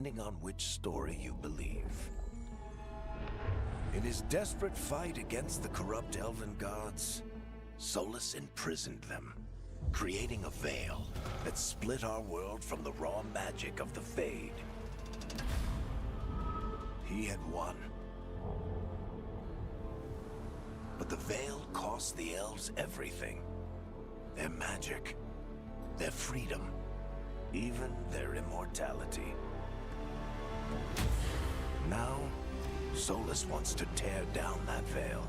depending on which story you believe. In his desperate fight against the corrupt elven gods, Solas imprisoned them, creating a veil that split our world from the raw magic of the Fade. He had won. But the veil cost the elves everything. Their magic, their freedom, even their immortality. Now, Solas wants to tear down that veil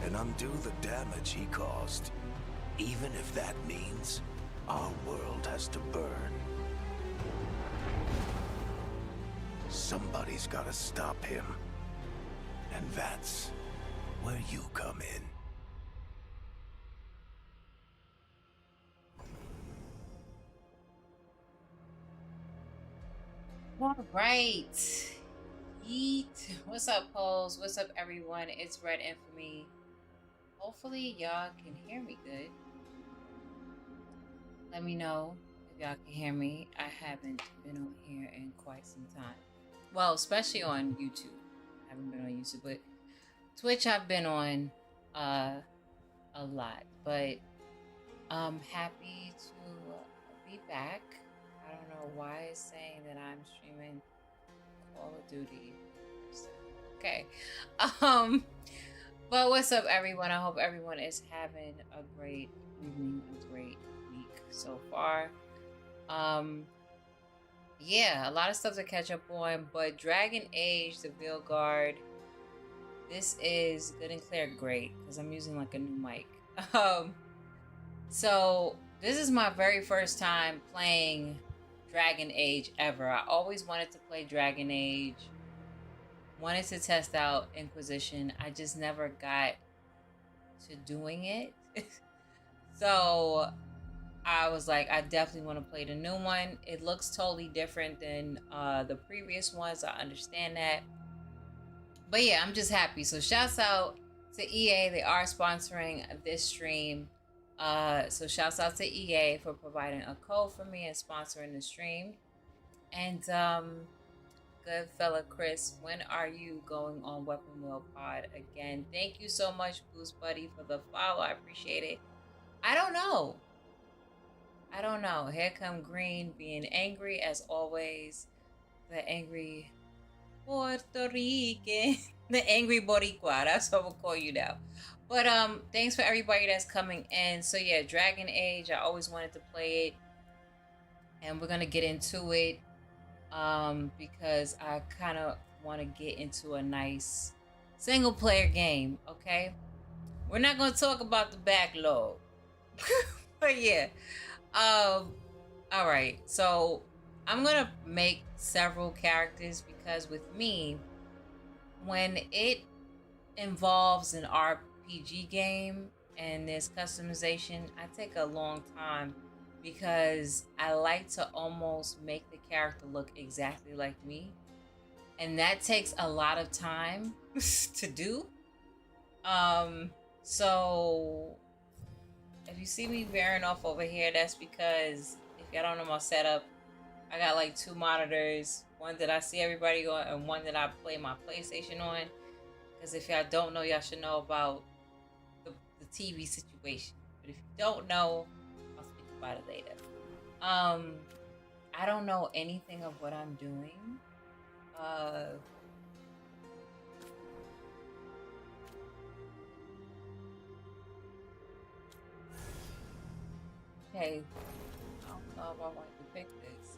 and undo the damage he caused, even if that means our world has to burn. Somebody's gotta stop him, and that's where you come in. All right. Yeet. What's up, Poles? What's up, everyone? It's REDinFamy. Hopefully, y'all can hear me good. Let me know if y'all can hear me. I haven't been on here in quite some time. Well, especially on YouTube. I haven't been on YouTube, but Twitch I've been on a lot. But I'm happy to be back. I don't know why it's saying that I'm streaming Call of Duty. Okay. But what's up, everyone? I hope everyone is having a great evening, a great week so far. Yeah, a lot of stuff to catch up on, but Dragon Age, the Veilguard, this is good and clear great, because I'm using like a new mic. So this is my very first time playing Dragon Age ever. I always wanted to play Dragon Age, wanted to test out Inquisition. I just never got to doing it. So I was like, I definitely want to play the new one. It looks totally different than the previous ones. I understand that. But yeah, I'm just happy. So shouts out to EA. They are sponsoring this stream. So shouts out to EA for providing a code for me and sponsoring the stream. And good fella Chris, when are you going on Weapon Wheel Pod again? Thank you so much, Boost Buddy, for the follow. I appreciate it. I don't know. Here come Green being angry as always. The angry Puerto Rican. The angry Boricua. That's what we'll call you now. But thanks for everybody that's coming in. So yeah, Dragon Age, I always wanted to play it. And we're gonna get into it. Because I kind of want to get into a nice single player game, okay? We're not gonna talk about the backlog. But yeah. Alright, so I'm gonna make several characters because with me, when it involves an RPG game and there's customization, I take a long time because I like to almost make the character look exactly like me. And that takes a lot of time to do. So if you see me veering off over here, that's because if y'all don't know my setup, I got like 2 monitors, one that I see everybody on and one that I play my PlayStation on. Because if y'all don't know, y'all should know about the TV situation. But if you don't know, I'll speak about it later. I don't know anything of what I'm doing. Okay, I don't know if I want to pick this.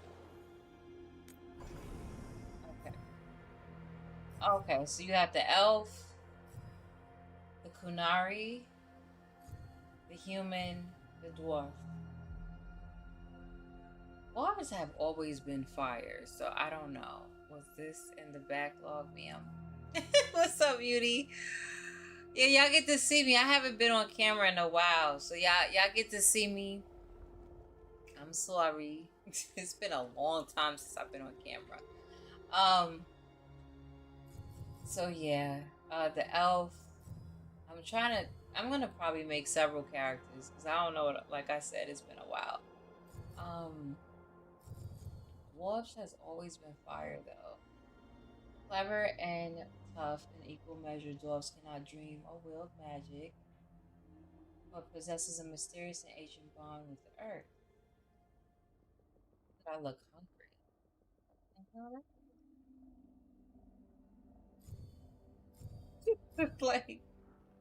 Okay, so you have the elf, the Kunari, the human, the dwarf. Dwarves have always been fire, so I don't know. Was this in the backlog, ma'am? What's up, beauty? Yeah, y'all get to see me. I haven't been on camera in a while, so y'all get to see me. I'm sorry. It's been a long time since I've been on camera. So yeah, the elf. I'm gonna probably make several characters because I don't know. Like I said, it's been a while. dwarves has always been fire, though. Clever and tough in equal measure, dwarves cannot dream or wield magic, but possesses a mysterious and ancient bond with the earth. But I look hungry. Like,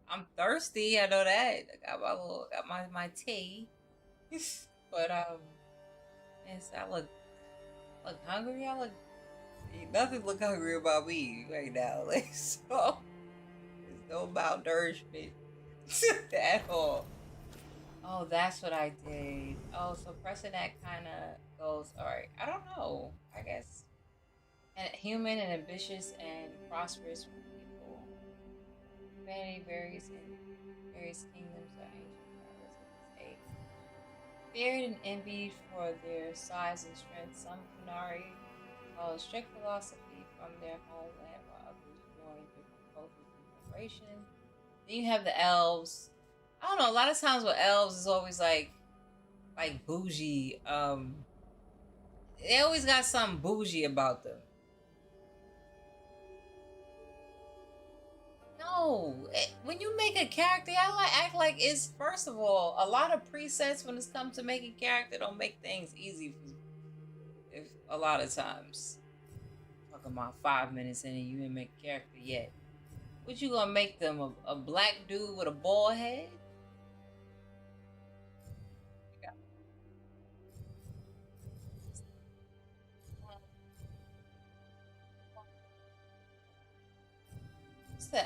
I'm thirsty. I know that. I got my tea. But yes, I look hungry. I look nothing look hungry about me right now. Like, so there's no malnourishment at all. Oh, that's what I did. Oh, so pressing that kind of goes. All right. I don't know. I guess. And human and ambitious and prosperous people. Humanity varies in various kingdoms of ancient powers of this age. Feared and envied for their size and strength, some Kunari follow strict philosophy from their homeland, while others join different cultures and generations. Then you have the elves. I don't know. A lot of times with elves is always like bougie. They always got something bougie about them. No, when you make a character, I act like it's first of all a lot of presets when it's come to making character don't make things easy. If a lot of times, talking about 5 minutes in and you didn't make a character yet, what you gonna make them a black dude with a bald head?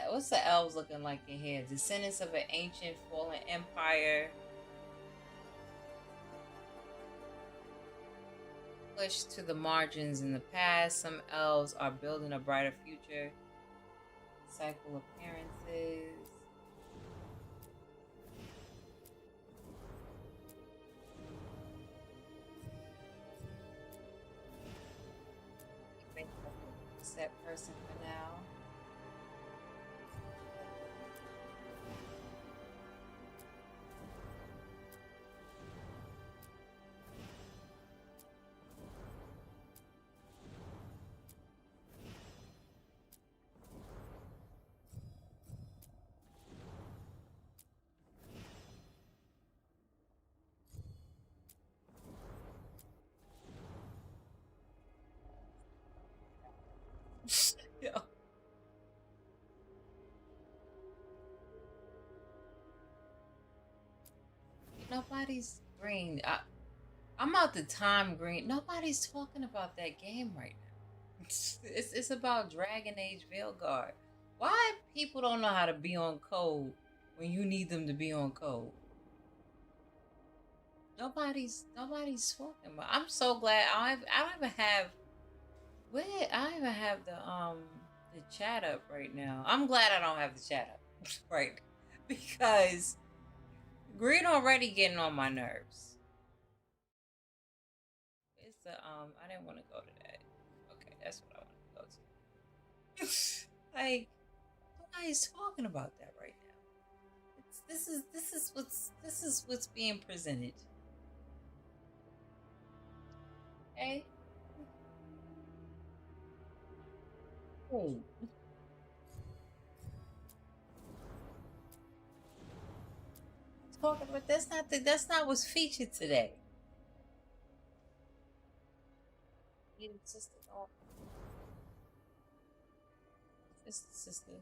What's the elves looking like in here? Descendants of an ancient fallen empire. Pushed to the margins in the past, some elves are building a brighter future. Cycle appearances. Set person for now. Yeah. Nobody's green. I'm out the time green. Nobody's talking about that game right now. It's about Dragon Age Veilguard. Why people don't know how to be on code when you need them to be on code? Nobody's talking about. I'm so glad I don't even have. Where I don't even have the chat up right now. I'm glad I don't have the chat up right because green already getting on my nerves. It's the I didn't want to go to that. Okay, that's what I want to go to. Like, nobody's talking about that right now. This is what's being presented. Okay. Oh. Talking about that's not what's featured today. Sister, oh. Sister.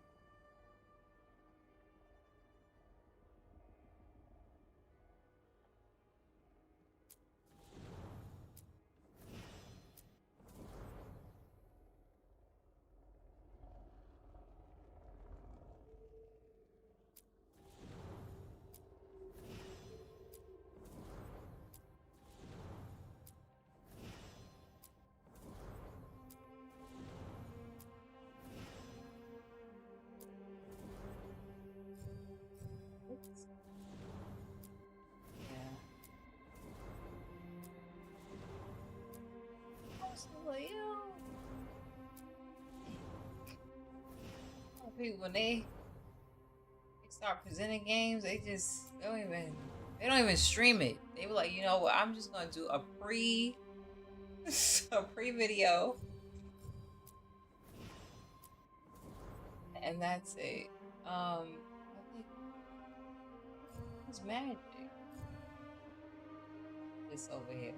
People when they start presenting games, they don't even stream it. They were like, you know what? I'm just gonna do a pre A pre-video. And that's it. I think it's magic. This over here.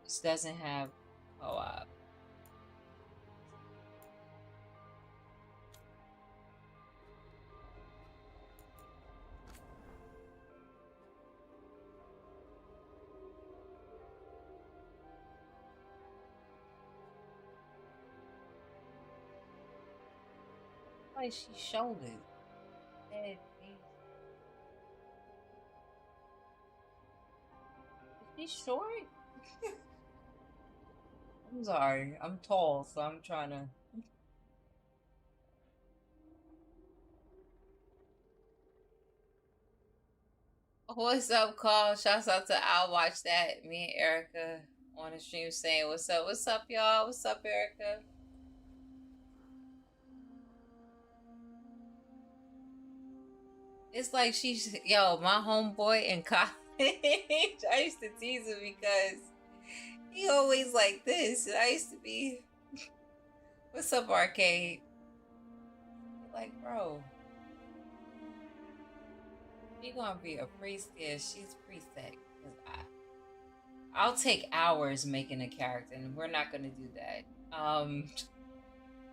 This doesn't have co-op. Like she showed it. Is she short? I'm sorry. I'm tall, so I'm trying to. What's up, Carl? Shouts out to I'll watch that. Me and Erica on the stream saying, "What's up? What's up, y'all? What's up, Erica?" It's like she's my homeboy in college. I used to tease him because he always like this. I used to be, "What's up, Arcade?" Like, bro, she gonna be a priest here. She's preset. I'll take hours making a character, and we're not gonna do that.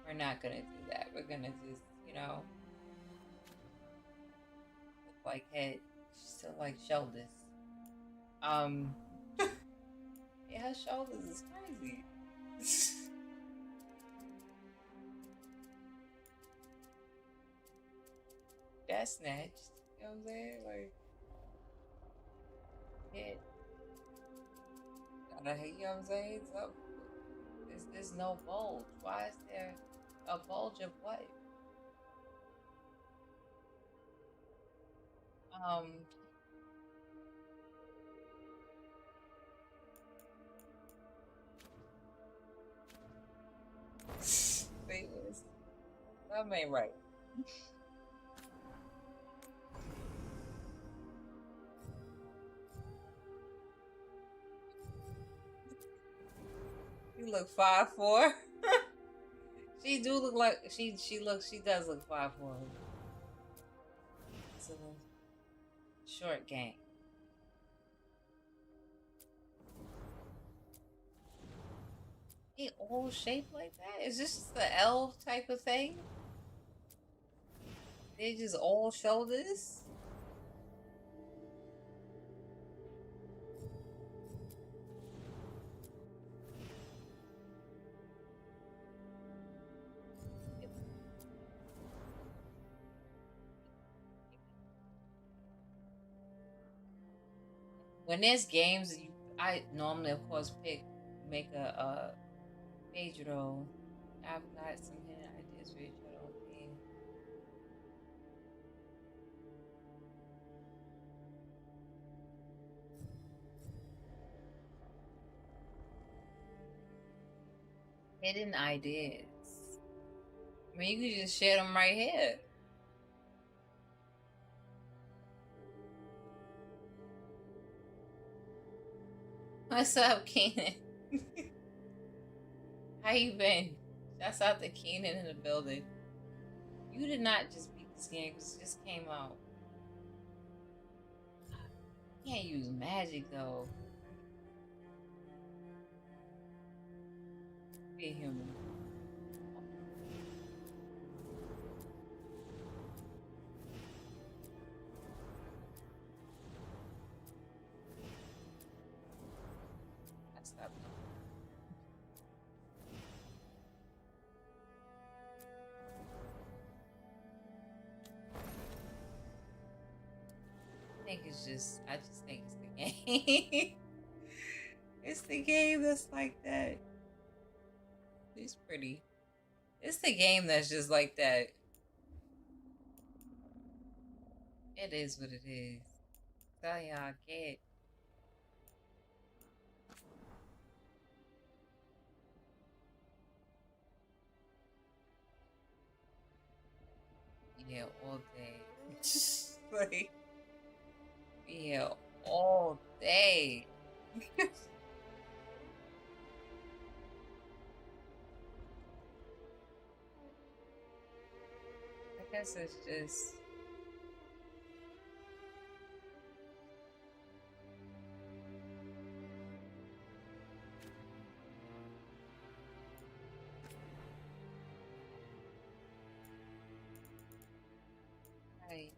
We're not gonna do that. We're gonna just, like head, still like shoulders. Yeah, her shoulders is crazy. That snatched. You know what I'm saying? Like, yeah. You know what I'm saying? So, there's no bulge. Why is there a bulge of what? Wait, that ain't right. You look 5'4". She do look like she does look 5'4". It's a short game. They all shaped like that? Is this the L type of thing? They just all shoulders? When there's games, I normally, of course, make a page roll. I've got some hidden ideas for each other. Hidden ideas. I mean, you could just share them right here. What's up, Keenan? How you been? Shouts out to Keenan in the building. You did not just beat this game because it just came out. You can't use magic though. Be a human. That's not. I just think it's the game. It's the game that's like that. He's pretty. It's the game that's just like that. It is what it is. Tell y'all, get. Yeah, all day. Like, yeah, all day. I guess it's just. Right.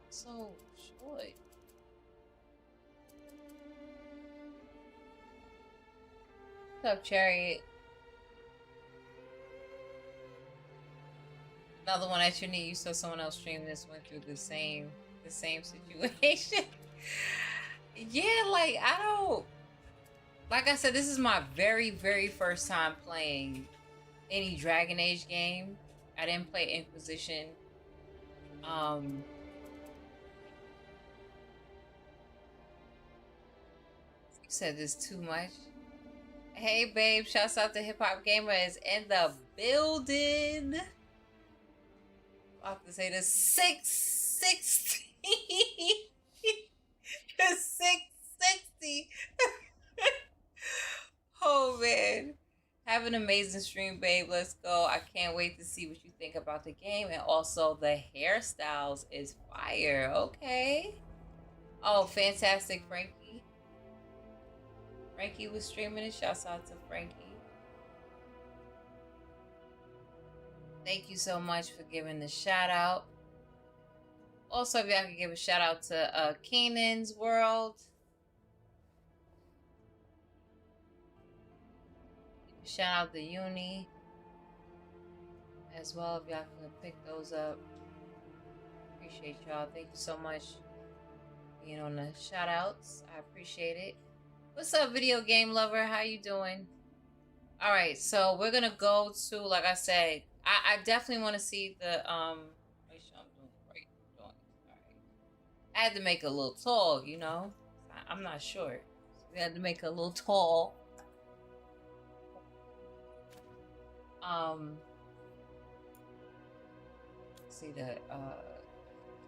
So short. What's up, Chariot? Another one that you need. You saw someone else stream this, went through the same situation. Yeah, like I don't. Like I said, this is my very, very first time playing any Dragon Age game. I didn't play Inquisition. You said this too much. Hey, babe. Shouts out to Hip Hop Gamer is in the building. I'll have to say the 660. The 660. Oh, man. Have an amazing stream, babe. Let's go. I can't wait to see what you think about the game. And also, the hairstyles is fire. Okay. Oh, fantastic, Frankie. Frankie was streaming it. Shouts out to Frankie. Thank you so much for giving the shout out. Also, if y'all could give a shout out to Keenan's World. Shout out to Uni as well, if y'all can pick those up. Appreciate y'all. Thank you so much for being on the shout outs. I appreciate it. What's up, video game lover? How you doing? All right, so we're gonna go to, like I said, I definitely want to see the make sure I'm doing the right joint. All right, I had to make it a little tall, you know. I'm not short, so we had to make it a little tall. See that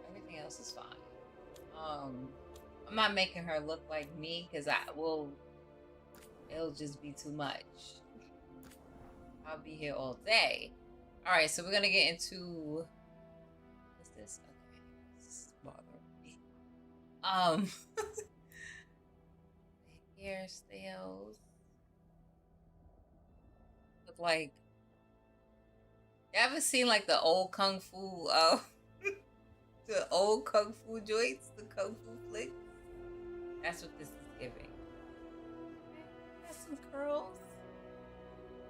everything else is fine. I'm not making her look like me because it'll just be too much. I'll be here all day. All right, so we're gonna get into what's this? Okay, this is bothering me. Hairstyles look like. You ever seen like the old kung fu, the old kung fu joints, the kung fu flicks? That's what this is giving. Got some curls.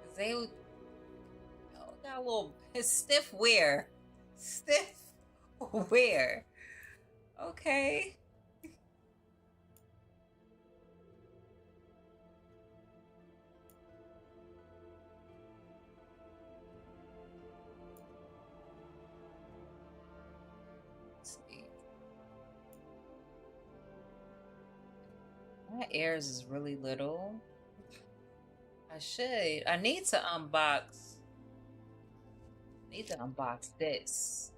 Cause they would, got a little stiff wear. Stiff wear. Okay. My ears is really little. I need to unbox this.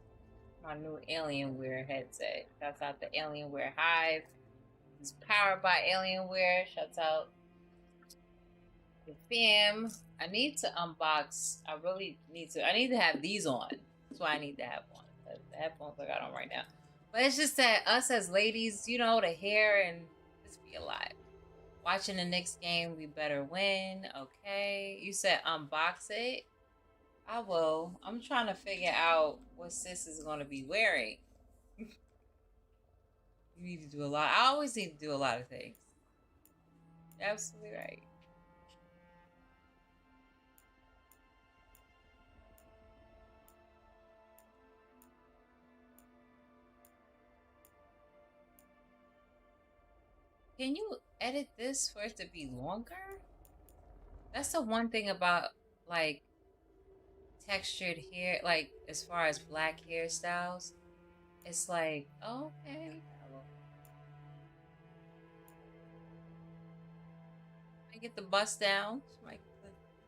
My new Alienware headset. Shouts out the Alienware Hive. It's powered by Alienware. Shouts out the fam. I need to unbox. I need to have these on. That's why I need to have one. The headphones I got on right now. But it's just that us as ladies, you know, the hair and this be a lot. Watching the Knicks game, we better win. Okay. You said unbox it. I will. I'm trying to figure out what sis is going to be wearing. You need to do a lot. I always need to do a lot of things. Absolutely right. Can you edit this for it to be longer? That's the one thing about like textured hair, like as far as black hairstyles. It's like, oh, okay. I get the bust down. She might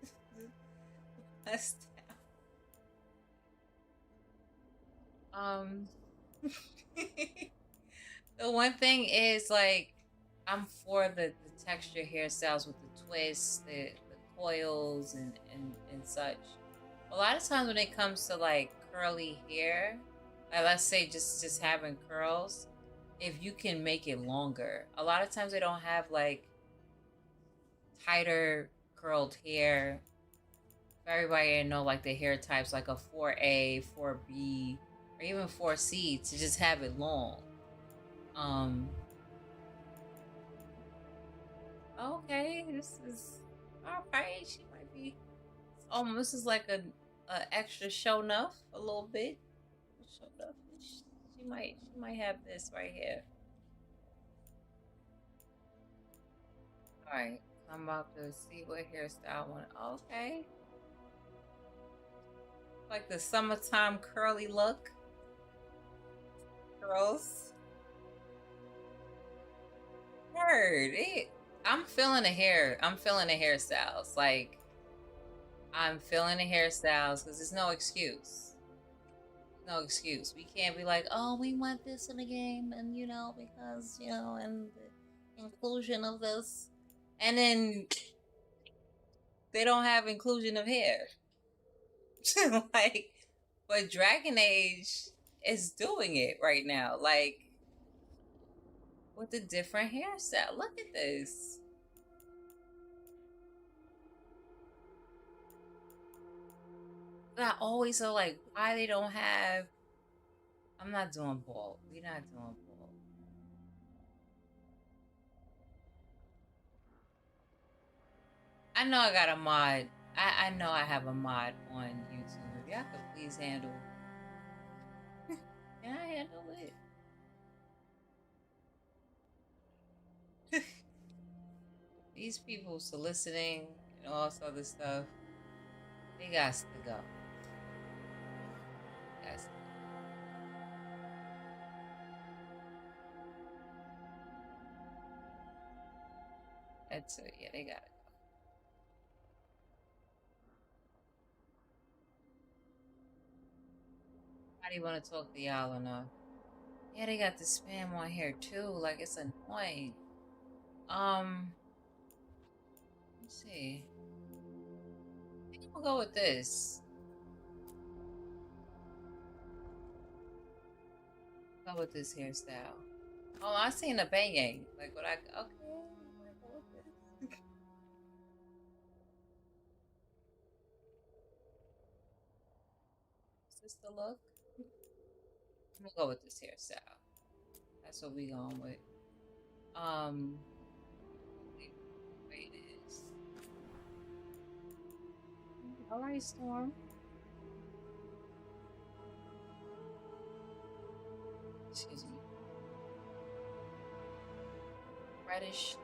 get the bust down. The one thing is like I'm for the texture hairstyles with the twists, the coils and such. A lot of times when it comes to like curly hair, like let's say just having curls, if you can make it longer. A lot of times they don't have like tighter curled hair. For everybody to know like the hair types like a 4A, 4B, or even 4C to just have it long. Okay, this is all right. She might be. This is like a extra show enough a little bit. Show enough. She might have this right here. All right, I'm about to see what hairstyle I want. Okay, like the summertime curly look. Curls. Heard it. I'm feeling the hair. I'm feeling the hairstyles. Like I'm feeling the hairstyles because there's no excuse. No excuse. We can't be like, oh, we want this in the game, and because and the inclusion of this, and then they don't have inclusion of hair. Like, but Dragon Age is doing it right now. Like with the different hairstyle. Look at this. I always are like, why they don't have. I'm not doing bald. We're not doing bald. I know I got a mod. I know I have a mod on YouTube. If y'all could please handle. Can I handle it? These people soliciting and all this other stuff, they got to go. That's it. Yeah, they gotta go. How do you want to talk to y'all enough? Yeah, they got the spam on here too. Like it's annoying. Let's see. I think we'll go with this. Go with this hairstyle. Oh, I seen a banging. Like what I okay. Go with this. Is this the look? I'm gonna go with this hairstyle. That's what we going with. Wait it is. All right, Storm. Excuse me. Reddish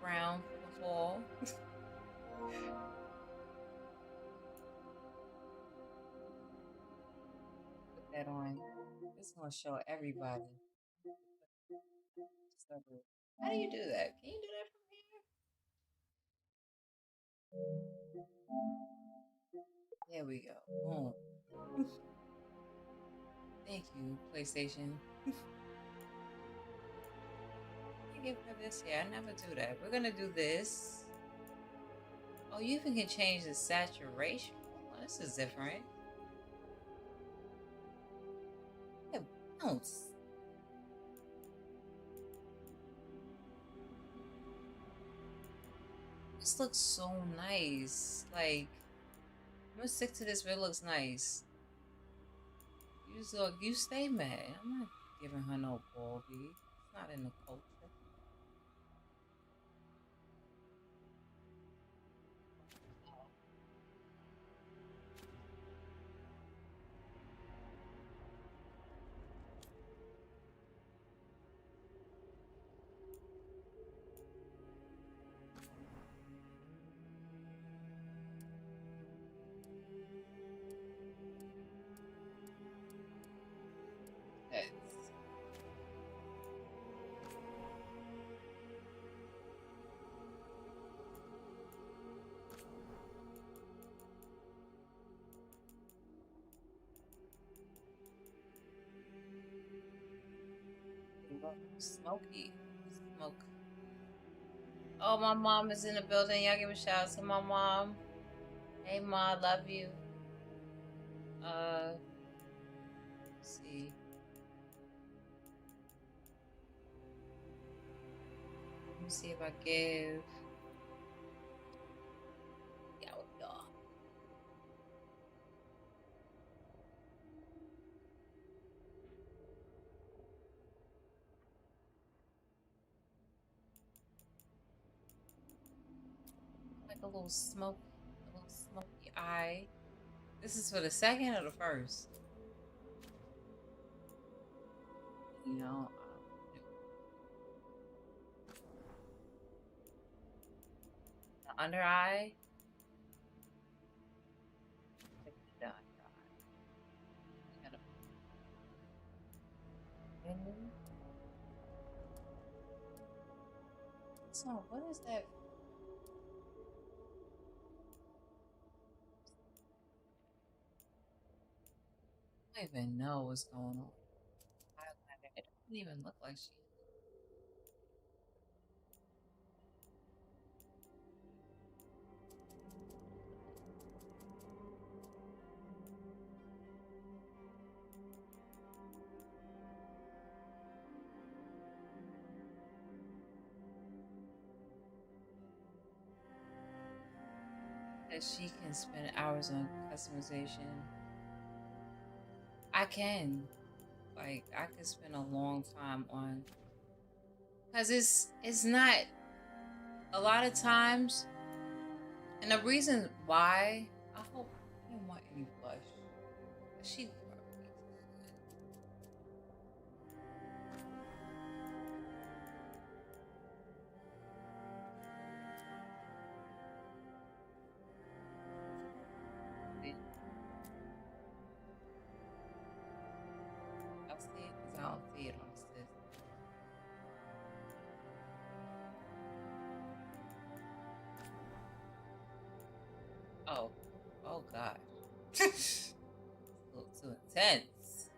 brown for the fall. Put that on. This is gonna show everybody. How do you do that? Can you do that from here? There we go. Boom. Thank you, PlayStation. I give her this here. I never do that. We're gonna do this. Oh, you even can change the saturation. Well, this is different. Yeah, bounce. This looks so nice. Like, I'm gonna stick to this, but it looks nice. You stay mad. I'm not giving her no baldy. It's not in the culture. Smoky. Smoke. Oh, my mom is in the building. Y'all give a shout out to my mom. Hey, Ma, love you. Let's see. Let me see if I give. Yeah, y'all. Like a little smoky eye. This is for the second or the first? You know, the under eye. The under eye. So, what is that? I don't even know what's going on. It doesn't even look like she. That she can spend hours on customization. I can. Like, I could spend a long time on, because it's not a lot of times, and the reason why, I hope I don't want any blush. She I'll see it because I don't see it on the system. Oh gosh. It's a little too intense.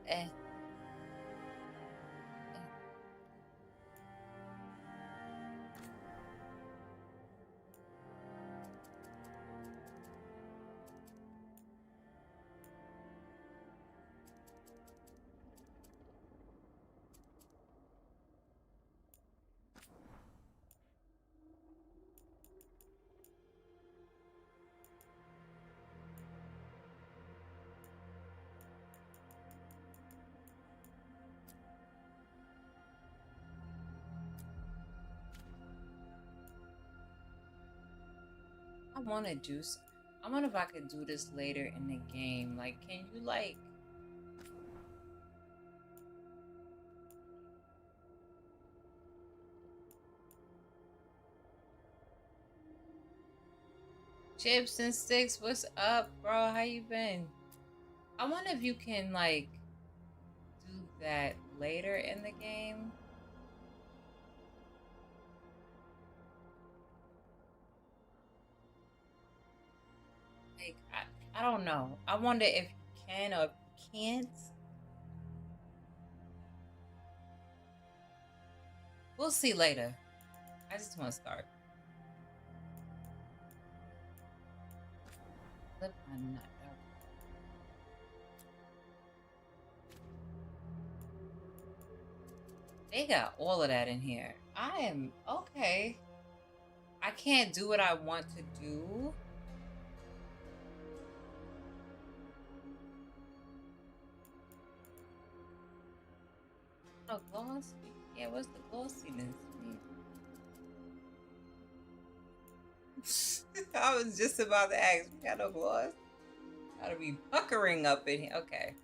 Eh. I want to do. I wonder if I could do this later in the game. Like, can you like? Chips and sticks, what's up, bro? How you been? I wonder if you can like do that later in the game. Like, I don't know. I wonder if you can or if you can't. We'll see later. I just want to start. Flip my nut. They got all of that in here. I am okay. I can't do what I want to do. Oh, gloss? Yeah, what's the glossiness? I was just about to ask. We got no gloss? Gotta be puckering up in here. Okay.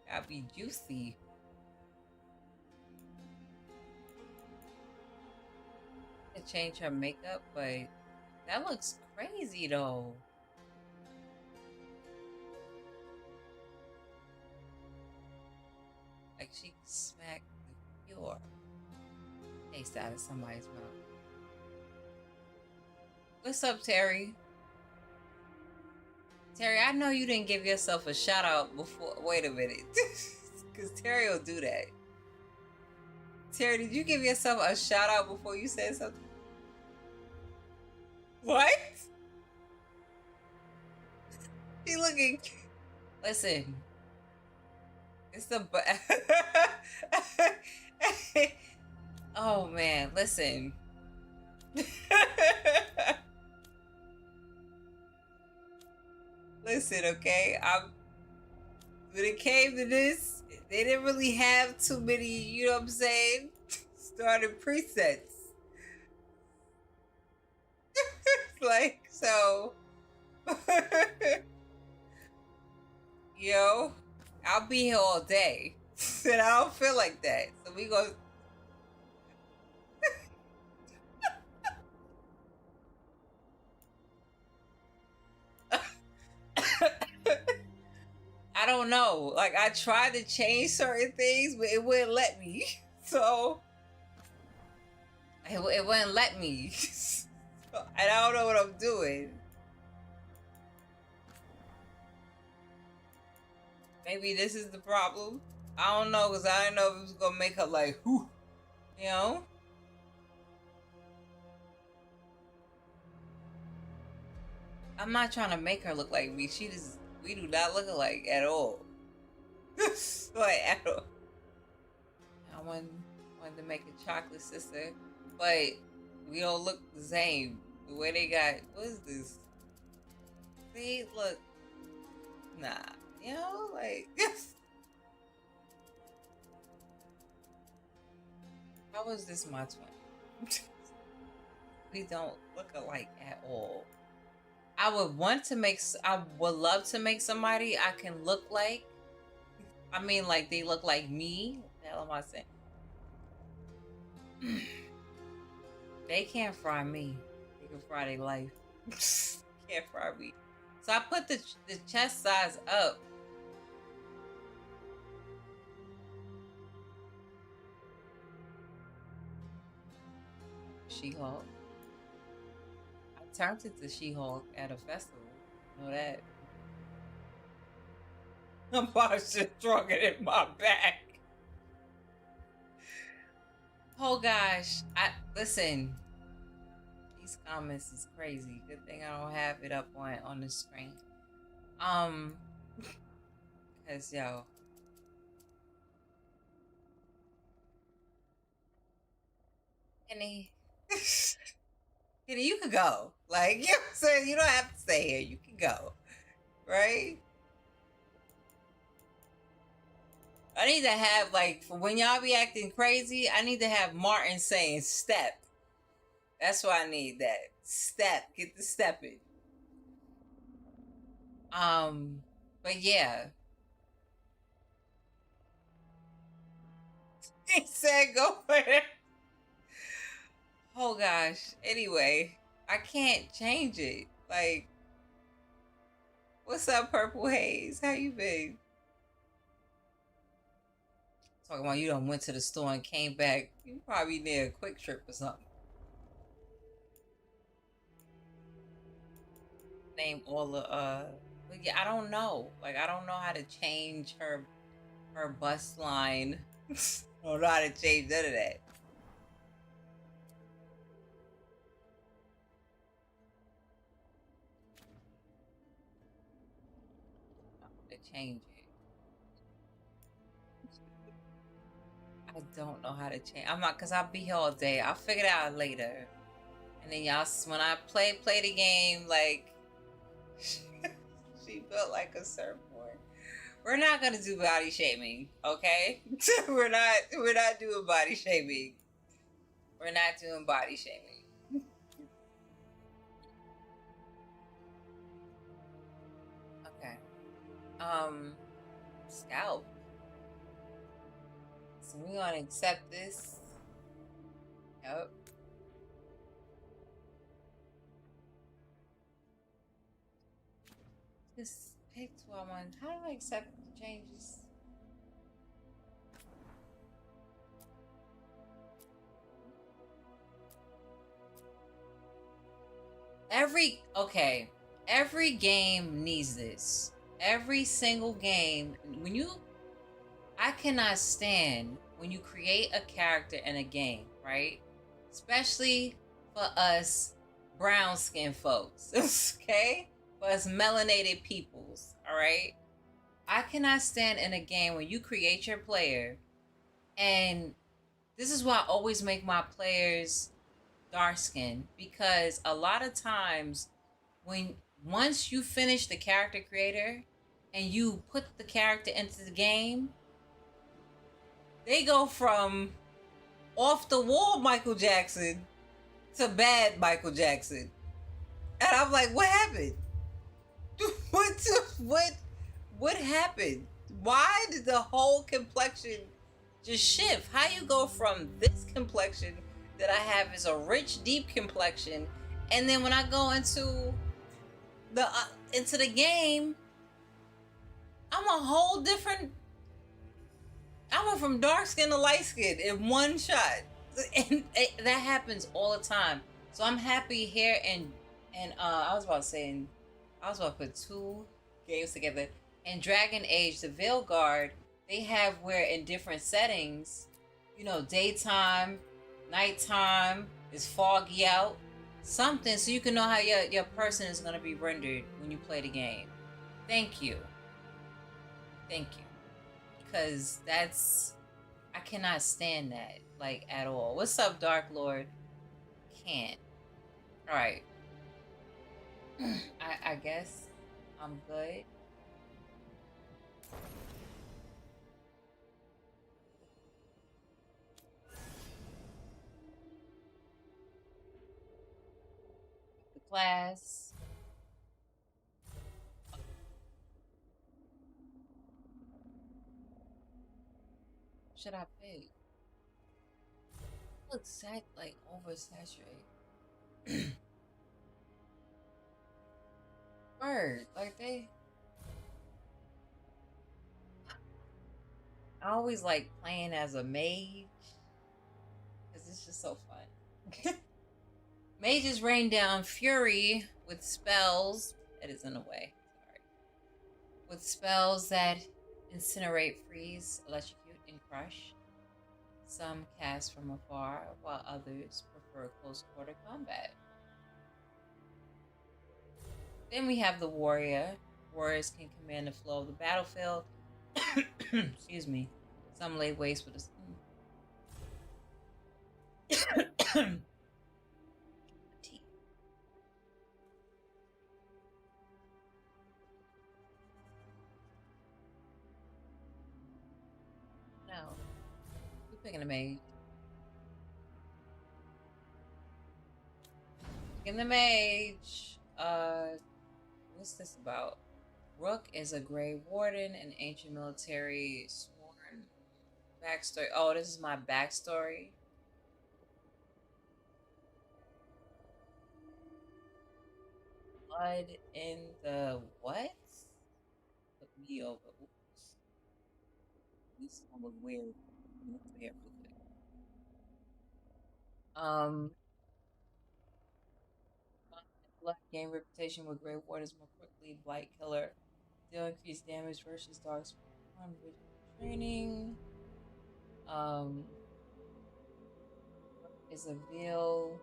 Gotta be juicy. To change her makeup, but that looks crazy though. Like she smacked the pure taste out of somebody's mouth. What's up, Terry? Terry, I know you didn't give yourself a shout out before. Wait a minute. Because Terry will do that. Terry, did you give yourself a shout out before you said something? What? He looking. Listen. It's the. Oh, man. Listen. Listen, okay? When it came to this, they didn't really have too many, you know what I'm saying? Starting presets. Like, so. Yo, I'll be here all day. And I don't feel like that. So we go. I don't know. Like, I tried to change certain things, but it wouldn't let me. So, it wouldn't let me. And I don't know what I'm doing. Maybe this is the problem. I don't know, because I didn't know if it was going to make her like, whew, you know? I'm not trying to make her look like me. We do not look alike at all. Like, at all. I wanted to make a chocolate sister, but we don't look the same. The way they got, what is this? See, look. Nah. You know, like, how is this my twin? We don't look alike at all. I would love to make somebody I can look like. I mean, like, they look like me. What the hell am I saying? They can't fry me. They can fry their life. Can't fry me. So I put the chest size up. She-Hulk. I turned it to She-Hulk at a festival. You know that. I'm just throwing it in my back. Oh gosh. Listen. These comments is crazy. Good thing I don't have it up on the screen. Cause yo. Kenny, you could go. Like, you know what I'm saying? You don't have to stay here. You can go. Right? I need to have, like, for when y'all be acting crazy, I need to have Martin saying step. That's why I need that. Step. Get the stepping. But yeah. He said go for it. Oh gosh. Anyway, I can't change it. Like, what's up, Purple Haze? How you been? Talking about you done went to the store and came back. You probably need a quick trip or something. Name all the but yeah, I don't know. Like, I don't know how to change her bus line. I don't know how to change none of that. To change it. I don't know how to change. I'm not, cause I'll be here all day. I'll figure it out later. And then y'all, when I play the game, like, she built like a surfboard. We're not gonna do body shaming, okay? We're not doing body shaming. We're not doing body shaming. Okay. Scalp. So we're gonna accept this. Yep. Just pick 12 months. How do I accept the changes? every game needs this. Every single game, I cannot stand when you create a character in a game, right? Especially for us brown skinned folks, okay? For us melanated peoples, all right? I cannot stand in a game when you create your player, and this is why I always make my players dark skinned, because a lot of times once you finish the character creator and you put the character into the game, they go from off the wall Michael Jackson to bad Michael Jackson. And I'm like, what happened? What happened? Why did the whole complexion just shift? How you go from this complexion that I have is a rich, deep complexion, and then when I go into the game, I'm a whole different. I went from dark skin to light skin in one shot, and that happens all the time. So I'm happy here, and I was about to put two games together. In Dragon Age, the Veilguard, they have where in different settings, daytime, nighttime, is foggy out, something, so you can know how your person is going to be rendered when you play the game. Thank you. Because I cannot stand that, like, at all. What's up, Dark Lord? Can't. All right. I guess I'm good. The class. Should I pick? Looks like oversaturated. Word, like I always like playing as a mage because it's just so fun. Mages rain down fury with spells. It is in a way. Sorry. With spells that incinerate, freeze, electrocute, and crush. Some cast from afar, while others prefer close quarter combat. Then we have the warrior. Warriors can command the flow of the battlefield. Excuse me. Some lay waste with a No. We're picking a mage. Picking the mage. What's this about? Rook is a Grey Warden, an ancient military sworn. Backstory. Oh, this is my backstory. Blood in the what? Put me over. Oops. This one was weird. Look here real quick. Blood gain reputation with Grey Wardens more quickly. Blight killer. Deal increased damage versus dark spawn with training. Is a veil.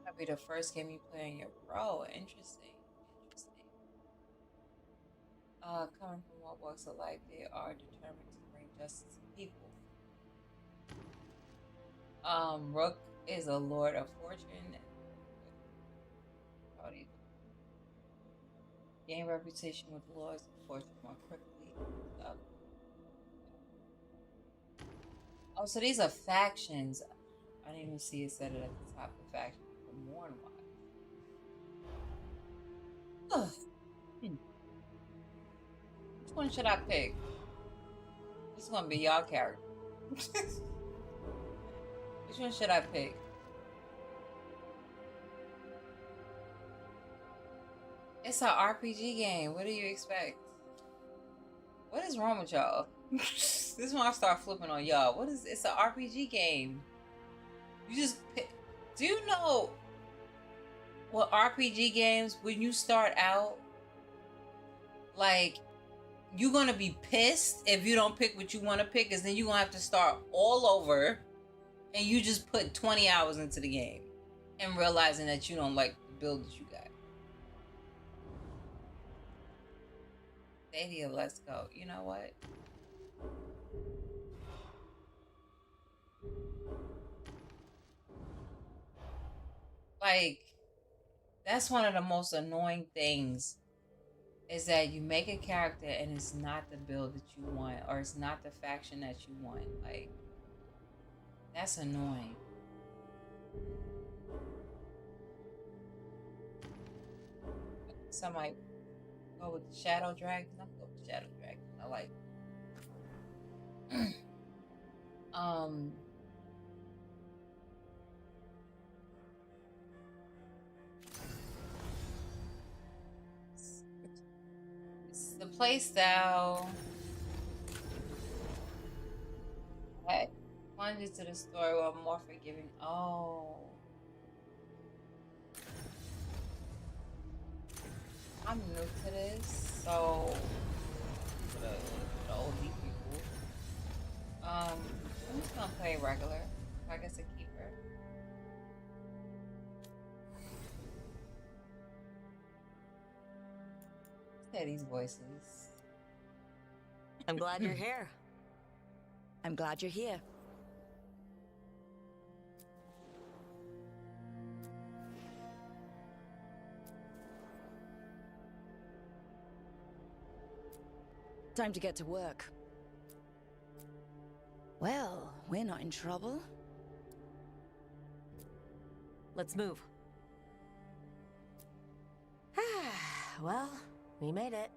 That'll be the first game you play on your pro. Interesting. Coming from all walks of life, they are determined to bring justice to people. Rook is a lord of fortune. Gain reputation with lords of fortune more quickly. Oh, so these are factions. I didn't even see it said it at the top of faction for Morn Watch. Which one should I pick? This is gonna be y'all character. Which Which one should I pick? It's an RPG game. What do you expect? What is wrong with y'all? This is when I start flipping on y'all. What is? It's an RPG game. You just pick. Do you know what RPG games, when you start out, like, you're gonna be pissed if you don't pick what you want to pick, because then you're gonna have to start all over, and you just put 20 hours into the game and realizing that you don't like the build that you got. Stadia, let's go. You know what? Like, that's one of the most annoying things, is that you make a character and it's not the build that you want, or it's not the faction that you want. Like, that's annoying. Somebody go with the Shadow Dragon. I'm gonna go with the Shadow Dragon. I like it. It's the playstyle that plunges to the story while more forgiving. Oh, I'm new to this, so for the old people. I'm just gonna play regular. I guess a keeper. Say these voices. I'm glad you're here. I'm glad you're here. Time to get to work. Well, we're not in trouble. Let's move. Well, we made it.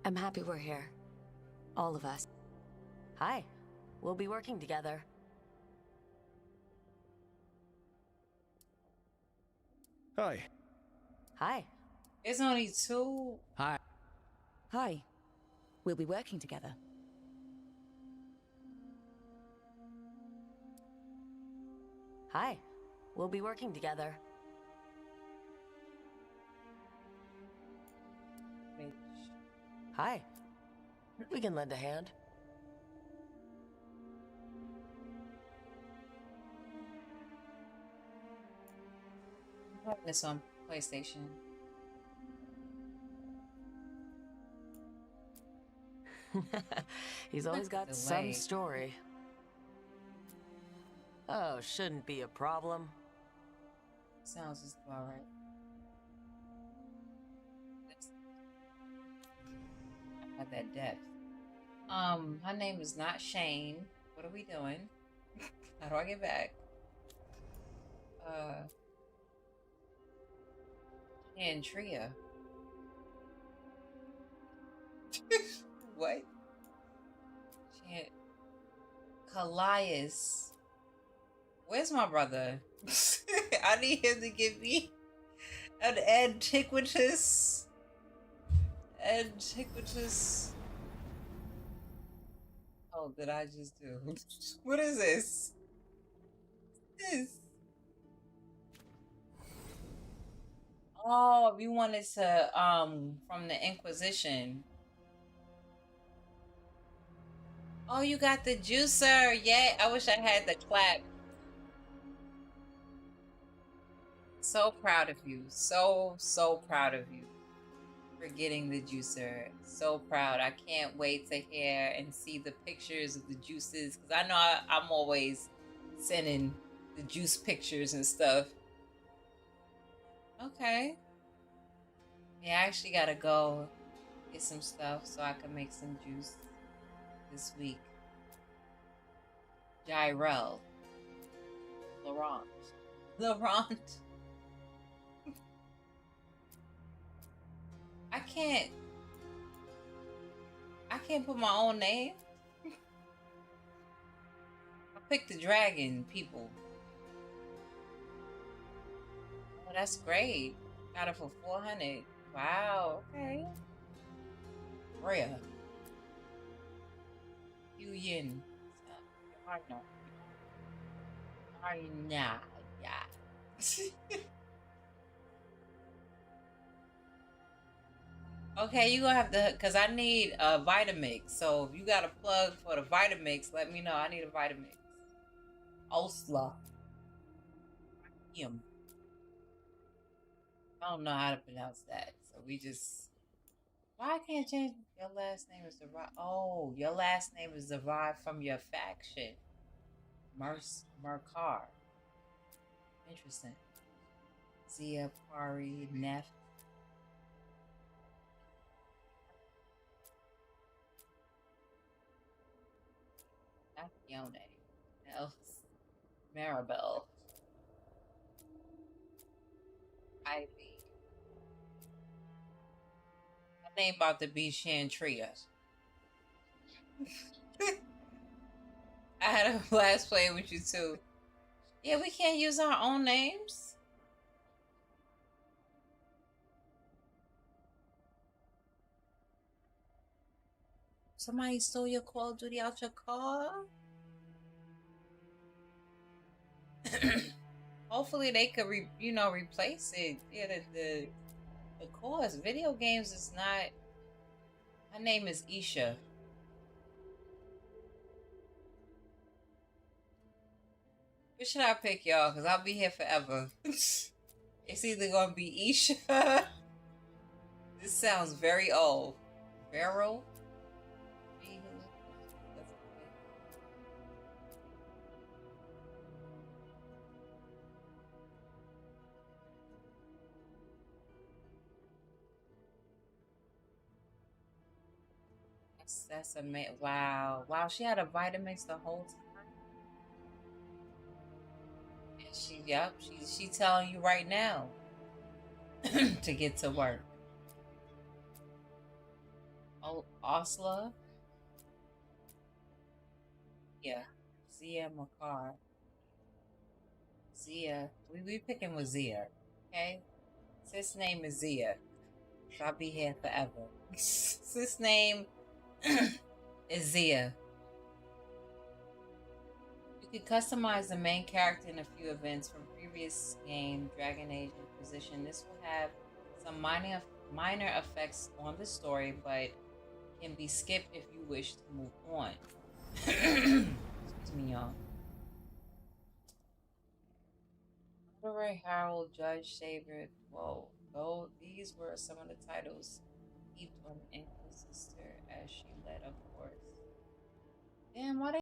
I'm happy we're here. All of us. Hi. We'll be working together. Hi. Hi. It's only two. Hi. Hi. We'll be working together. Hi. We'll be working together. Wait. Hi. We can lend a hand. I'm playing this on PlayStation. He's always got Delay. some story. Oh, shouldn't be a problem. Sounds just about right. I got that depth. Her name is not Shane. What are we doing? How do I get back? And Tria. What? Callias. Where's my brother? I need him to give me an antiquitous. Oh, did I just do? What is this? Oh, if you wanted to from the Inquisition. Oh, you got the juicer. Yay. I wish I had the clap. So proud of you. So proud of you for getting the juicer. So proud. I can't wait to hear and see the pictures of the juices, because I know I'm always sending the juice pictures and stuff. Okay. Yeah, I actually gotta go get some stuff so I can make some juice this week. Laurent. can't put my own name. I picked the dragon people. Oh, that's great. Got it for 400. Wow, okay. Rare. Yu Yin. Arno. Arna. Yeah. Okay, you gonna have to, cause I need a Vitamix. So if you got a plug for the Vitamix, let me know. I need a Vitamix. Osla. Him. I don't know how to pronounce that. So we just. Why I can't change your last name is derived? Oh, your last name is derived from your faction. Merkar. Interesting. Zia, Pari, Nef. Yone. Else. Maribel. Ivy. My name about to be Shantria. I had a blast playing with you too. Yeah, we can't use our own names. Somebody stole your Call of Duty out your car? Hopefully they could, replace it. Yeah, the cost. Video games is not. My name is Isha. What should I pick, y'all? Because I'll be here forever. It's either going to be Isha. This sounds very old. Pharaoh? That's amazing. Wow. Wow, she had a Vitamix the whole time. And she telling you right now to get to work. Oh, Osla? Yeah. Zia Makar. Zia. We picking with Zia. Okay? Sis name is Zia. So I'll be here forever. Sis name is Zia. You can customize the main character in a few events from previous game, Dragon Age Inquisition. This will have some minor effects on the story, but can be skipped if you wish to move on. Excuse me, y'all. Honorary Harold, Judge, Savior. Whoa. Though these were some of the titles heaped on the Inquisitor as she led a force. Damn, why they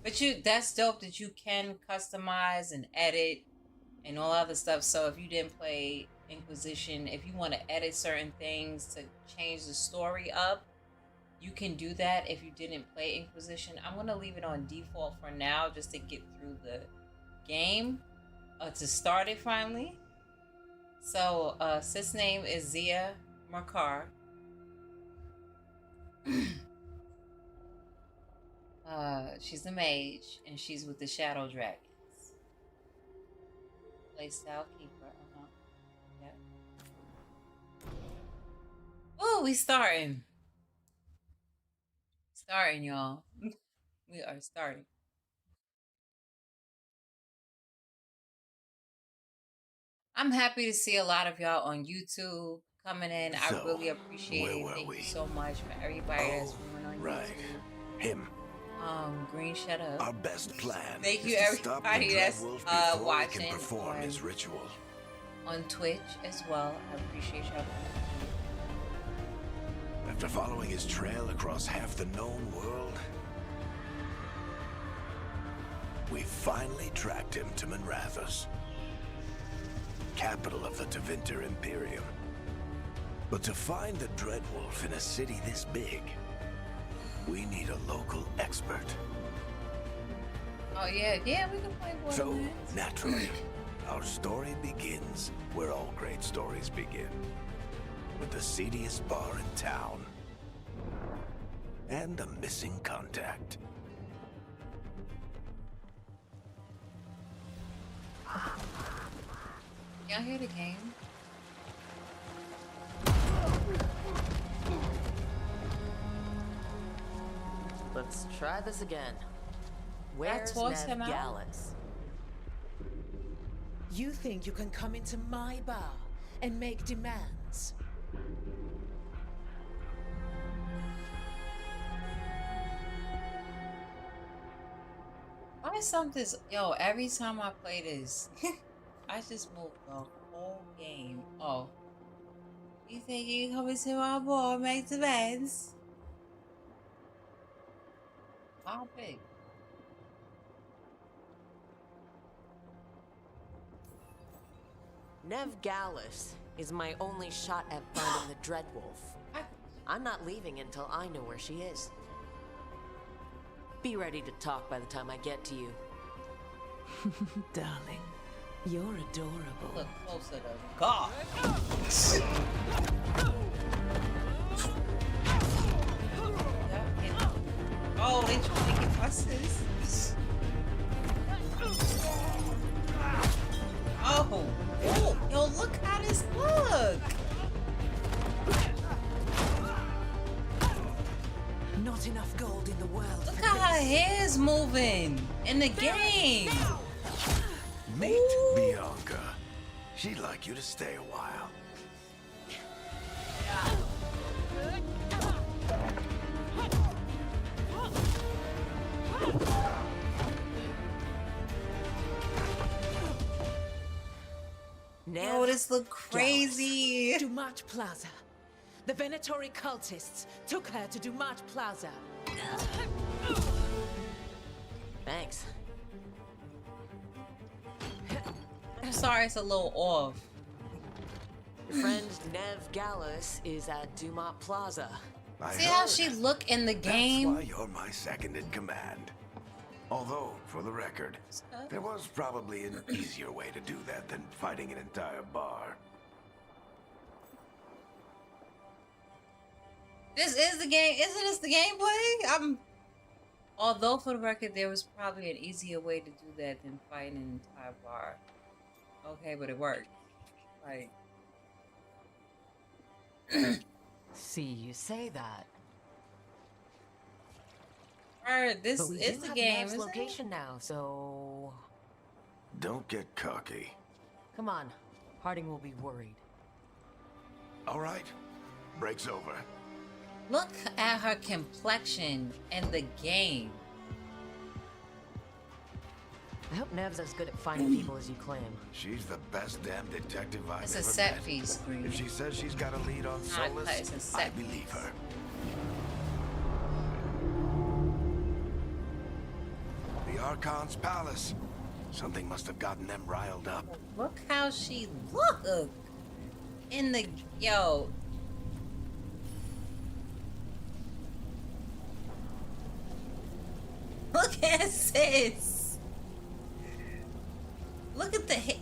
But that's dope that you can customize and edit and all other stuff. So if you didn't play Inquisition, if you want to edit certain things to change the story up, you can do that if you didn't play Inquisition. I'm going to leave it on default for now just to get through the game, to start it finally. So sis name is Zia Makar. She's a mage, and she's with the Shadow Dragons. Playstyle keeper. Yeah. Oh, we starting. Starting, y'all. We are starting. I'm happy to see a lot of y'all on YouTube coming in. I So, really appreciate where it. were Thank we? you so much for everybody that's coming on right. YouTube. Him. Green, shut up. Our best plan Thank is you to stop the everybody that's Dreadwolf before watching he can perform his ritual. on Twitch as well. I appreciate y'all. After following his trail across half the known world, we finally tracked him to Manrathus, capital of the Tevinter Imperium. But to find the Dreadwolf in a city this big, we need a local expert. Oh yeah, we can play Borderlands. So, naturally, our story begins where all great stories begin. With the seediest bar in town. And a missing contact. Y'all hear the game? Let's try this again. Where's tossed Neve him out? Gallus? You think you can come into my bar and make demands? Why something's every time I play this, I just move the whole game. Oh. You think you can come into my bar and make demands? How big? Neve Gallus is my only shot at finding the Dreadwolf. I'm not leaving until I know where she is. Be ready to talk by the time I get to you. Darling, you're adorable. Look closer to God. Oh, they trying to get buses. Oh, yo, look how this look. Not enough gold in the world. Look how her hair's moving in the game. Meet Bianca. She'd like you to stay a while. Yo, this look crazy. Dumat Plaza. The Venatori cultists took her to Dumat Plaza. Thanks. I'm sorry, it's a little off. Your friend Neve Gallus is at Dumat Plaza. See how she look in the game? That's why you're my second in command. Although, for the record, there was probably an easier way to do that than fighting an entire bar. This is the game. Isn't this the gameplay? Although, for the record, there was probably an easier way to do that than fighting an entire bar. Okay, but it worked. Like. See, you say that. This But we is do the have game, Neve's isn't location it? now, so Don't get cocky. come on. Harding will be worried. All right, break's over. Look at her complexion in the game. I hope Neve's as good at finding people as you claim. She's the best damn detective I've It's ever a set met. piece screen. If she says she's got a lead on Not a cut, it's a Solas, set I believe her. The Archon's palace. Something must have gotten them riled up. Look how she look in the yo. Look at sis. Look at the hair.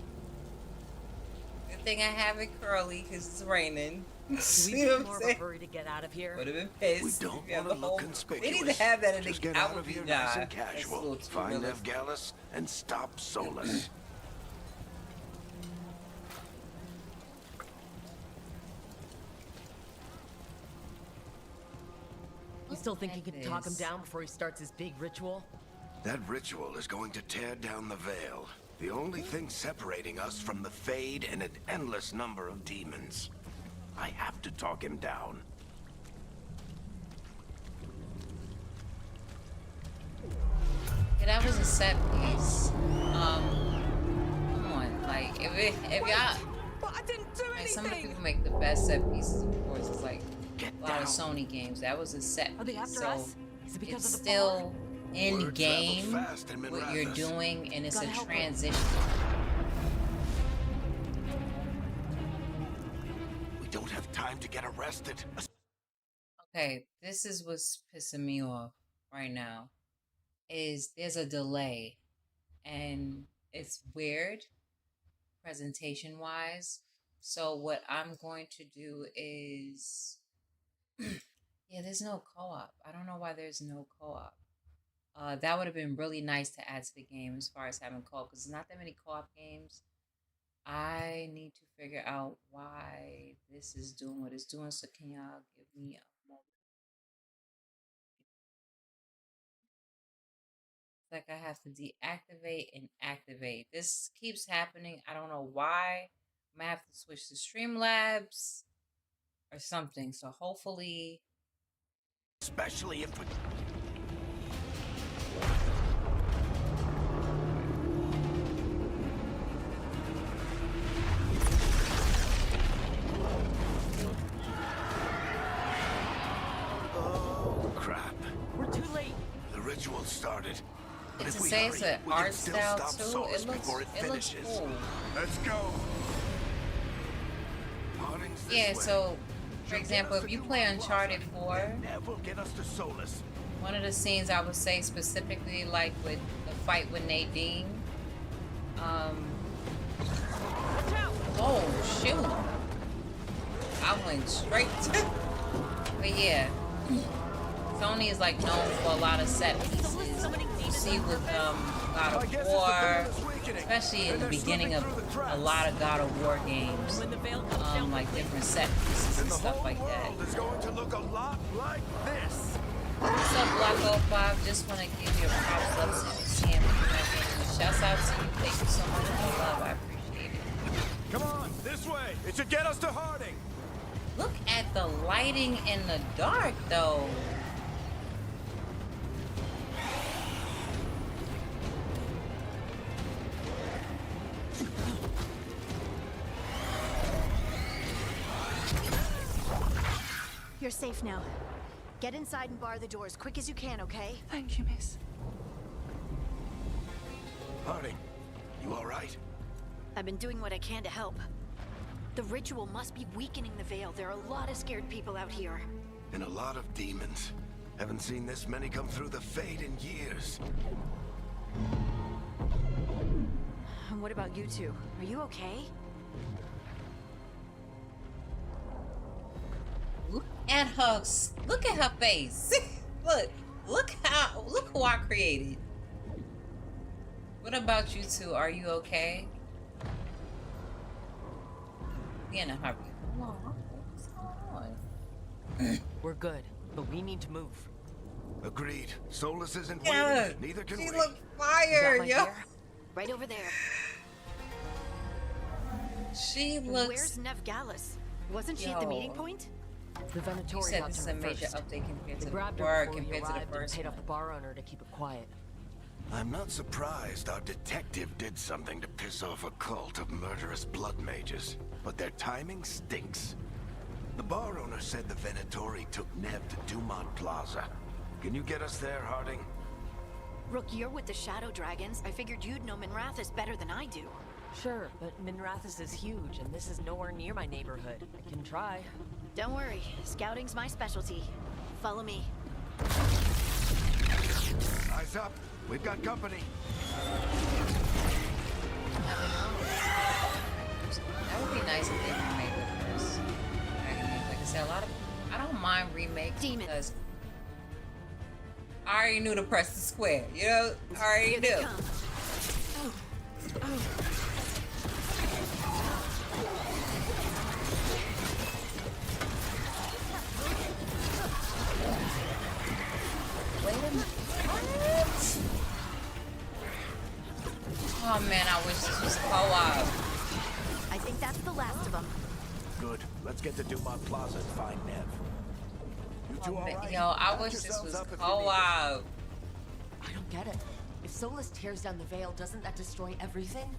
Good thing I have it curly because it's raining. We You know need what more I'm of a saying? hurry to get out of here. Would have been pissed. We if don't you have want to the whole- look conspicuous. We need to have that in Just the get I out would of be here nice and That's a casual. little too Find realistic. Neve Gallus and stop Solas. still think you can talk him down before he starts his big ritual? That ritual is going to tear down the veil. The only thing separating us from the Fade and an endless number of demons. I have to talk him down. Yeah, that was a set piece. Come on, like if y'all, But I didn't do like some of the anything! people make the best set pieces. Of course, it's like Get a lot of down. Sony games. That was a set Are they piece, after so us? Is it because it's of the still in Word game traveled fast in what you're Minrathous. doing, and it's Gotta a help 'em. transition. We don't have time to get arrested. Okay, this is what's pissing me off right now. Is there's a delay, and it's weird presentation wise. So what I'm going to do is yeah, there's no co-op. I don't know why there's no co-op. That would have been really nice to add to the game as far as having co-op, because there's not that many co-op games. I need to figure out why this is doing what it's doing. So can y'all give me a moment? It's like I have to deactivate and activate. This keeps happening. I don't know why. I might have to switch to Streamlabs or something. So hopefully, Especially if we... Oh, crap. We're too late. The ritual started. But to if we say hurry, it's an we can art still style stop too, Solas it looks before it finishes. cool. Let's go. Harding's this Yeah, way. so for She'll example, get us if to you Dumont play Plaza, Uncharted 4, and Neve will get us to Solas. one of the scenes I would say specifically, like with the fight with Nadine, oh shoot, I went straight to, but yeah, Sony is like known for a lot of set pieces. You see with God of War, especially in the beginning of a lot of God of War games, When the veil comes down, like different set pieces and stuff like that. is going to look a lot like this. What's up, Black 05? Just want to give you a props up to seeing my game. Shouts out to you. Thank you so much for the love. I appreciate it. Come on, this way. It should get us to Harding. Look at the lighting in the dark, though. You're safe now. Get inside and bar the door as quick as you can, okay? Thank you, miss. Harding, you all right? I've been doing what I can to help. The ritual must be weakening the veil. There are a lot of scared people out here. And a lot of demons. Haven't seen this many come through the Fade in years. And what about you two? Are you okay? Look at her. Look at her face. Look who I created. What about you two? Are you okay? We in a hurry. Hold on. What's going on? We're good, but we need to move. Agreed. Solas isn't Yeah, waiting. Neither can she we. look You fire, got my yo. gear? Right over there. She looks. Where's Neve Gallus? Wasn't she at the Yo. meeting point? The You Venatori said got this to is a her major first. update compared They to grabbed the her word before we compared to arrived the and first paid one. off the bar owner to keep it quiet. I'm not surprised our detective did something to piss off a cult of murderous blood mages, but their timing stinks. The bar owner said the Venatori took Neve to Dumont Plaza. Can you get us there, Harding? Rook, you're with the Shadow Dragons. I figured you'd know Minrathous better than I do. Sure, but Minrathous is huge, and this is nowhere near my neighborhood. I can try. Don't worry, scouting's my specialty. Follow me. Eyes up. We've got company. That would be nice if they remade the first Dragon Age. Like I said, a lot of I don't mind remakes Demon. because I already knew to press the square. You know, I already Here they knew. come. Oh man, I wish this was co-op. I think that's the last of them. Good. Let's get to Dumont Plaza and find Neve. You two all right? Yo, I Patch wish this yourselves was up if you need co-op. I don't get it. If Solas tears down the veil, doesn't that destroy everything?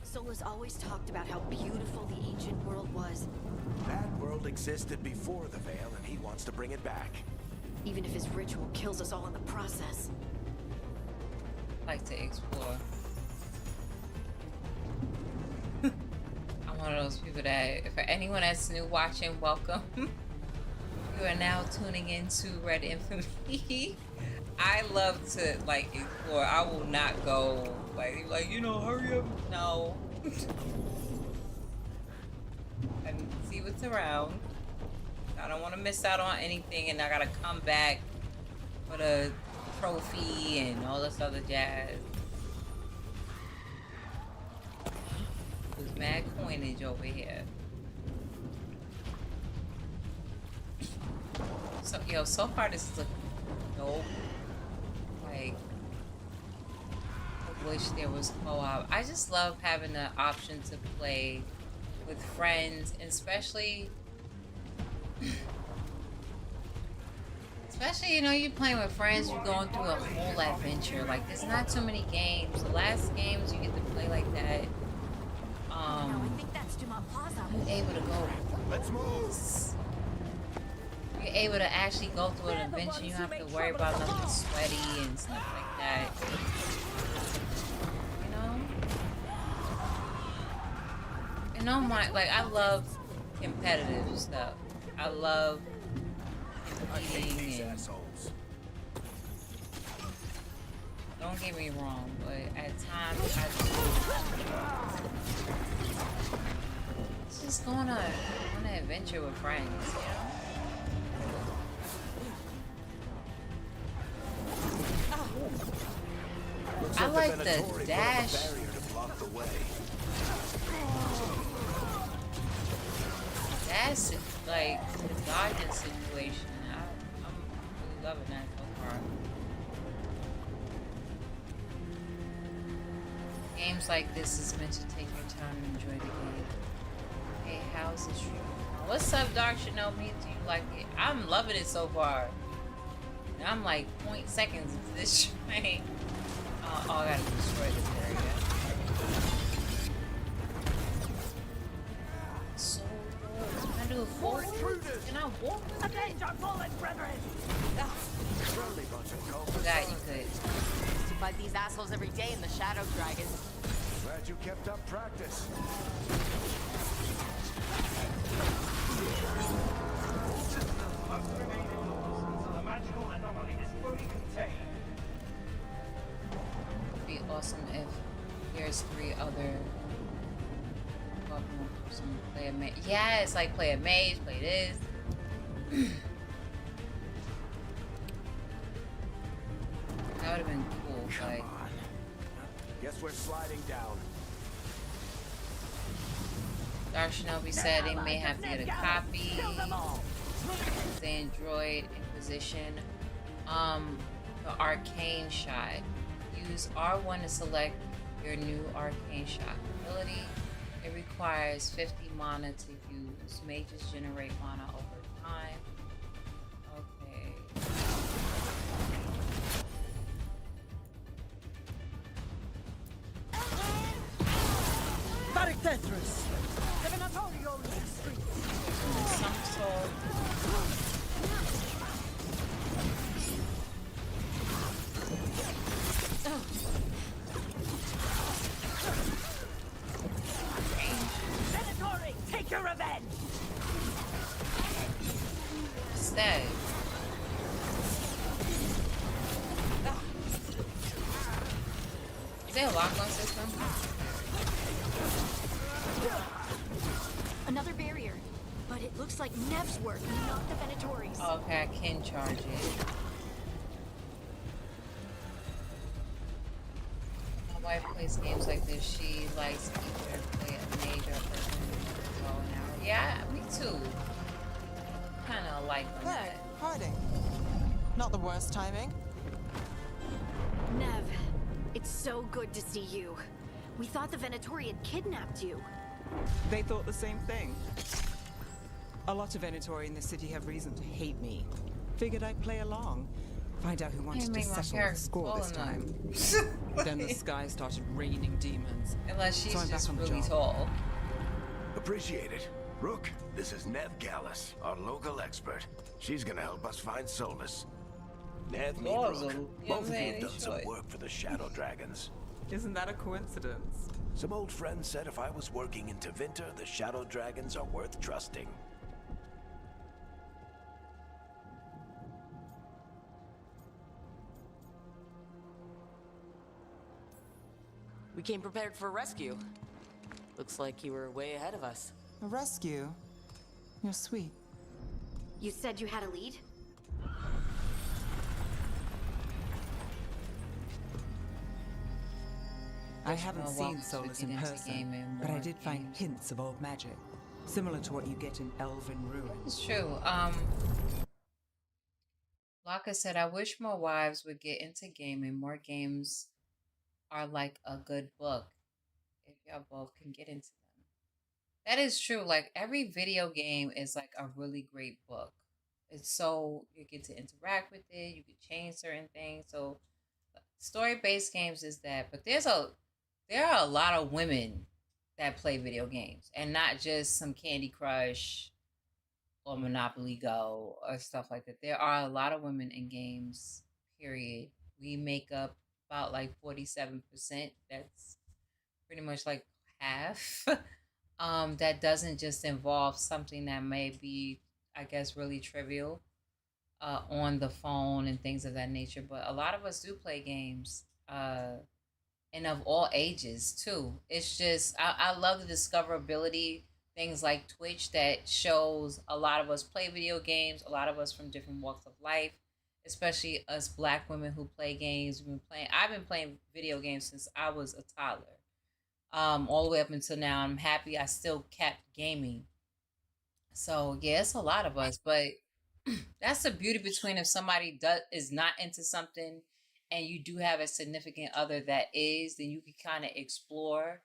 Solas always talked about how beautiful the ancient world was. That world existed before the veil, and he wants to bring it back. Even if his ritual kills us all in the process. Like to explore. I'm one of those people that, for anyone that's new watching, welcome. You are now tuning into REDinFamy. I love to like explore. I will not go like you know, hurry up. No. And see what's around. I don't want to miss out on anything, and I gotta come back for the trophy and all this other jazz. There's mad coinage over here. So yo, so far this is looking dope. Like, I wish there was co-op. I just love having the option to play with friends, and especially you know, you're playing with friends, you're going through a whole adventure. Like, there's not too many games. The last games you get to play like that. No, I think that's Dumont Plaza. You're able to go. Let's move. You're able to actually go through an adventure. You don't have to worry about nothing sweaty and stuff like that. You know? And oh my, like, I love competitive stuff. I love competing and Assholes. don't get me wrong, but at times I do. It's just going on an adventure with friends, you know? Looks I like the Venatori put up a dash. barrier to block the way. That's like the dodging situation. I'm really loving that so far. Games like this is meant to take your time and enjoy the game. Hey, how's this stream? What's up, Dark Shinobi? Do you like it? I'm loving it so far. And I'm like 0.2 seconds into this train. Oh, I gotta destroy this area. So good. Can I do a full? Can I walk? Avenge our fallen brethren! Friendly bunch of cultists. That you could. Used to fight these assholes every day in the Shadow Dragon. Glad you kept up practice. It'd be awesome if there's 3 other Pokemon person play a mage. Yeah, it's like play a mage, play this. That would have been cool. Come Like, on. Guess we're sliding down. Dark Shinobi said they may have to get a copy. The Android Inquisition. The Arcane Shot. Use R1 to select your new Arcane Shot ability. It requires 50 mana to use. Mages generate mana over time. Okay. Some sort. Venatori, take your revenge! What's that? Is there a lock-on system? Another barrier. But it looks like Neve's work, not the Venatori's. Oh, okay, I can charge it. My wife plays games like this. She likes either to play a mage or a person with a bow and arrow. Yeah, me too. Kind of like on Hey, that. hiding. Not the worst timing. Neve, it's so good to see you. We thought the Venatori had kidnapped you. They thought the same thing. A lot of Venatori in the city have reason to hate me. Figured I'd play along. Find out who wanted to settle the score this time. Then the sky started raining demons. Unless she's so I'm just back on the really job. tall. Appreciate it. Rook, this is Neve Gallus, our local expert. She's gonna help us find Solas. Neve, me, Rook. Both of you have done some work for the Shadow Dragons. Isn't that a coincidence? Some old friends said if I was working in Tevinter, the Shadow Dragons are worth trusting. We came prepared for a rescue. Looks like you were way ahead of us. A rescue? You're sweet. You said you had a lead? I haven't seen Solas in person, but I did find hints of old magic, similar to what you get in Elven ruins. It's true. Laka said, I wish more wives would get into gaming. More games are like a good book. If y'all both can get into them. That is true. Like, every video game is like a really great book. It's so, you get to interact with it, you can change certain things. So story-based games is that, but there are a lot of women that play video games, and not just some Candy Crush or Monopoly Go or stuff like that. There are a lot of women in games, period. We make up about like 47%. That's pretty much like half. That doesn't just involve something that may be, I guess, really trivial on the phone and things of that nature. But a lot of us do play games, and of all ages too. It's just, I love the discoverability, things like Twitch that shows a lot of us play video games, a lot of us from different walks of life, especially us Black women who play games. I've been playing video games since I was a toddler, all the way up until now. I'm happy I still kept gaming. So yeah, it's a lot of us, but that's the beauty between if somebody is not into something and you do have a significant other that is, then you can kind of explore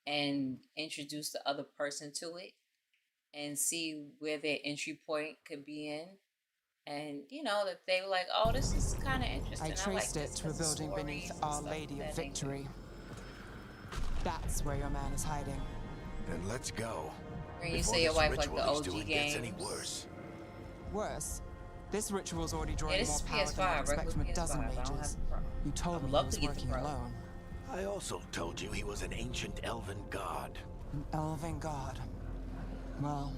and introduce the other person to it and see where their entry point could be in. And, you know, that they were like, oh, this is kind of interesting. I traced it to a building beneath Our Lady of Victory. That's where your man is hiding. Then let's go. When you say your wife like the OG games. Any worse? Worse? This ritual's already drawing Yeah, more this power is than I PS5, expect from a regular dozen PS5. I don't have mages. a problem. You told I would me he love was to get the working Pro. alone. I also told you he was an ancient elven god. An elven god. Well,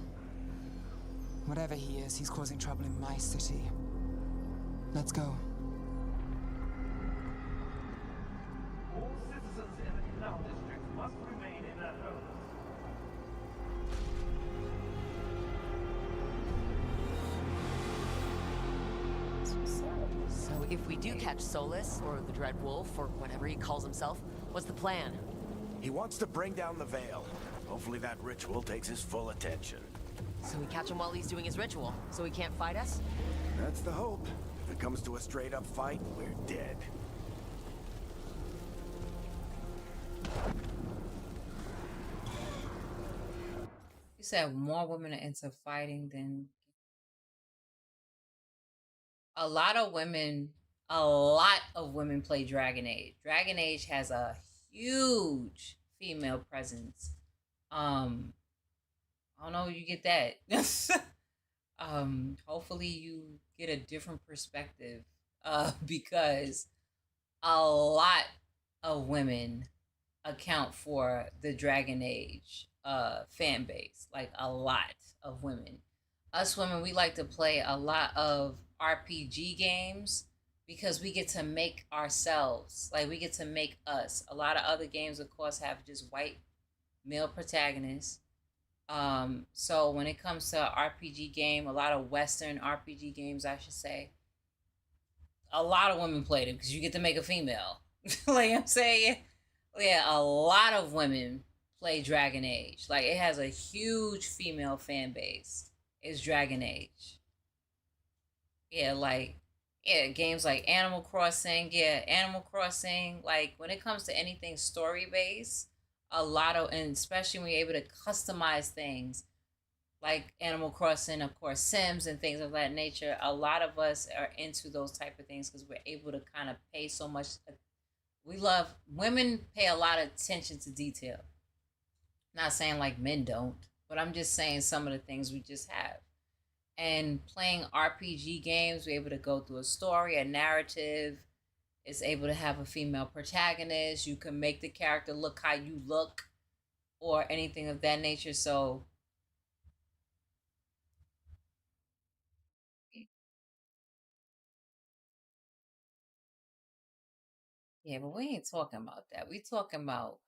whatever he is, he's causing trouble in my city. Let's go. All citizens in the canal district must remain in their homes. So if we do catch Solas, or the Dread Wolf, or whatever he calls himself, what's the plan? He wants to bring down the Veil. Hopefully that ritual takes his full attention. So we catch him while he's doing his ritual, so he can't fight us? That's the hope. If it comes to a straight-up fight, we're dead. You said more women are into fighting than a lot of women play Dragon Age. Dragon Age has a huge female presence. I don't know if you get that. Hopefully you get a different perspective, because a lot of women account for the Dragon Age fan base. Like, a lot of women. Us women, we like to play a lot of RPG games because we get to make ourselves. Like, we get to make us. A lot of other games, of course, have just white male protagonists. So when it comes to RPG game, a lot of Western RPG games, I should say, a lot of women play them because you get to make a female. Like I'm saying, yeah, a lot of women play Dragon Age. Like, it has a huge female fan base. It's Dragon Age. Yeah, like, yeah, games like Animal Crossing. Yeah, Animal Crossing. Like, when it comes to anything story based, a lot of, and especially when you're able to customize things like Animal Crossing, of course, Sims and things of that nature. A lot of us are into those type of things because we're able to kind of pay so much. Women pay a lot of attention to detail. Not saying like men don't, but I'm just saying some of the things we just have. And playing RPG games, we're able to go through a story, a narrative. It's able to have a female protagonist. You can make the character look how you look or anything of that nature. So yeah, but we ain't talking about that. We talking about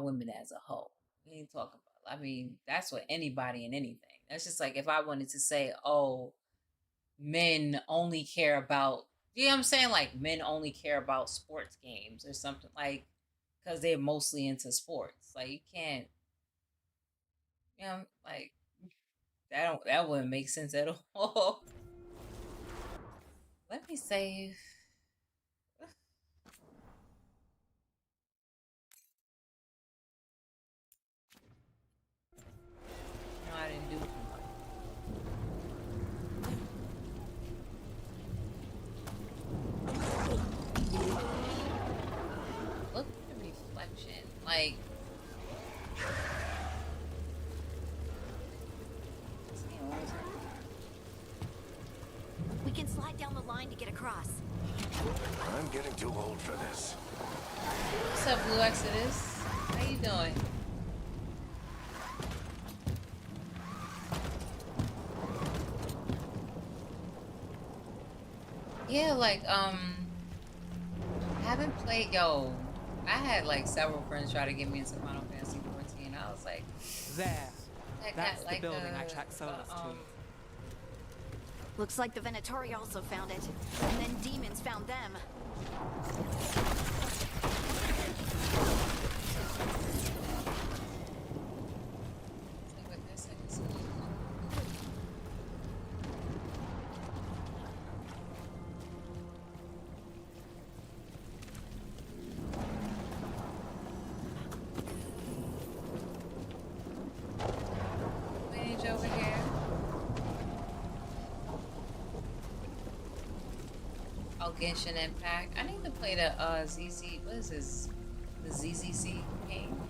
women as a whole. We ain't talking about. I mean, that's what anybody and anything. That's just like if I wanted to say, oh, men only care about. You know what I'm saying? Like men only care about sports games or something like because they're mostly into sports. Like you can't. You know, like that wouldn't make sense at all. Let me save. No, I didn't do it. Look at the reflection. Like We can slide down the line to get across. I'm getting too old for this. what's up, Blue Exodus? How you doing? Yeah, like haven't played. Yo, I had like several friends try to get me into Final Fantasy 14. I was like, There. That's like the building I tracked Solas to. Looks like the Venatori also found it. And then demons found them. over here. Oh, Genshin Impact. I need to play the ZZ. What is this? The ZZC game.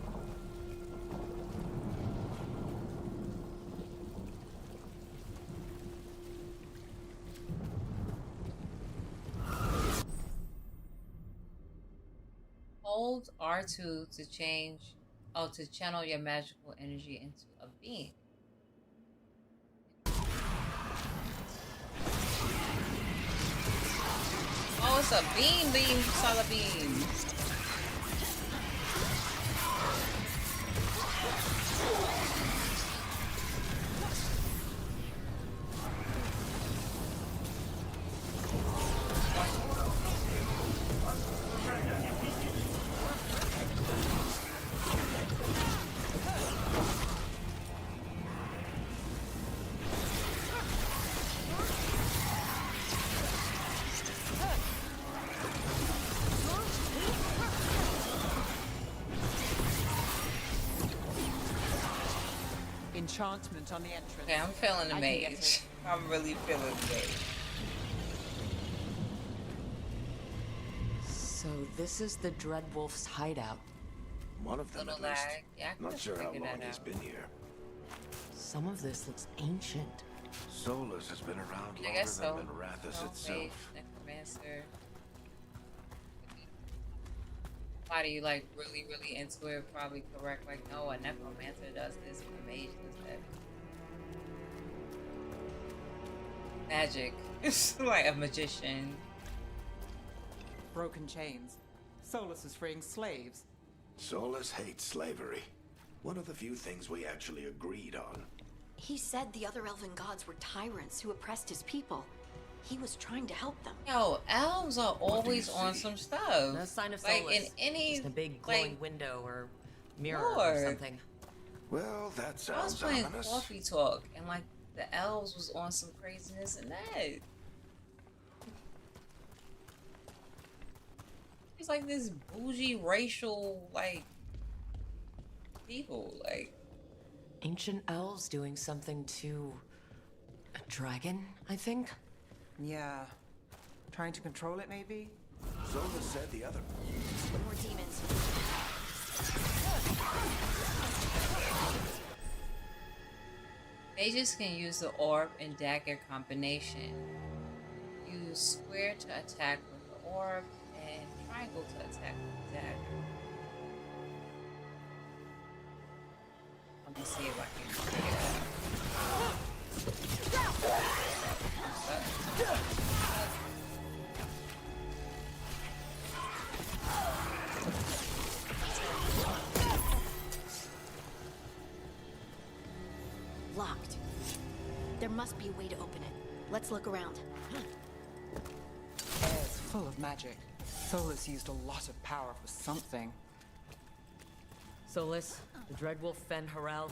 Hold R2 to change. Oh, to channel your magical energy into a beam. Oh, it's a beam, solid beam. Enchantment on the entrance. Okay, I'm feeling the mage. I'm really feeling the mage. So this is the Dreadwolf's hideout. One of them, Little at least. lag. Yeah, I Not sure how long he's been here. Some of this looks ancient. Solas has been around I longer guess so. than Minrathous No, itself. mage, necromancer. Somebody you like really into it, probably correct. Like, no, a necromancer does this, a mage does that. Magic. It's like a magician. Broken chains. Solas is freeing slaves. Solas hates slavery. One of the few things we actually agreed on. He said the other elven gods were tyrants who oppressed his people. He was trying to help them. Yo, elves are always on some stuff. No sign of like Solas. in any Just a big glowing like, window or mirror or something. Well, that I was sounds playing ominous. Coffee Talk and like the elves was on some craziness and that. seems like this bougie racial like people like Ancient elves doing something to a dragon, I think. Yeah. Trying to control it, maybe? Solas said the other. More demons. mages can use the orb and dagger combination. Use square to attack with the orb and triangle to attack with the dagger. Let me see if I can figure it out. Locked. There must be a way to open it. Let's look around. Air's full of magic. Solas used a lot of power for something. Solas, the Dreadwolf Fen Harel.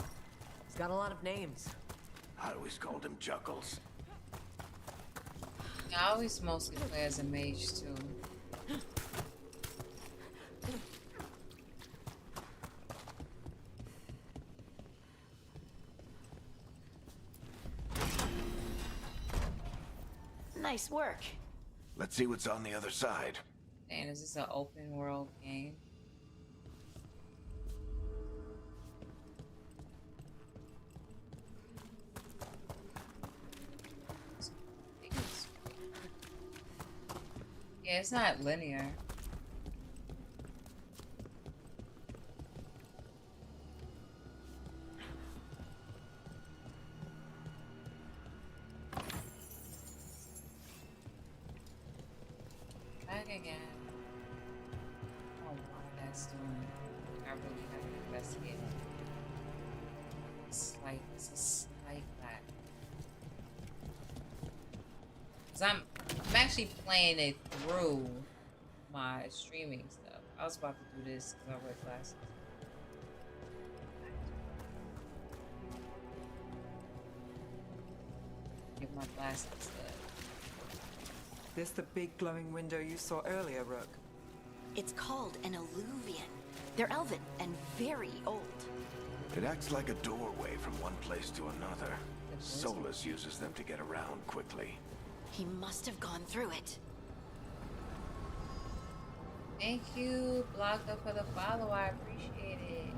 He's got a lot of names. I always called him Juggles. I always mostly play as a mage too. Nice work. Let's see what's on the other side. And is this an open world game? Yeah, it's not linear. Back again. Oh, what that's doing. I really have to investigate it. It's a slight lag. Cause I'm actually playing it through my streaming stuff. I was about to do this because I wear glasses. Give my glasses This the big glowing window you saw earlier, Rook? It's called an alluvian. They're elven and very old. It acts like a doorway from one place to another. Solas uses them to get around quickly. He must have gone through it. Thank you, Blanca, for the follow. I appreciate it.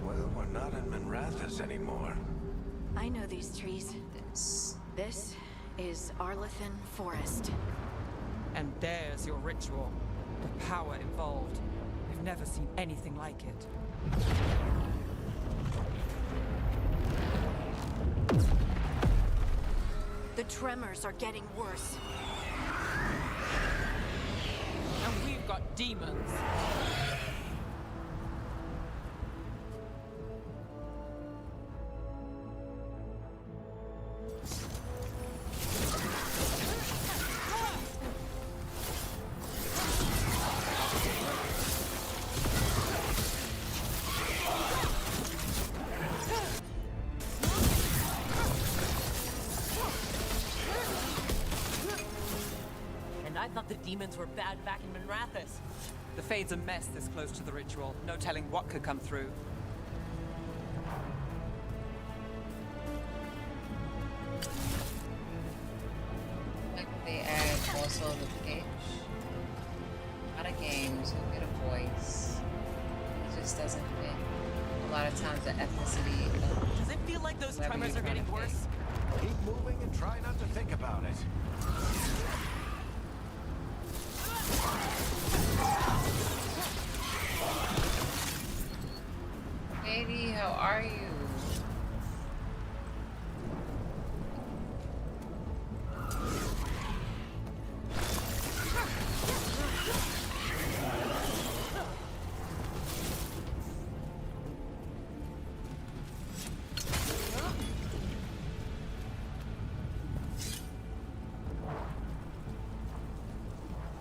Well, we're not in Minrathous anymore. I know these trees. This is Arlethan Forest. And there's your ritual. The power involved. I've never seen anything like it. The tremors are getting worse. And we've got demons. I thought the demons were bad back in Minrathous. The Fade's a mess this close to the ritual. No telling what could come through. Like they add also the pitch. A lot of games you get a voice. It just doesn't fit. A lot of times the ethnicity of Does it feel like those tremors are getting worse? Keep moving and try not to think about it. Katie, how are you?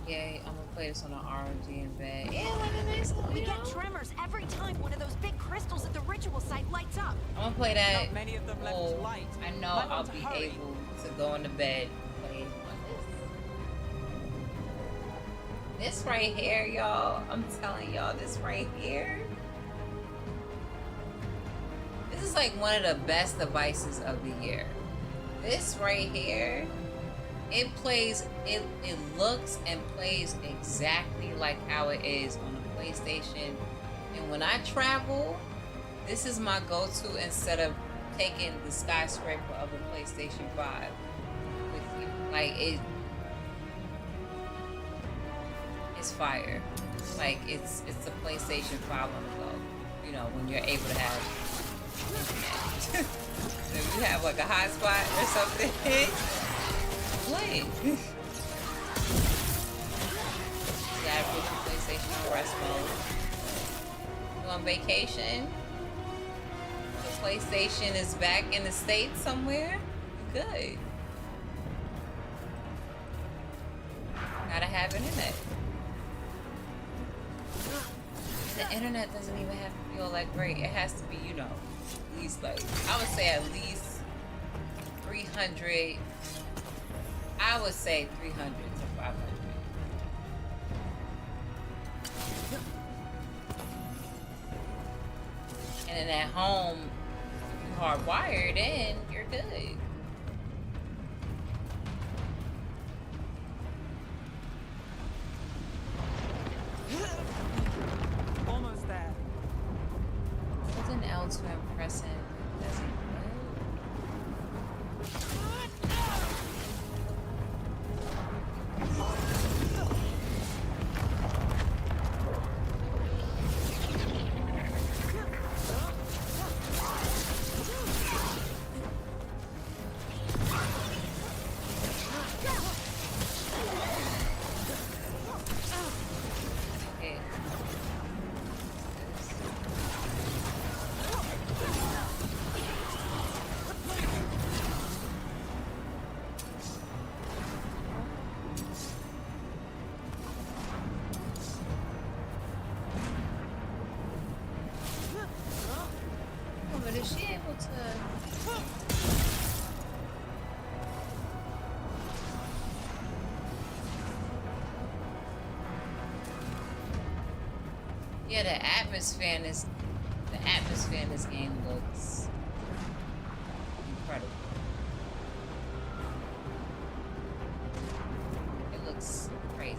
Yay, I'm gonna play this on an ROG in bed. Yeah, like a nice little, We get tremors every time one of those big crystals at the ritual site lights up. I'm gonna play that. Not many of them left Oh, light. I know Might I'll want to be hurry. able to go into bed and play this right here, y'all. I'm telling y'all, this right here. This is like one of the best devices of the year. This right here, it plays, it looks and plays exactly like how it is on the PlayStation. And when I travel, this is my go-to instead of taking the skyscraper of a PlayStation 5 with you. Like, it's fire. Like, it's the PlayStation 5 on the go. You know, when you're able to have internet. If you have like a hotspot or something, play. You gotta put your PlayStation on rest mode. You on vacation? The PlayStation is back in the States somewhere? Good. Gotta have internet. The internet doesn't even have to feel like great. It has to be, you know, at least like, I would say at least 300. I would say 300 to 500. And then at home, if you hardwired in, you're good. Almost there. Nothing else to impress him. Doesn't but is she able to? Yeah, the atmosphere in this game looks incredible. It looks crazy.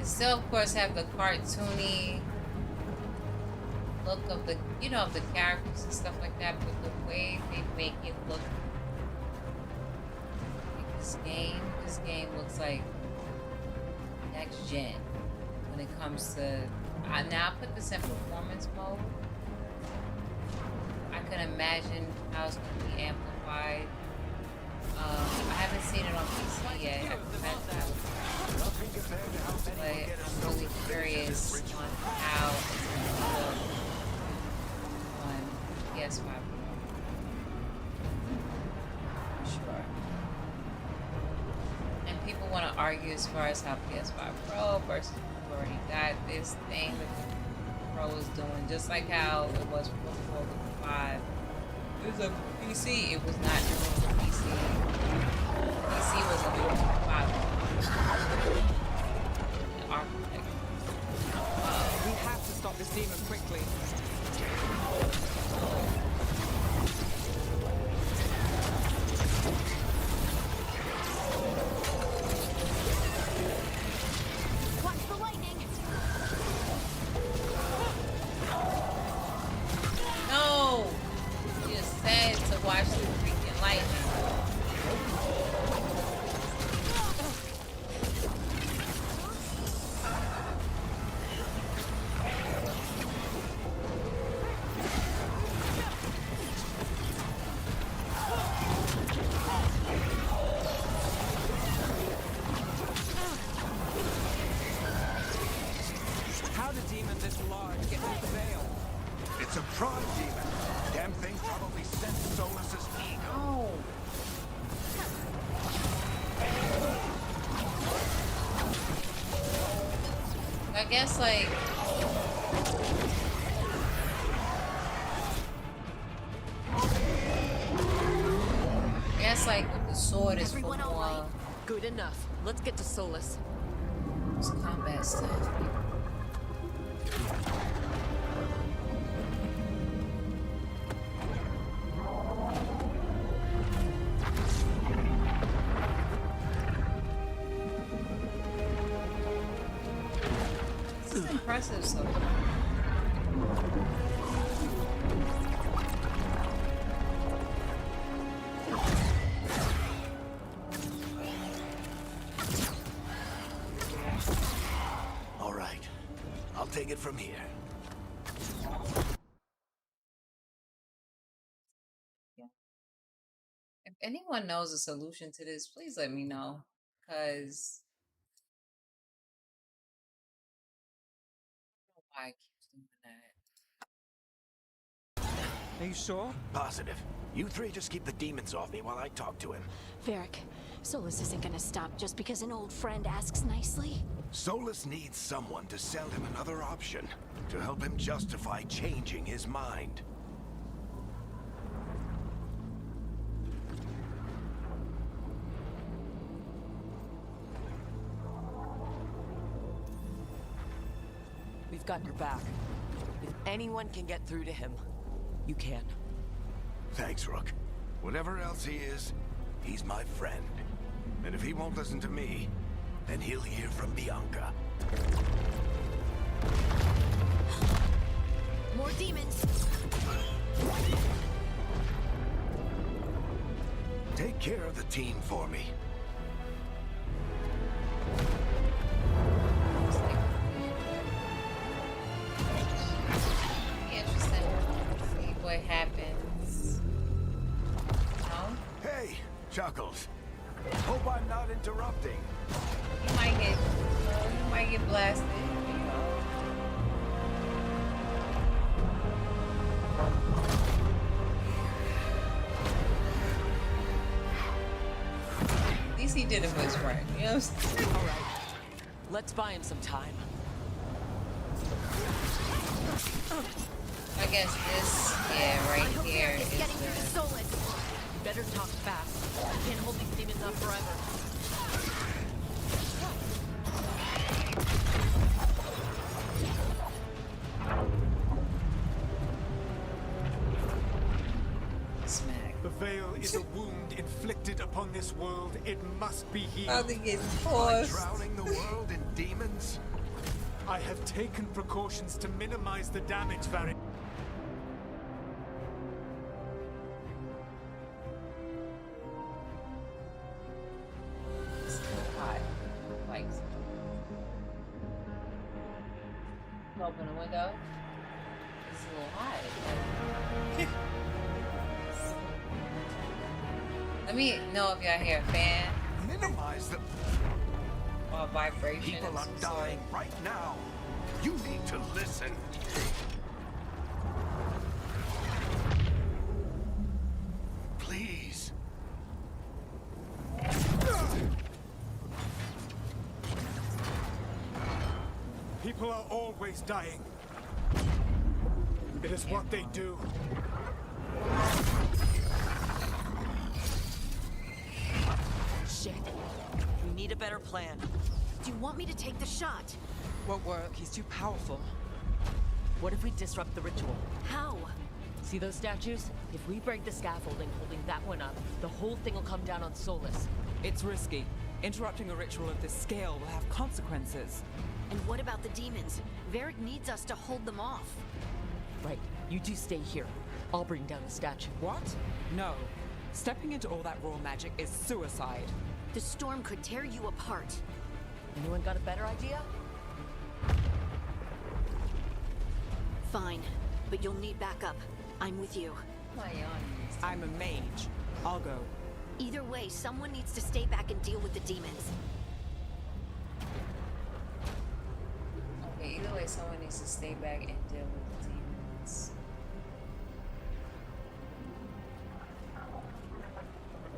It still, of course, have the cartoony look of the, you know, of the characters and stuff like that, but the way they make it look, like this game looks like next gen when it comes to. Now I put this in performance mode. I can imagine how it's going to be amplified. I haven't seen it on PC yet. I can imagine how it's but I'm really curious on how it's going to look on PS5 for sure. And people want to argue as far as how PS5 Pro versus people already got this thing that the Pro is doing, just like how it was before with the 5. It was a PC, it was not doing the PC. PC wasn't doing the 5. The architect. We have to stop this demon quickly. Watch the lightning. No! You just said to watch the freaking lightning. How did demon this large get through the veil? It's a prod demon. Damn thing probably sensed Solas's guess like with the sword is for more good enough. Let's get to Solas. combat stuff. This is impressive so far. Take it from here. If anyone knows a solution to this, please let me know. Cause I don't know why I keep doing that. Are you sure? Positive. You three just keep the demons off me while I talk to him. Varric, Solas isn't gonna stop just because an old friend asks nicely. Solas needs someone to sell him another option, to help him justify changing his mind. We've got your back. If anyone can get through to him, you can. Thanks, Rook. Whatever else he is, he's my friend. And if he won't listen to me, then he'll hear from Bianca. More demons! Take care of the team for me. Interesting. See what happens. No? Hey, Chuckles. Hope I'm not interrupting. You might get blasted. At least he did it for his friend, you know what I'm saying? All right, let's buy him some time. I guess this, yeah, right here is getting through to the... Solas. You better talk fast. We can't hold these demons up forever. Smack. The veil is a wound inflicted upon this world. It must be healed. How they get By forced. drowning the world in demons? I have taken precautions to minimize the damage, Varric. It's hot. Like, open the window. It's a little hot. Let me know if y'all hear a fan Minimize the... or a vibration. People of are some sort. dying right now. You need to listen. Please. People are always dying. It is what they do. Shit. We need a better plan. Do you want me to take the shot? Won't work. He's too powerful. What if we disrupt the ritual? How? See those statues? If we break the scaffolding holding that one up, the whole thing will come down on Solas. It's risky. Interrupting a ritual of this scale will have consequences. And what about the demons? Varric needs us to hold them off. Right, you two stay here. I'll bring down the statue. What? No. Stepping into all that raw magic is suicide. The storm could tear you apart. Anyone got a better idea? Fine, but you'll need backup. I'm with you. I'm a mage. I'll go. Either way, someone needs to stay back and deal with the demons. Okay, either way, someone needs to stay back and deal with the demons.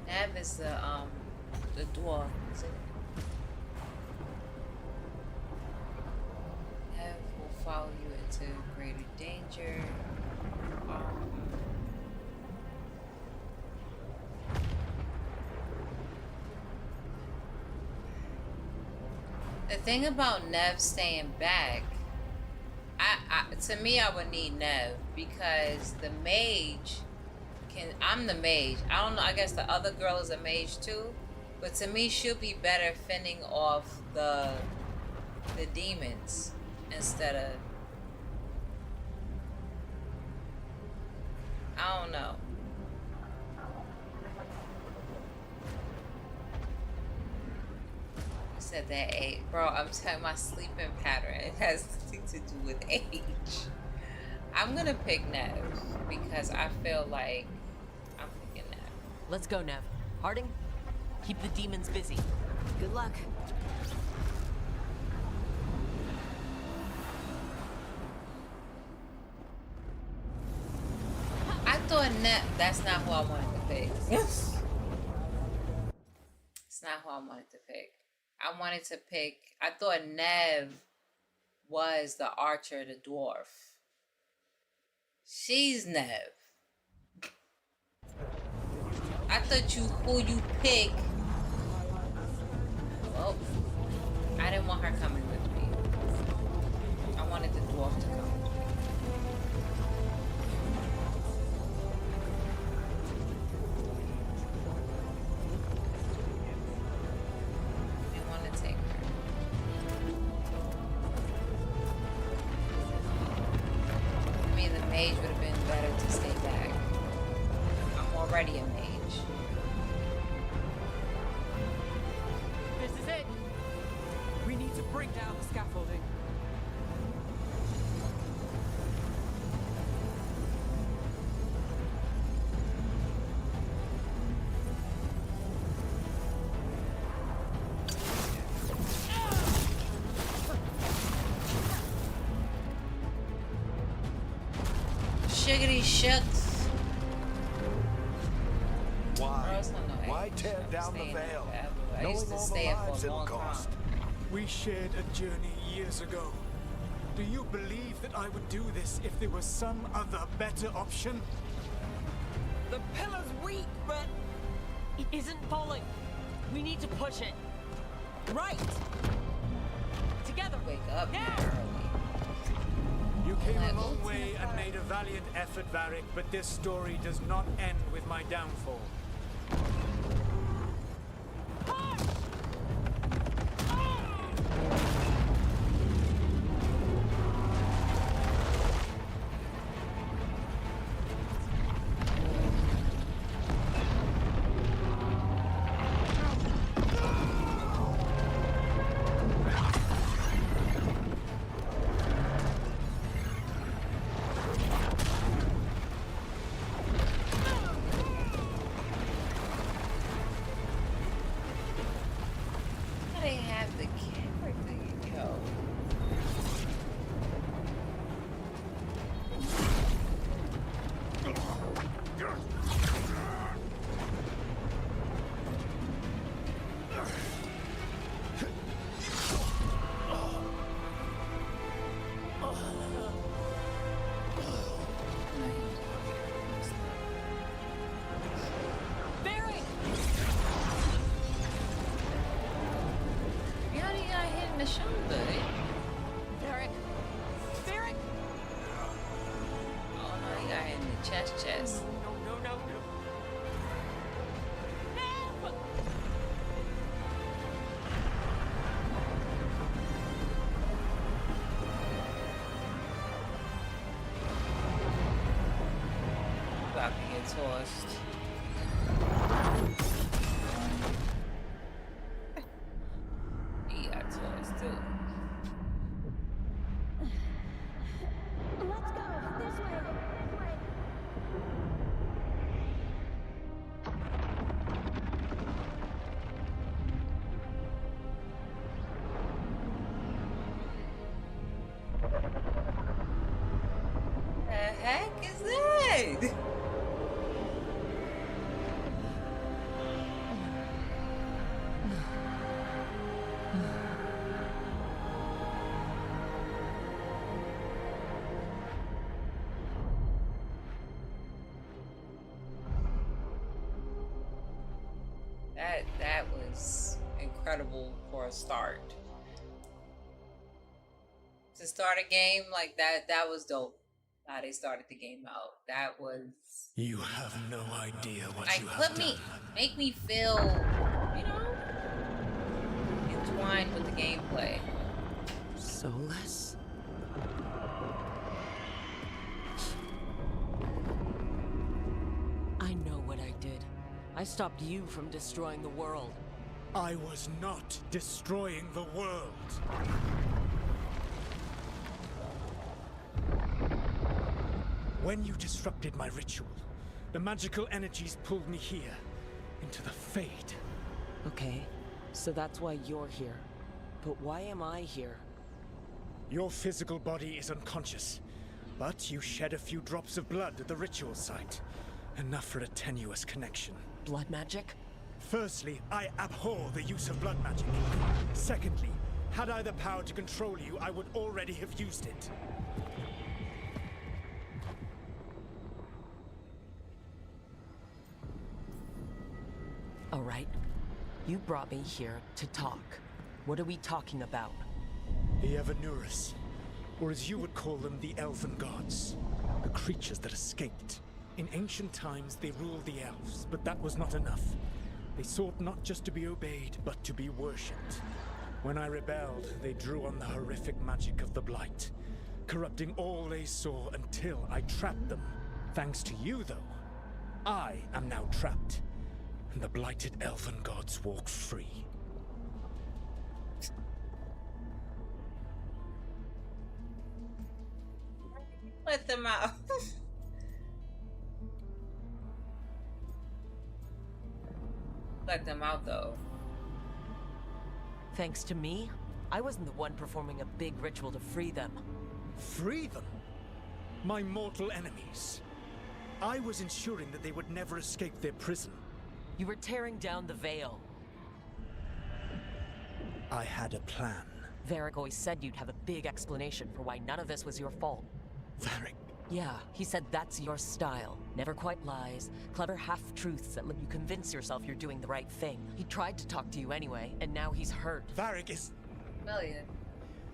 Neve is the dwarf, is it? greater danger. The thing about Neve staying back, to me, I would need Neve because the mage I'm the mage. I don't know, I guess the other girl is a mage too, but to me, she'll be better fending off the demons instead of, I don't know. Said that age, bro. I'm telling my sleeping pattern. It has nothing to do with age. I'm gonna pick Neve because I feel like I'm picking Neve. Let's go, Neve. Harding, keep the demons busy. Good luck. I thought Neve. That's not who I wanted to pick. It's not who I wanted to pick. I wanted to pick, I thought Neve was the archer, the dwarf. She's Neve. I thought who you pick. Oh, I didn't want her coming with me. I wanted the dwarf to come with me. Mage would have been better to stay back. I'm already a mage. This is it. We need to bring down the scaffolding. Shiggity shucks. Why tear down the veil? I used to stay up for a long time. We shared a journey years ago. Do you believe that I would do this if there was some other better option? The pillar's weak, but it isn't falling. We need to push it. Right. Together. Wake up now. You came a long way and made a valiant effort, Varric, but this story does not end with my downfall. Chest. No. About to get tossed. He got tossed too. Let's go this way. The heck is that? That was incredible for a start. To start a game like that, that was dope. How they started the game out. That was. You have no idea what you have done. Make me feel, you know, entwined with the gameplay. Solas? I know what I did. I stopped you from destroying the world. I was not destroying the world. When you disrupted my ritual, the magical energies pulled me here, into the Fade. Okay, so that's why you're here. But why am I here? Your physical body is unconscious, but you shed a few drops of blood at the ritual site. Enough for a tenuous connection. Blood magic? Firstly, I abhor the use of blood magic. Secondly, had I the power to control you, I would already have used it. All right. You brought me here to talk. What are we talking about? The Evanurus, or as you would call them, the Elven Gods. The creatures that escaped. In ancient times, they ruled the elves, but that was not enough. They sought not just to be obeyed, but to be worshipped. When I rebelled, they drew on the horrific magic of the Blight, corrupting all they saw until I trapped them. Thanks to you, though, I am now trapped, and the blighted Elven Gods walk free. Let them out. Let them out, though. Thanks to me? I wasn't the one performing a big ritual to free them. Free them? My mortal enemies. I was ensuring that they would never escape their prison. You were tearing down the veil. I had a plan. Varric always said you'd have a big explanation for why none of this was your fault. Varric? Yeah, he said that's your style. Never quite lies, clever half-truths that let you convince yourself you're doing the right thing. He tried to talk to you anyway, and now he's hurt. Varric is... Million.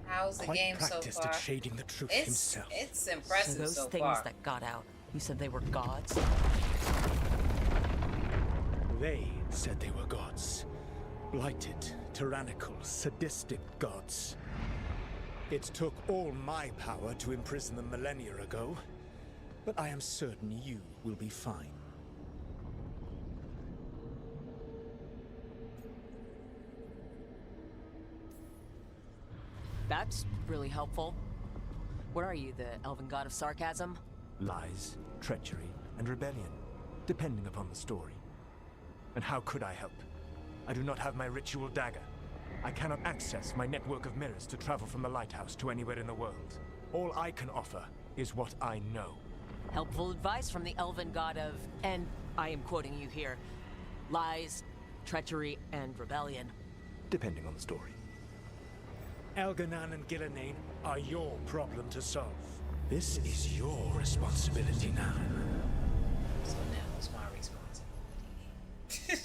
How's the quite game so practiced far? at shading the truth himself. It's impressive so those so things far. that got out, you said they were gods? They said they were gods. Blighted, tyrannical, sadistic gods. It took all my power to imprison them millennia ago, but I am certain you will be fine. That's really helpful. What are you, the elven god of sarcasm? Lies, treachery, and rebellion, depending upon the story. And how could I help? I do not have my ritual dagger. I cannot access my network of mirrors to travel from the lighthouse to anywhere in the world. All I can offer is what I know. Helpful advice from the elven god of, and I am quoting you here, lies, treachery, and rebellion. Depending on the story. Elganan and Gillenane are your problem to solve. This is your responsibility now. So now it's my responsibility.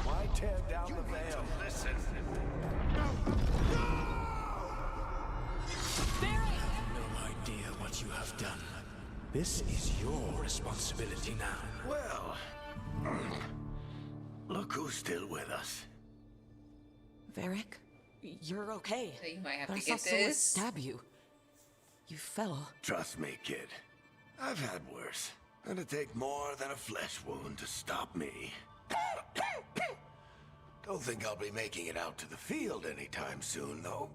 Why tear down the veil? Listen. No idea what you have done. This is your responsibility now. Well, look who's still with us. Varric, you're okay. So you might have But to I get saw Solas this. stab you. You fell. Trust me, kid. I've had worse. It'll take more than a flesh wound to stop me. Don't think I'll be making it out to the field anytime soon, though.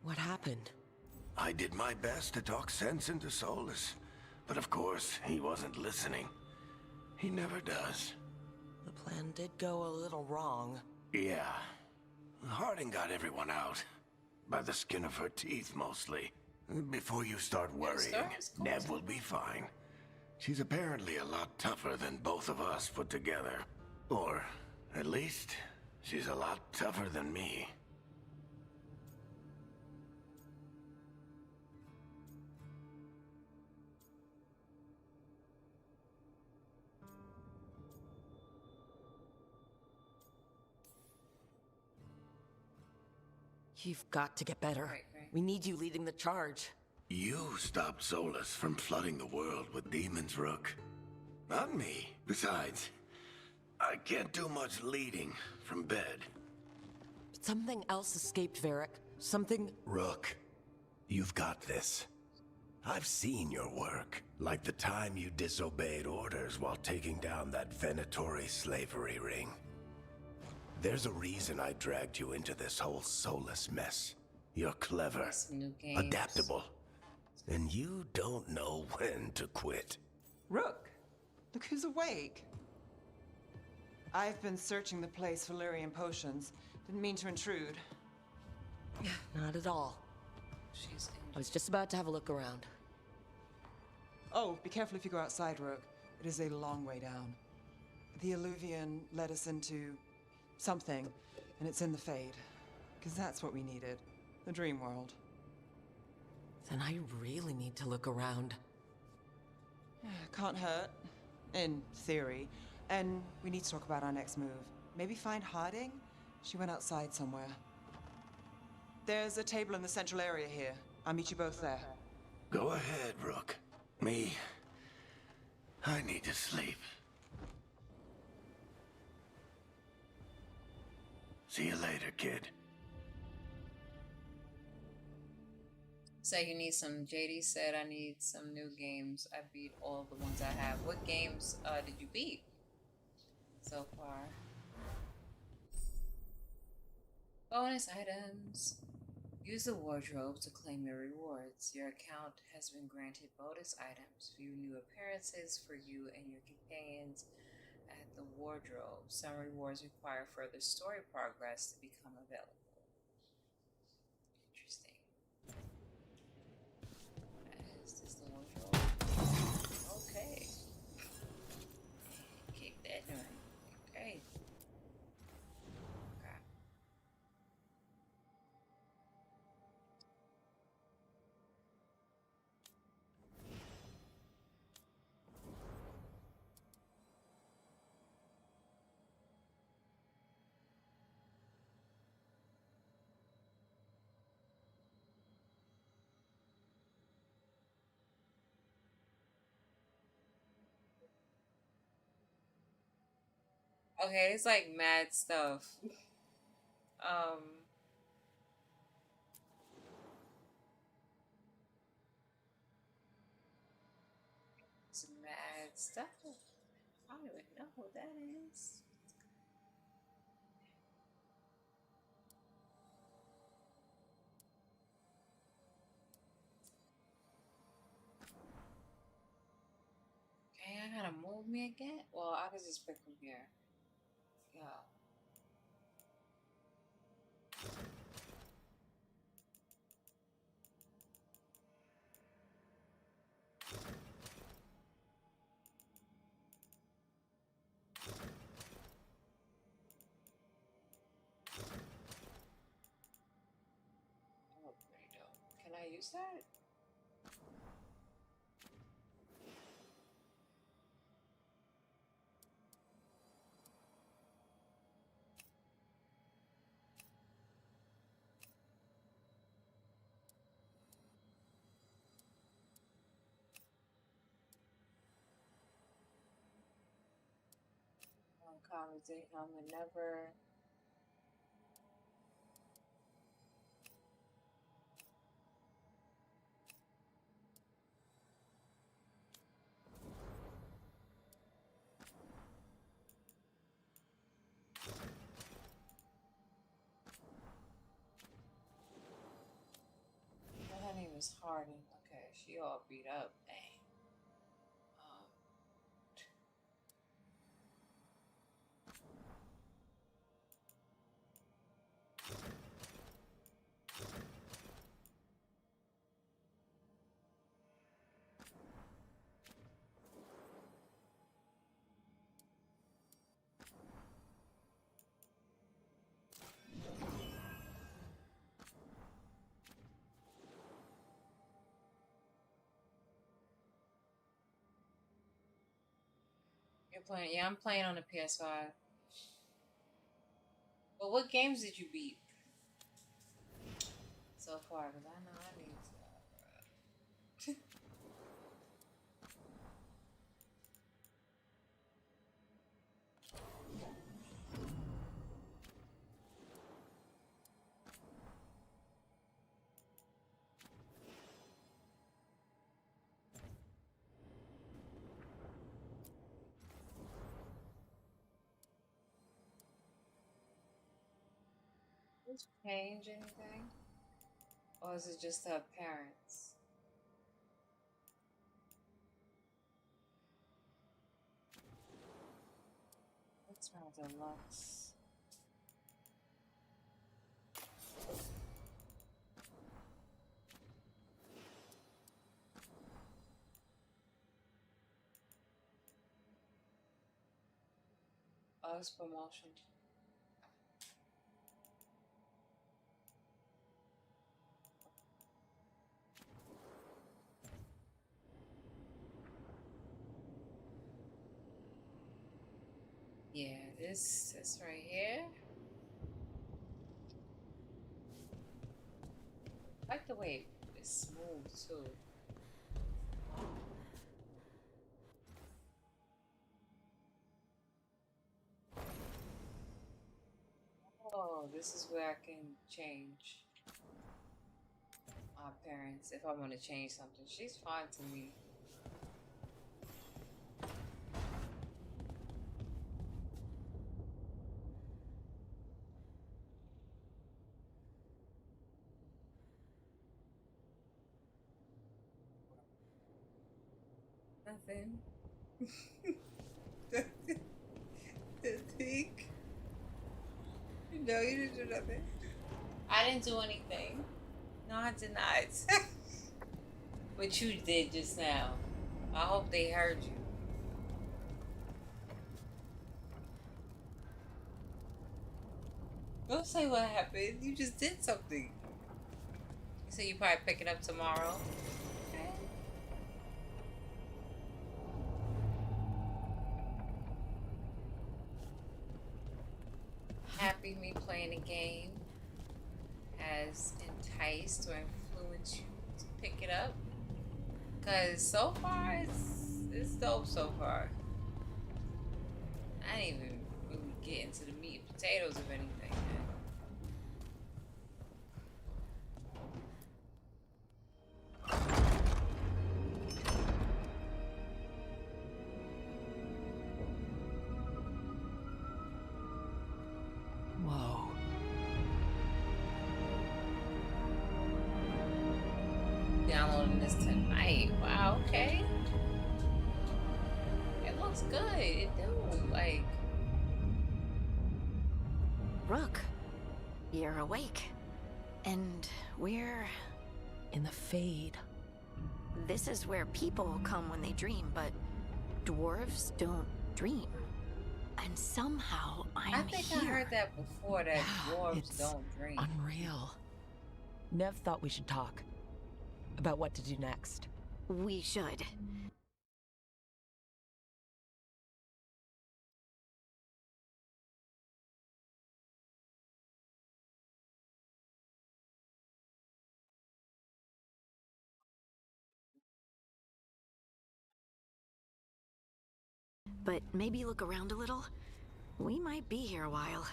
What happened? I did my best to talk sense into Solas, but of course, he wasn't listening. He never does. The plan did go a little wrong. Yeah. Harding got everyone out. By the skin of her teeth, mostly. Before you start worrying, Neve will be fine. She's apparently a lot tougher than both of us put together. Or, at least, she's a lot tougher than me. You've got to get better. Right. We need you leading the charge. You stopped Solas from flooding the world with demons, Rook. Not me. Besides, I can't do much leading from bed. But something else escaped, Varric. Something... Rook, you've got this. I've seen your work, like the time you disobeyed orders while taking down that Venatori slavery ring. There's a reason I dragged you into this whole Solas mess. You're clever, adaptable, and you don't know when to quit. Rook, look who's awake. I've been searching the place for Lyrian potions. Didn't mean to intrude. Not at all. I was just about to have a look around. Oh, be careful if you go outside, Rook. It is a long way down. The Alluvian led us into something, and it's in the Fade. Because that's what we needed. The dream world. Then I really need to look around. Can't hurt. In theory. And we need to talk about our next move. Maybe find Harding? She went outside somewhere. There's a table in the central area here. I'll meet you both there. Go ahead, Rook. Me, I need to sleep. See you later, kid. So you need some. JD said I need some new games. I beat all of the ones I have. What games did you beat so far? Bonus items. Use the wardrobe to claim your rewards. Your account has been granted bonus items. View new appearances for you and your companions at the wardrobe. Some rewards require further story progress to become available. Interesting. Is this the wardrobe? Okay. Kick that down. Okay. Okay, it's like mad stuff. It's mad stuff. I don't even know what that is. Okay, I gotta move me again? Well, I could just pick from here. Yeah. Oh, pretty dope. Can I use that? Conversation. I'm never. Her name is Harding. Okay, she all beat up. Dang. You're playing? Yeah, I'm playing on the PS5. But what games did you beat? so far, because I know I need to. Change anything? Or is it just her parents? That's my deluxe. Oh, it's promotion. Yeah, this right here. I like the way it's smooth too. Oh, this is where I can change my parents if I want to change something. She's fine to me. Nothing. Nothing. No, you didn't do nothing. I didn't do anything. No, I did not. But you did just now. I hope they heard you. Don't say what happened. You just did something. You said you probably pick it up tomorrow. Okay. Happy me playing a game has enticed or influenced you to pick it up? Cause so far it's dope so far. I didn't even really get into the meat and potatoes of anything. Whoa. Downloading this tonight. Wow, okay. It looks good. It do. Like, Rook, you're awake. And we're In the Fade. This is where people come when they dream, but dwarves don't dream. And somehow I'm I think here. I heard that before, that dwarves It's don't dream. unreal. Neve thought we should talk about what to do next. We should. But maybe look around a little. We might be here a while.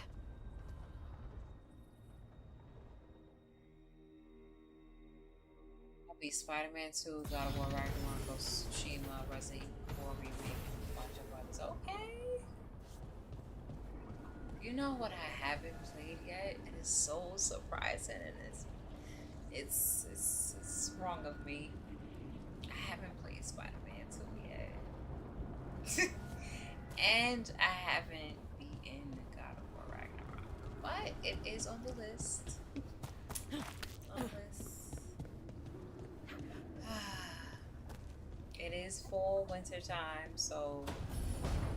I'll be Spider-Man 2, God of War Ragnarok, Ghost of Tsushima, Resident Evil 4 remake, and a bunch of others. Okay. You know what I haven't played yet, and it's so surprising, and it's wrong of me. I haven't played Spider-Man 2 yet. And I haven't beaten God of War Ragnarok. But it is on the list. On the list. It is fall winter time, so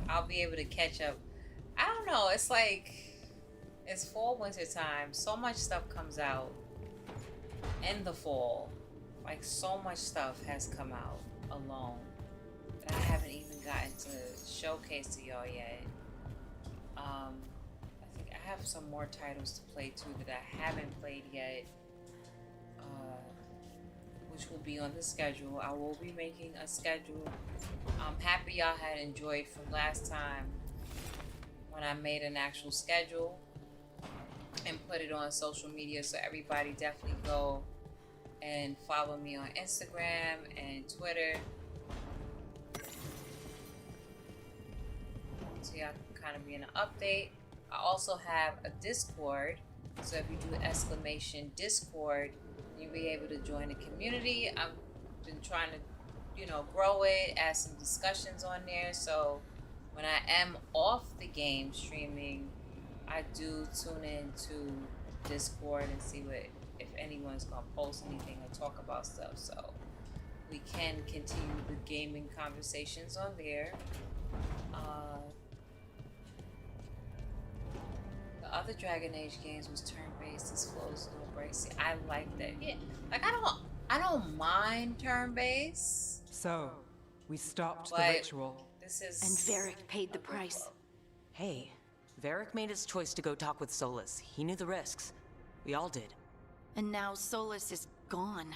I'll be able to catch up. I don't know, it's like it's fall winter time. So much stuff comes out in the fall. Like, so much stuff has come out alone that I haven't even gotten to showcase to y'all yet. I think I have some more titles to play too that I haven't played yet. which will be on the schedule. I will be making a schedule. I'm happy y'all had enjoyed from last time when I made an actual schedule and put it on social media. So everybody definitely go and follow me on Instagram and Twitter. So y'all can kind of be in an update. I also have a Discord. So if you do exclamation Discord, you'll be able to join the community. I've been trying to, you know, grow it, add some discussions on there. So when I am off the game streaming, I do tune into Discord and see what, if anyone's gonna post anything or talk about stuff. So we can continue the gaming conversations on there. The other Dragon Age games was turn-based. This flows no breaks. See, I like that. Yeah, like I don't mind turn-based. So, we stopped the ritual. This is... And Varric paid the price. Hey, Varric made his choice to go talk with Solas. He knew the risks. We all did. And now Solas is gone.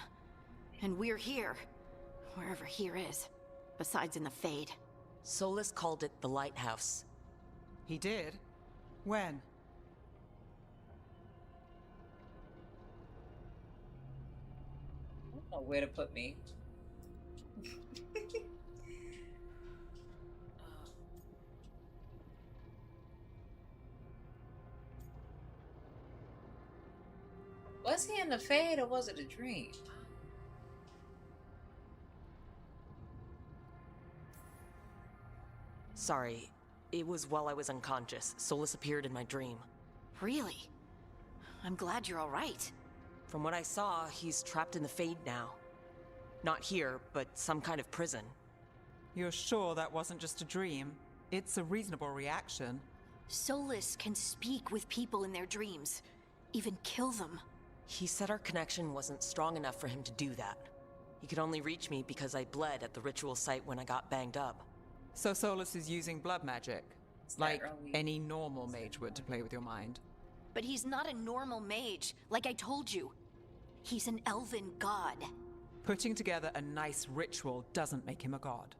And we're here. Wherever here is. Besides in the Fade. Solas called it the Lighthouse. He did? When? I don't know where to put me. Was he in the Fade or was it a dream? Sorry, it was while I was unconscious. Solas appeared in my dream. Really? I'm glad you're all right. From what I saw, he's trapped in the Fade now. Not here, but some kind of prison. You're sure that wasn't just a dream? It's a reasonable reaction. Solas can speak with people in their dreams. Even kill them. He said our connection wasn't strong enough for him to do that. He could only reach me because I bled at the ritual site when I got banged up. So Solas is using blood magic? Like any normal mage would to play with your mind? But he's not a normal mage, like I told you. He's an elven god. Putting together a nice ritual doesn't make him a god.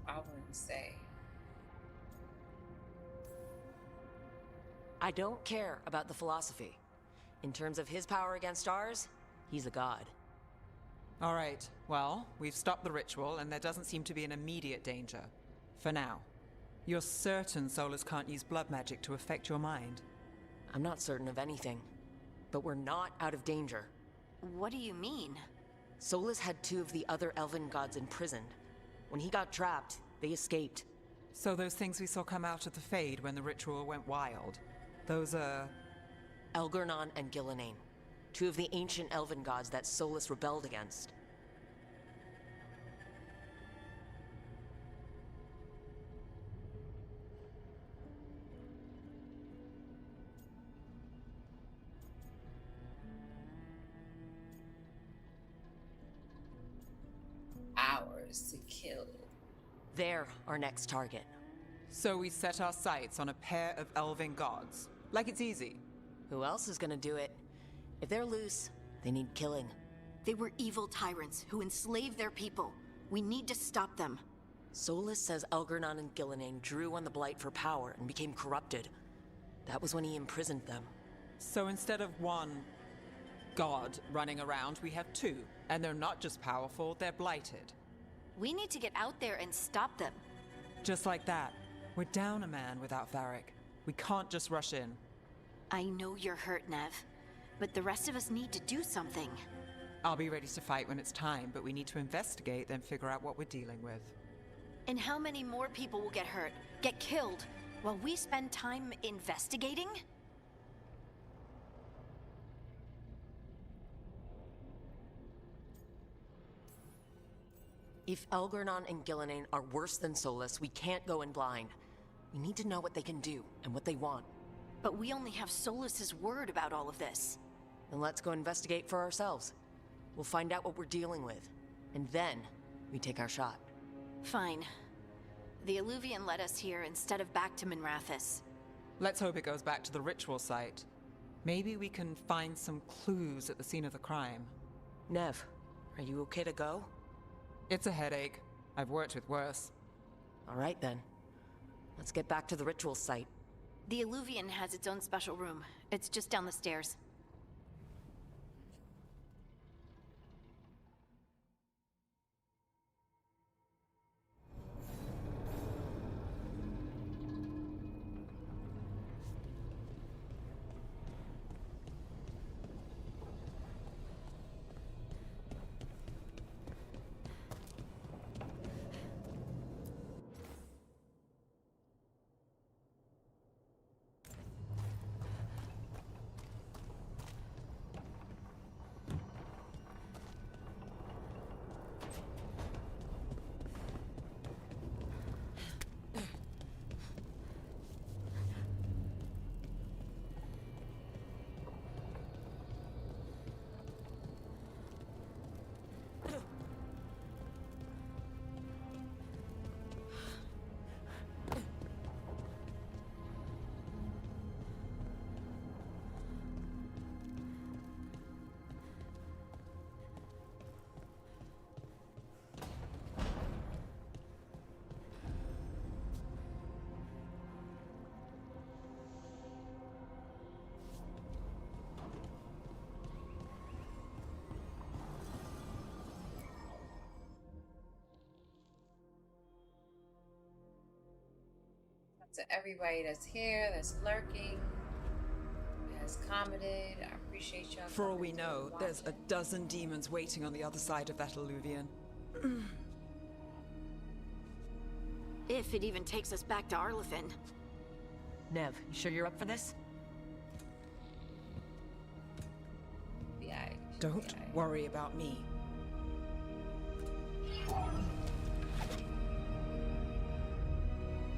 I wouldn't say. I don't care about the philosophy. In terms of his power against ours, he's a god. All right, well, we've stopped the ritual and there doesn't seem to be an immediate danger. For now. You're certain Solas can't use blood magic to affect your mind? I'm not certain of anything. But we're not out of danger. What do you mean? Solas had 2 of the other elven gods imprisoned. When he got trapped, they escaped. So those things we saw come out of the Fade when the ritual went wild, those are... Elgurnon and Gillenane, 2 of the ancient elven gods that Solas rebelled against. Hours to kill. They're our next target. So we set our sights on a pair of elven gods. Like it's easy. Who else is gonna do it? If they're loose, they need killing. They were evil tyrants who enslaved their people. We need to stop them. Solas says Elgurnon and Gillenane drew on the Blight for power and became corrupted. That was when he imprisoned them. So instead of one god running around, we have 2. And they're not just powerful, they're blighted. We need to get out there and stop them. Just like that. We're down a man without Varric. We can't just rush in. I know you're hurt, Neve, but the rest of us need to do something. I'll be ready to fight when it's time, but we need to investigate, then figure out what we're dealing with. And how many more people will get hurt, get killed, while we spend time investigating? If Elgurnon and Gillenane are worse than Solas, we can't go in blind. We need to know what they can do and what they want. But we only have Solas's word about all of this. Then let's go investigate for ourselves. We'll find out what we're dealing with. And then, we take our shot. Fine. The Illuvian led us here instead of back to Minrathous. Let's hope it goes back to the ritual site. Maybe we can find some clues at the scene of the crime. Neve, are you okay to go? It's a headache. I've worked with worse. All right then. Let's get back to the ritual site. The Illuvian has its own special room. It's just down the stairs. To everybody that's here, that's lurking, has commented. I appreciate y'all. For all we know, there's a dozen demons waiting on the other side of that Illuvian. If it even takes us back to Arlethan. Neve, you sure you're up for this? Don't worry about me.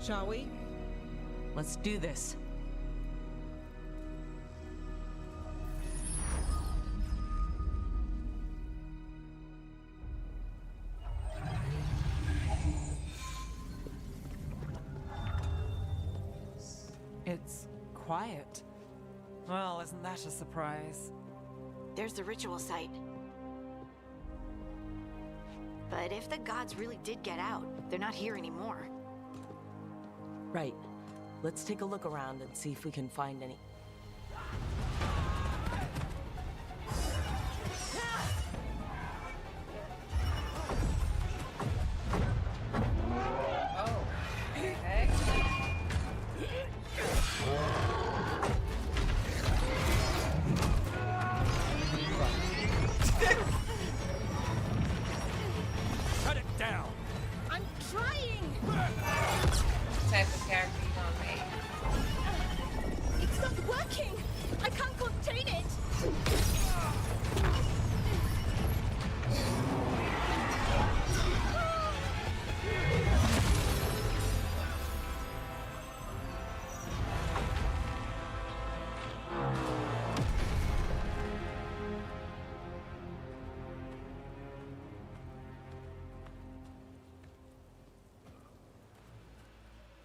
Shall we? Let's do this. It's quiet. Well, isn't that a surprise? There's the ritual site. But if the gods really did get out, they're not here anymore. Right. Let's take a look around and see if we can find any...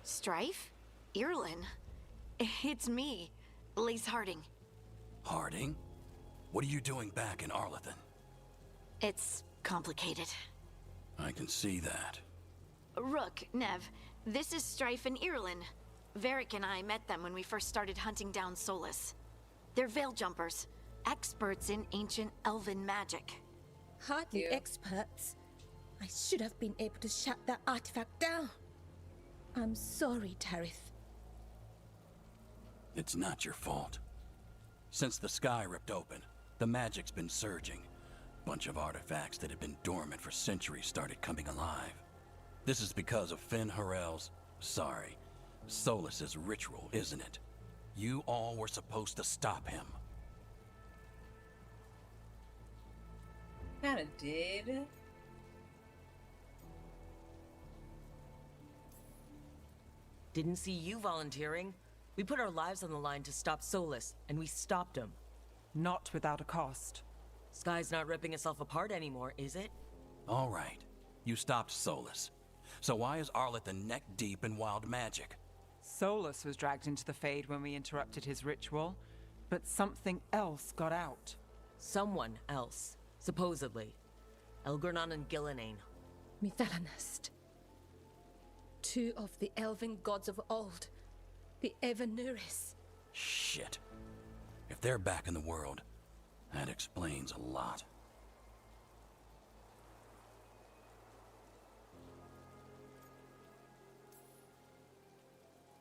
Strife? Irlin? It's me, Lace Harding. Harding? What are you doing back in Arlethan? It's complicated. I can see that. Rook, Neve, this is Strife and Irlin. Varric and I met them when we first started hunting down Solas. They're veil jumpers, experts in ancient elven magic. Hardly experts. I should have been able to shut that artifact down. I'm sorry, Tarith. It's not your fault. Since the sky ripped open, the magic's been surging. Bunch of artifacts that had been dormant for centuries started coming alive. This is because of Finn Harel's, Solas's ritual, isn't it? You all were supposed to stop him. Kinda did. Didn't see you volunteering. We put our lives on the line to stop Solas, and we stopped him. Not without a cost. Sky's not ripping itself apart anymore, is it? All right. You stopped Solas. So why is Arleth neck deep in wild magic? Solas was dragged into the Fade when we interrupted his ritual, but something else got out. Someone else, supposedly. Elgornon and Gillenane. Mithalanast. Two of the elven gods of old. The Evanuris. Shit. If they're back in the world, that explains a lot.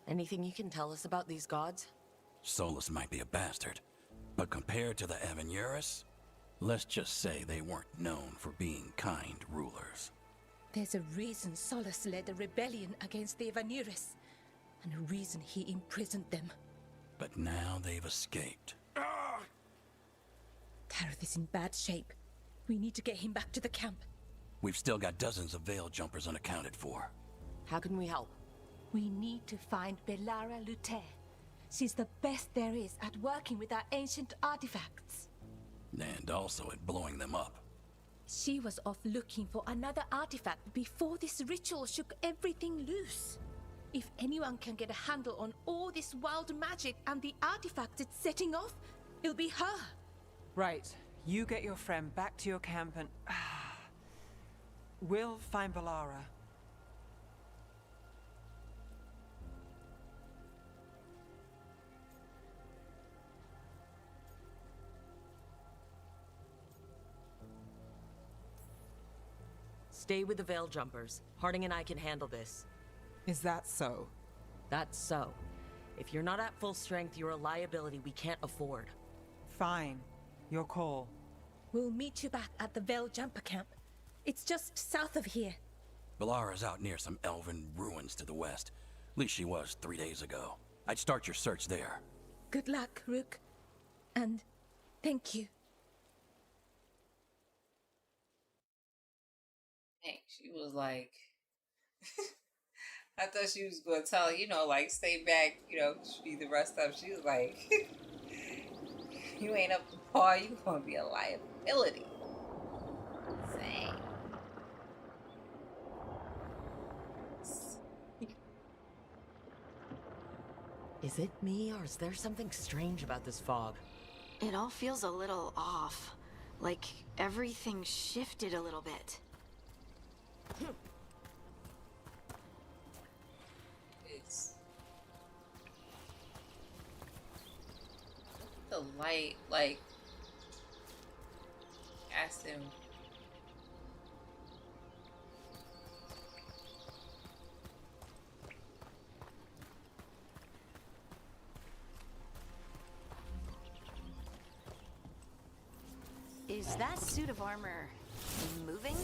Anything you can tell us about these gods? Solas might be a bastard, but compared to the Evanuris, let's just say they weren't known for being kind rulers. There's a reason Solas led a rebellion against the Evanuris, and a reason he imprisoned them. But now they've escaped. Tareth is in bad shape. We need to get him back to the camp. We've still got dozens of Veil jumpers unaccounted for. How can we help? We need to find Belara Luther. She's the best there is at working with our ancient artifacts. And also at blowing them up. She was off looking for another artifact before this ritual shook everything loose. If anyone can get a handle on all this wild magic and the artifacts it's setting off, it'll be her. Right. You get your friend back to your camp and... we'll find Belara. Stay with the Veil Jumpers. Harding and I can handle this. Is that so? That's so. If you're not at full strength, you're a liability we can't afford. Fine. Your call. We'll meet you back at the Veil Jumper camp. It's just south of here. Belara's out near some elven ruins to the west. At least she was 3 days ago. I'd start your search there. Good luck, Rook. And thank you. She was like, I thought she was going to tell, like, stay back, be the rest of. She was like, you ain't up to par, you going to be a liability. Same. Is it me, or is there something strange about this fog? It all feels a little off. Like everything shifted a little bit. It's the light, like, asked him. Is that suit of armor moving?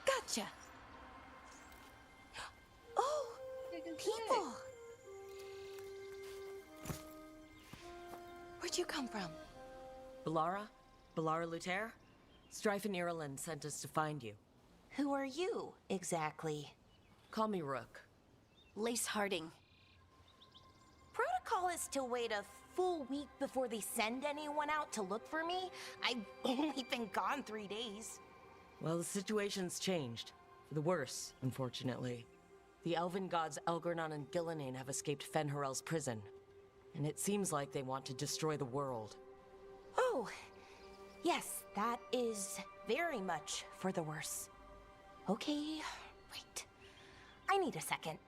Gotcha. Oh, people. Where'd you come from? Belara? Belara Luther? Strife and Ireland sent us to find you. Who are you, exactly? Call me Rook. Lace Harding. Protocol is to wait a full week before they send anyone out to look for me. I've only been gone 3 days. Well, the situation's changed. For the worse, unfortunately. The elven gods Elgornon and Gillenane have escaped Fen'Harel's prison. And it seems like they want to destroy the world. Oh, yes, that is very much for the worse. Okay, wait. I need a second.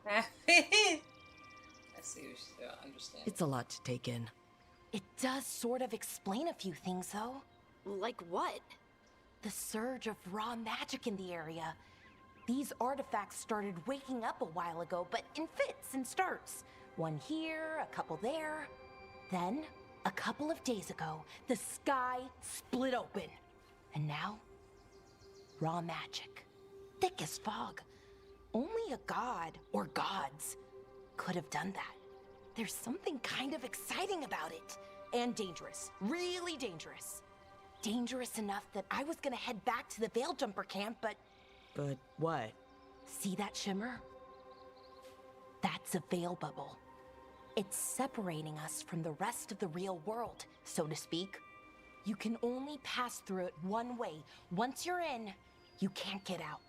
I see what she's doing. Understand. It's a lot to take in. It does sort of explain a few things, though. Like what? The surge of raw magic in the area. These artifacts started waking up a while ago, but in fits and starts. One here, a couple there. Then, a couple of days ago, the sky split open. And now, raw magic. Thick as fog. Only a god, or gods, could have done that. There's something kind of exciting about it. And dangerous. Really dangerous. Dangerous enough that I was gonna head back to the Veilgjumper camp, but... But what? See that shimmer? That's a veil bubble. It's separating us from the rest of the real world, so to speak. You can only pass through it one way. Once you're in, you can't get out.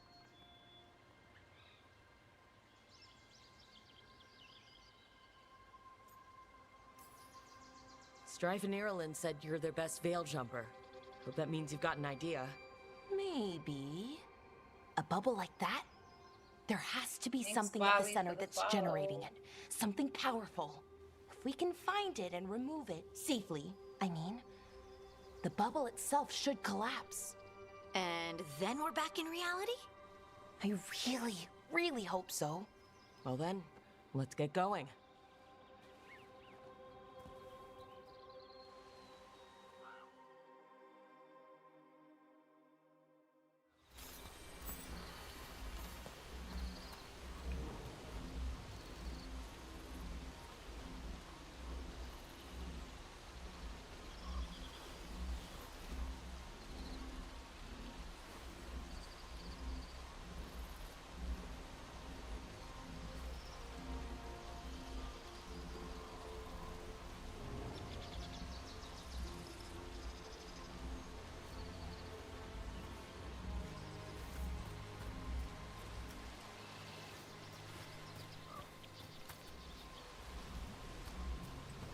Strife and Irulan said you're their best veil jumper. Hope that means you've got an idea. Maybe. A bubble like that? There has to be something at the center that's generating it. Something powerful. If we can find it and remove it safely, I mean, the bubble itself should collapse. And then we're back in reality? I really, really hope so. Well then, let's get going.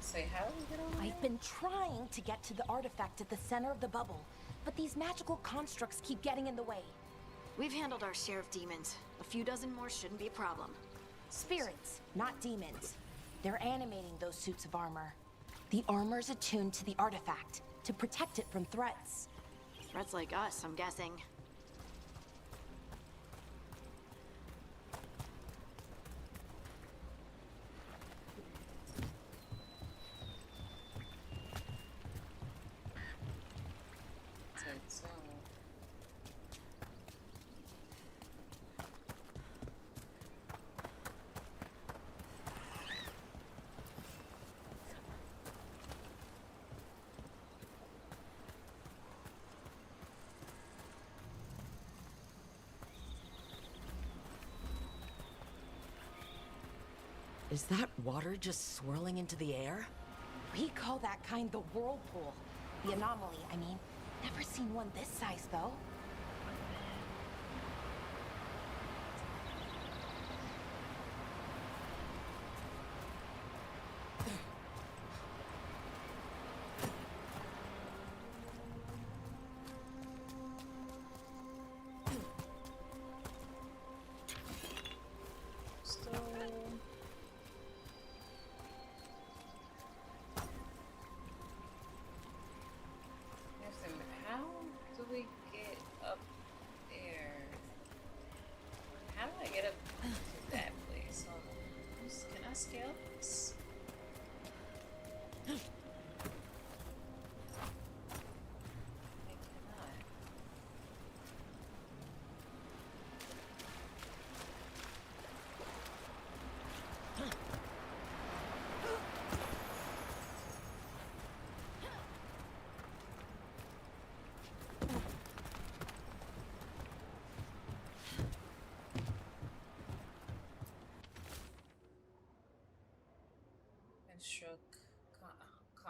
Say, how do we get over I've been trying to get to the artifact at the center of the bubble, but these magical constructs keep getting in the way. We've handled our share of demons. A few dozen more shouldn't be a problem. Spirits, not demons. They're animating those suits of armor. The armor's attuned to the artifact to protect it from threats. Threats like us, I'm guessing. Is that water just swirling into the air? We call that kind the whirlpool. The anomaly, I mean. Never seen one this size, though. How do we get up there? How do I get up to that place? Hold on. Can I scale this?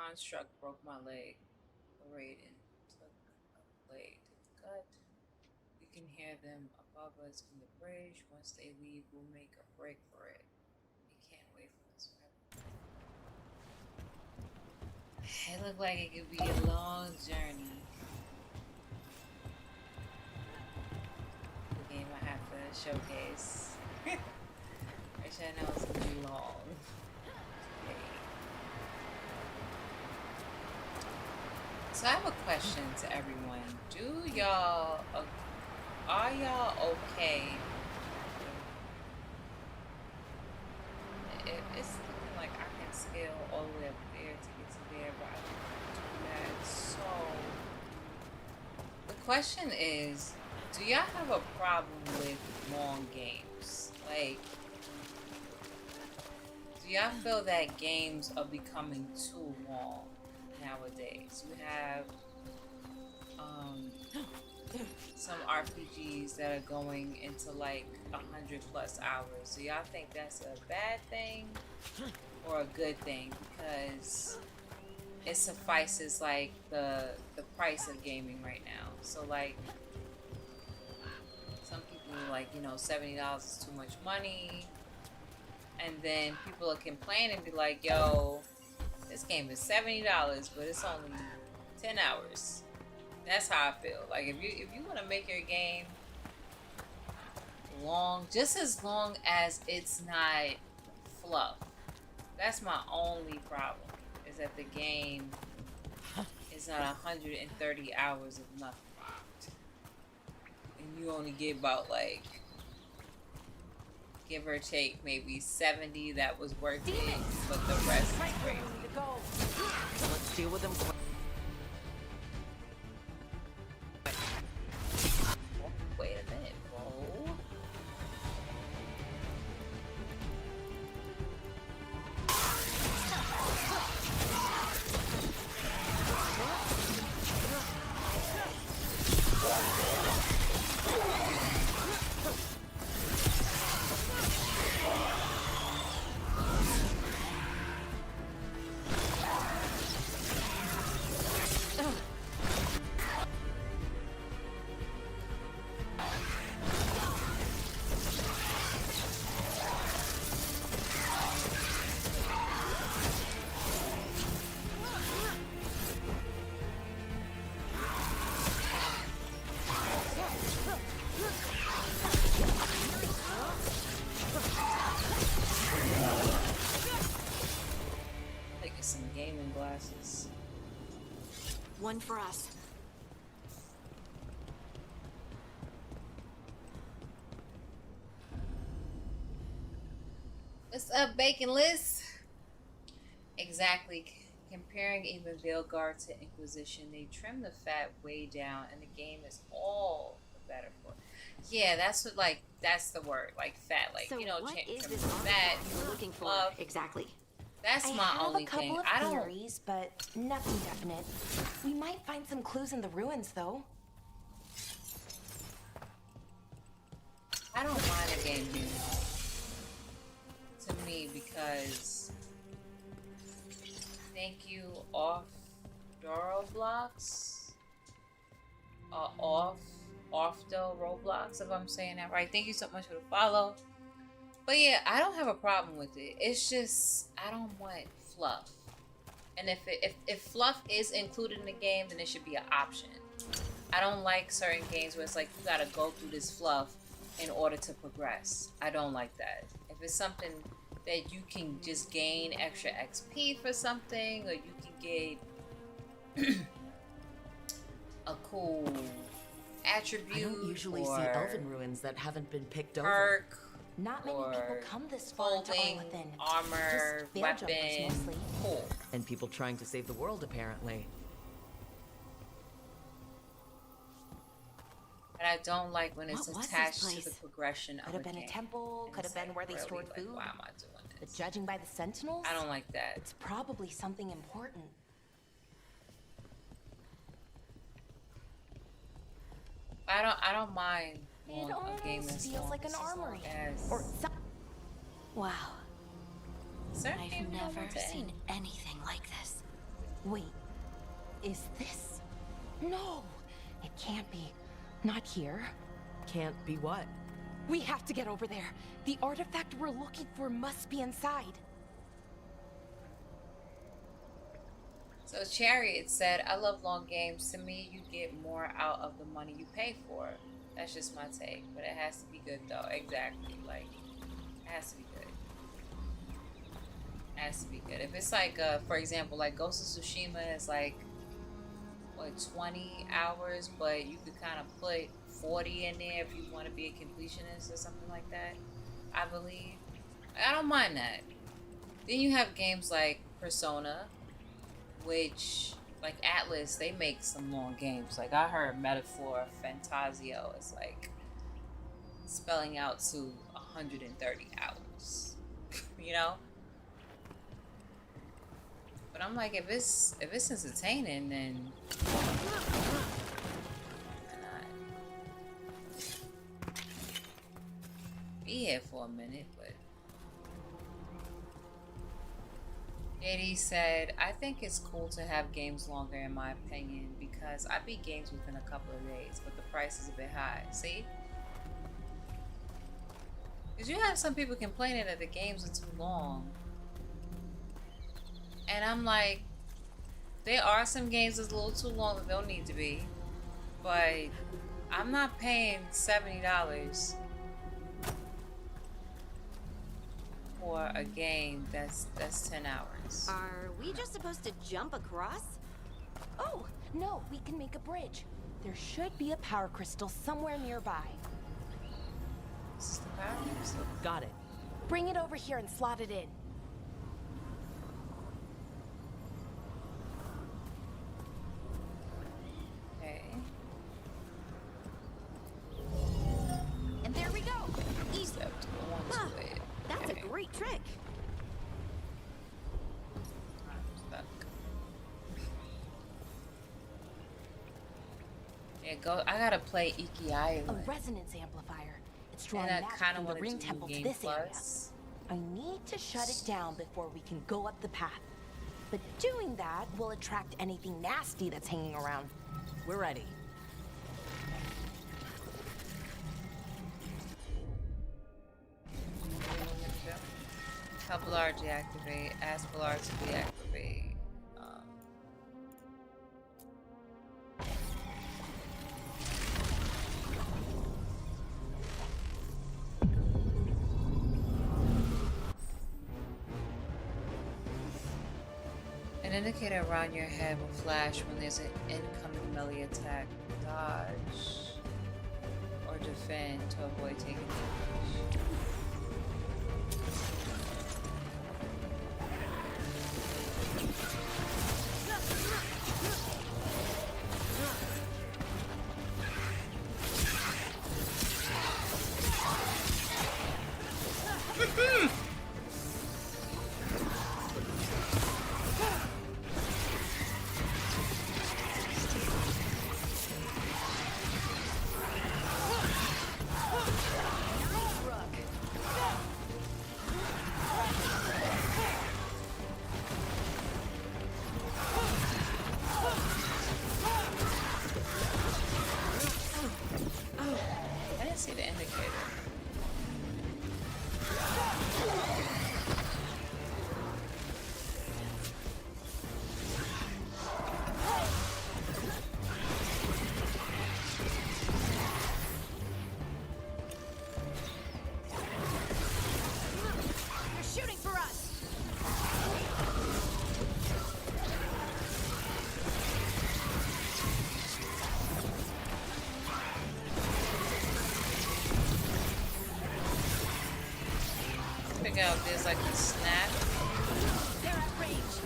Construct broke my leg. REDin took a leg to the gut. We can hear them above us from the bridge. Once they leave, we'll make a break for it. They can't wait for us forever. It looked like it could be a long journey. The game I have to showcase. Which I know is gonna be long. So I have a question to everyone. Are y'all okay? It's looking there, but I don't do that. So the question is, do y'all have a problem with long games? Like, do y'all feel that games are becoming too long nowadays? You have some RPGs that are going into like 100+ hours. Do y'all think that's a bad thing or a good thing? Because it suffices like the price of gaming right now. So like some people are like, you know, $70 is too much money. And then people are complaining and be like, yo, this game is $70, but it's only 10 hours. That's how I feel. Like if you want to make your game long, just as long as it's not fluff. That's my only problem. Is that the game is not 130 hours of nothing, and you only get about like, give or take, maybe 70 that was worth it, but the rest is crazy. Let's deal with them. Wait a minute, bro. One for us. What's up, Bacon List? Exactly. Comparing even Veilguard to Inquisition, they trim the fat way down, and the game is all the better for it. Yeah, that's what, like, that's the word, like fat, like, So you know, what is fat. this you were looking for exactly? That's my only thing. I have a couple of theories, but nothing definite. We might find some clues in the ruins, though. I don't mind a game being long to me because thank you off Doro blocks, off the Roblox, if I'm saying that right. Thank you so much for the follow. But yeah, I don't have a problem with it. It's just I don't want fluff. And if fluff is included in the game, then it should be an option. I don't like certain games where it's like you gotta go through this fluff in order to progress. I don't like that. If it's something that you can just gain extra XP for something, or you can get a cool attribute. I don't usually see elven ruins that haven't been picked over. Not many people come this far into Olithin. Armor, weapon, mostly. Cool. And people trying to save the world, apparently. But I don't like when it's attached to the progression of a game. Could have been a temple, could have been where they stored food. Why am I doing this? But judging by the sentinels, I don't like that. It's probably something important. I don't mind It a game that's feels long, like an armory. Or wow. Certainly I've never seen anything like this. Wait, is this? No, it can't be. Not here. Can't be what? We have to get over there. The artifact we're looking for must be inside. So Chariot said, I love long games. To me, you get more out of the money you pay for. That's just my take. But it has to be good though. Exactly. Like, it has to be good. It has to be good. If it's like, for example, like Ghost of Tsushima is like, what, 20 hours, but you could kind of put 40 in there if you want to be a completionist or something like that, I believe. I don't mind that. Then you have games like Persona, which, like Atlas, they make some long games. Like I heard Metaphor Fantasio is like spelling out to 130 hours, you know? But I'm like, if it's entertaining, then why not be here for a minute? But JD said, I think it's cool to have games longer in my opinion because I beat games within a couple of days, but the price is a bit high. See? Because you have some people complaining that the games are too long. And I'm like, there are some games that's a little too long that don't need to be. But I'm not paying $70 for a game that's 10 hours. Are we just supposed to jump across? Oh, no, we can make a bridge. There should be a power crystal somewhere nearby. This is the power crystal. Got it. Bring it over here and slot it in. Okay. And there we go. Easy. Step to go on to it. That's Okay. a great trick. I'm stuck. Yeah, go. I gotta play Iki A Island. resonance amplifier. It's drawing And I magic kind of from the want ring to do temple to Game this area. Plus. I need to shut it down before we can go up the path. But doing that will attract anything nasty that's hanging around. We're ready. Helplar deactivate. Aspelar to deactivate. An indicator around your head will flash when there's an incoming melee attack. Dodge or defend to avoid taking damage. I didn't see the indicator. They're shooting for us. Figure out if there's like a snap. They're at range.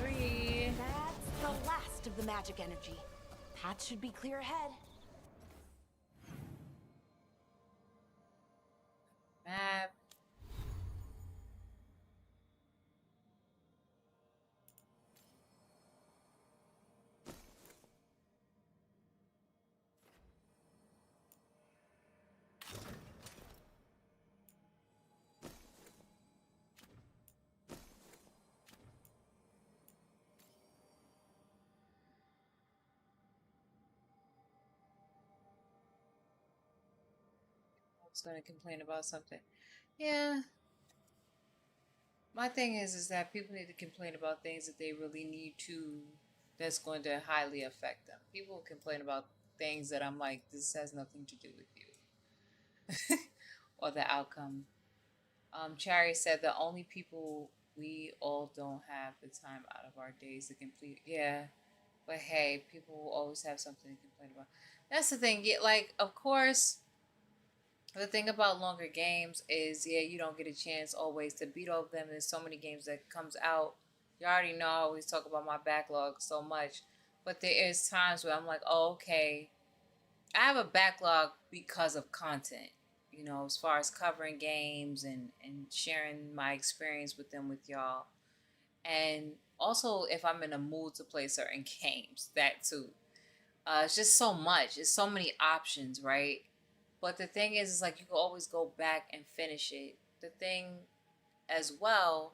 3. That's the last of the magic energy. Path should be clear ahead. Map. I was going to complain about something. Yeah. My thing is that people need to complain about things that they really need to, that's going to highly affect them. People complain about things that I'm like, this has nothing to do with you. Or the outcome. Cherry said the only people we all don't have the time out of our days to complete. Yeah. But hey, people will always have something to complain about. That's the thing. Yeah, like, of course, The thing about longer games is, yeah, you don't get a chance always to beat all of them. There's so many games that comes out. You already know I always talk about my backlog so much. But there is times where I'm like, oh, okay. I have a backlog because of content. You know, as far as covering games and sharing my experience with them with y'all. And also if I'm in a mood to play certain games, that too. It's just so much. It's so many options, right? But the thing is like you can always go back and finish it. The thing as well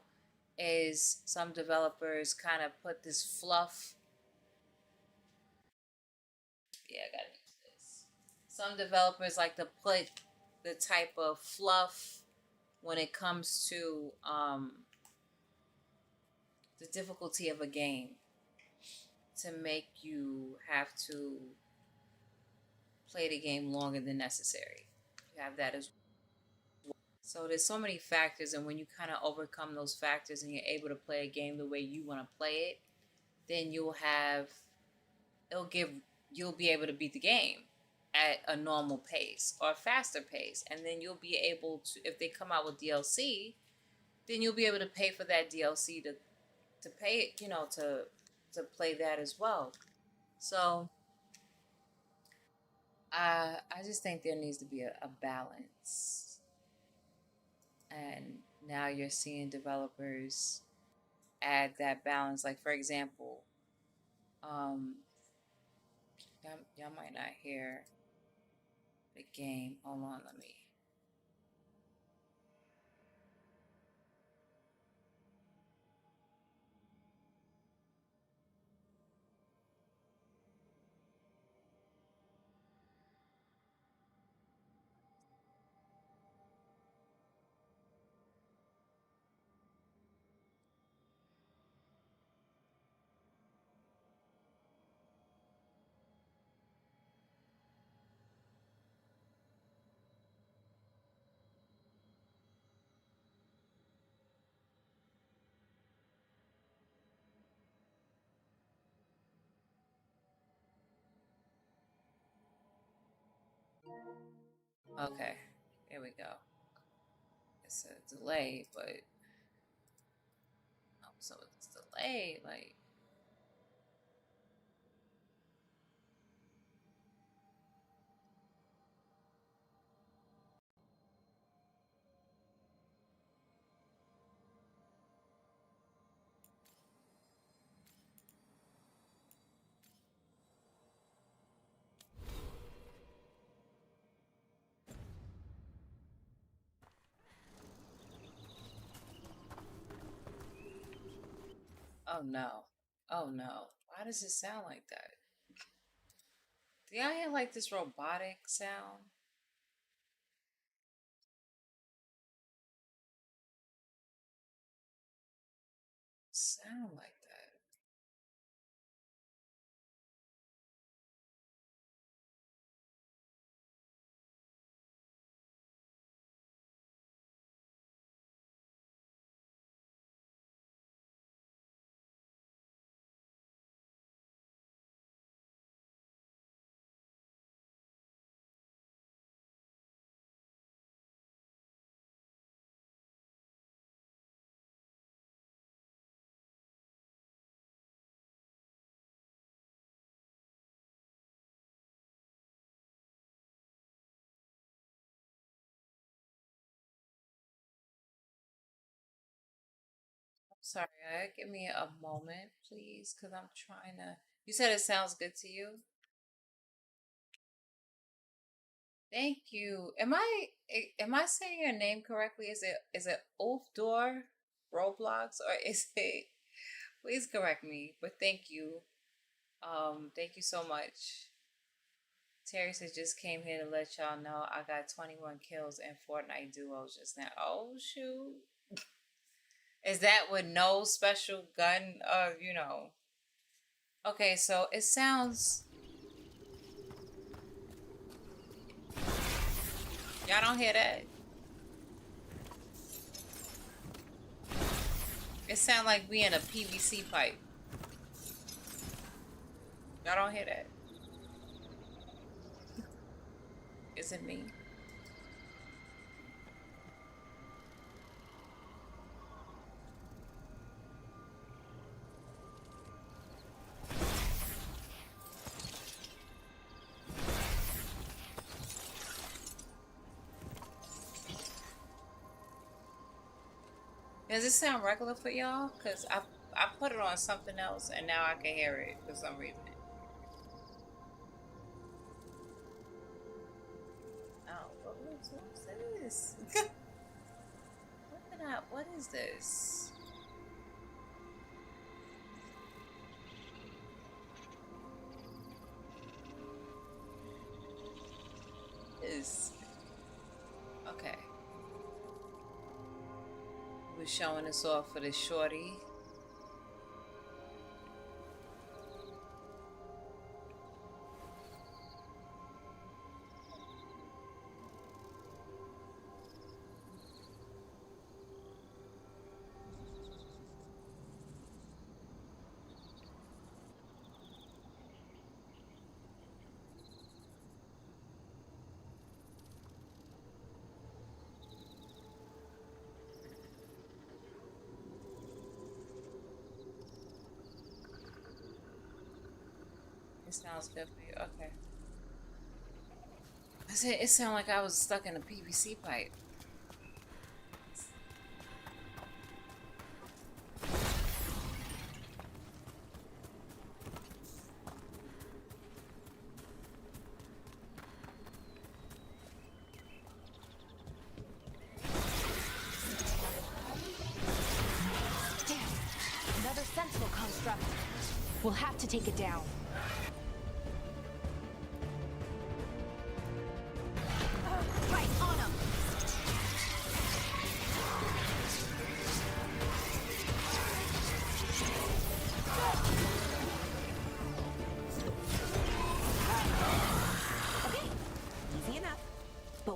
is some developers kind of put this fluff. Yeah, I gotta use this. Some developers like to put the type of fluff when it comes to the difficulty of a game to make you have to play the game longer than necessary. You have that as well. So there's so many factors, and when you kind of overcome those factors and you're able to play a game the way you want to play it, then you'll be able to beat the game at a normal pace or a faster pace. And then you'll be able to, if they come out with DLC, then you'll be able to pay for that DLC to pay it, you know, to play that as well. So I just think there needs to be a balance. And now you're seeing developers add that balance. Like for example, y'all might not hear the game. Hold on, let me. Okay, here we go. It's a delay, but oh, so it's delayed. Like, oh no, oh no. Why does it sound like that? Do y'all hear like this robotic sound? Sound like that. I'm sorry, give me a moment, please, because I'm trying to. You said it sounds good to you. Thank you. Am I saying your name correctly? Is it Ulfdor Roblox or is it? Please correct me. But thank you. Thank you so much. Terry says just came here to let y'all know I got 21 kills in Fortnite duos just now. Oh shoot. Is that with no special gun? You know. Okay, so it sounds. Y'all don't hear that? It sounds like we in a PVC pipe. Y'all don't hear that? Is it me? Does it sound regular for y'all? Cause I put it on something else and now I can hear it for some reason. Oh, what's this? What is this? Okay. We're showing us off for the shorty. Sounds good for you. Okay. I said it sounded like I was stuck in a PVC pipe. Damn. Another sentinel construct. We'll have to take it down.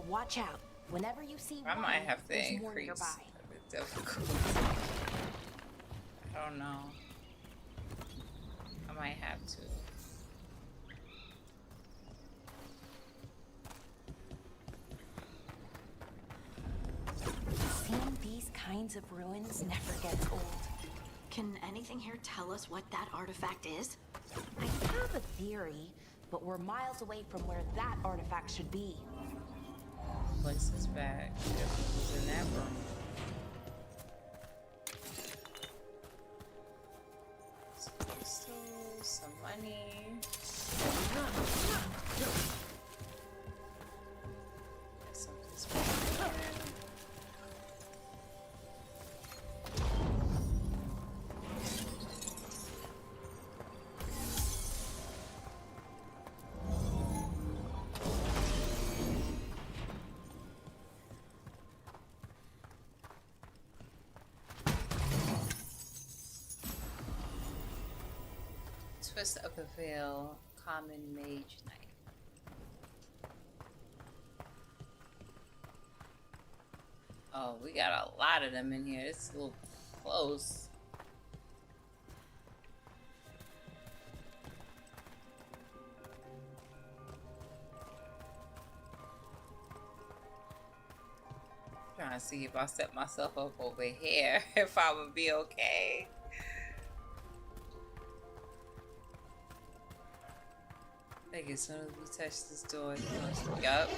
Watch out. Whenever you see I might have to there's increase the difficulty. I don't know. I might have to. Seeing these kinds of ruins never gets old. Can anything here tell us what that artifact is? I have a theory, but we're miles away from where that artifact should be. Place this back. Who's in that room? Some crystals, some money. Something's back here. Twist of the Veil, Common Mage Knight. Oh, we got a lot of them in here. It's a little close. Trying to see if I set myself up over here, if I would be okay. I think as soon as we touch this door, yup.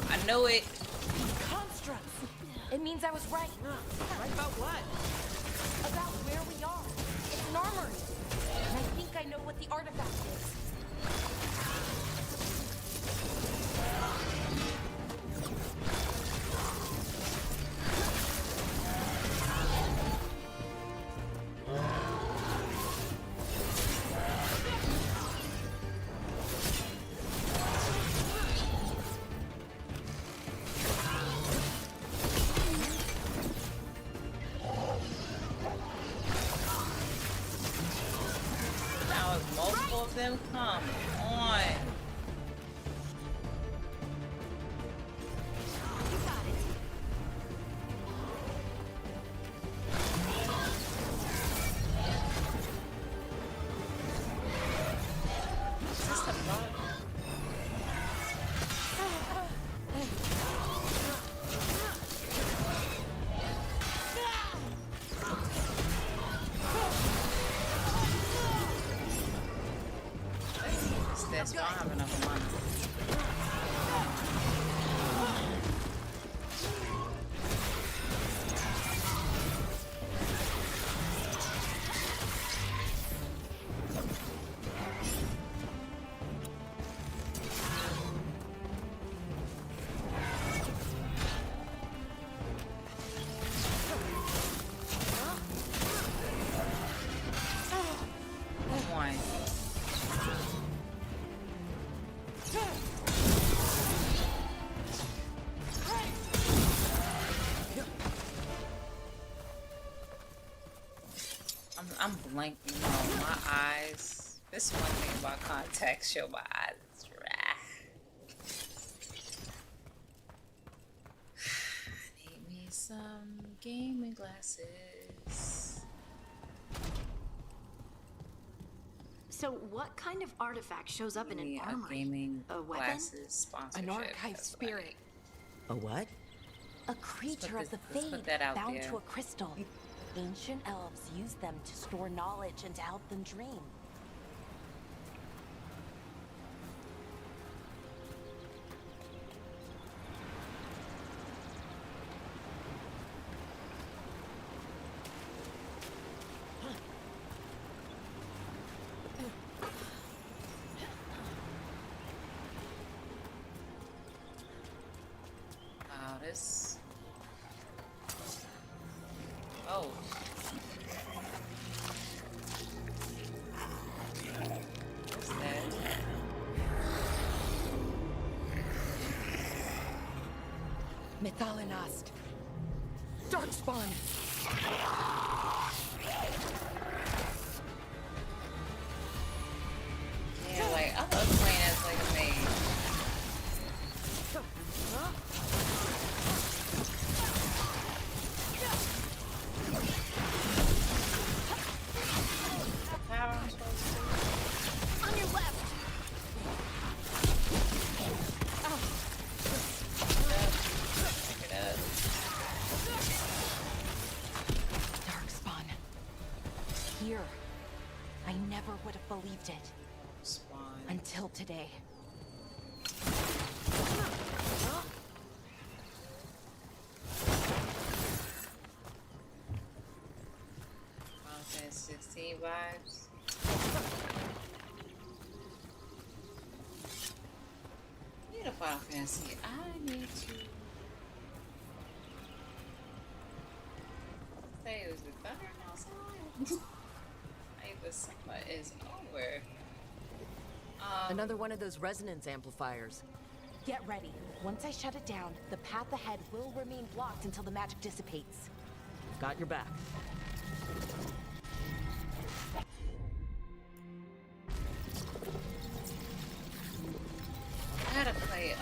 I know it. Constructs. It means I was right. Right about what? About where we are. It's an armory. And I think I know what the artifact is. Them come on. I don't have enough money. blank, you know, my eyes. This is one thing about contacts, show my eyes. It's dry. I need me some gaming glasses. So what kind of artifact shows up in an armory? Gaming a weapon? glasses sponsorship. An archive spirit. A what? A creature of the Fade bound to a crystal. Ancient elves use them to store knowledge and to help them dream. Wow, this. Oh. What's that? Methalinast. Darkspawn. Yeah, like I love playing as like a maid. On your left. Darkspawn. Here. I never would have believed it. Until today. Final Fantasy 16 vibes. I need a Final Fantasy. I need to say it was the thunder outside. The summer is over. Another one of those resonance amplifiers. Get ready. Once I shut it down, the path ahead will remain blocked until the magic dissipates. Got your back. I gotta play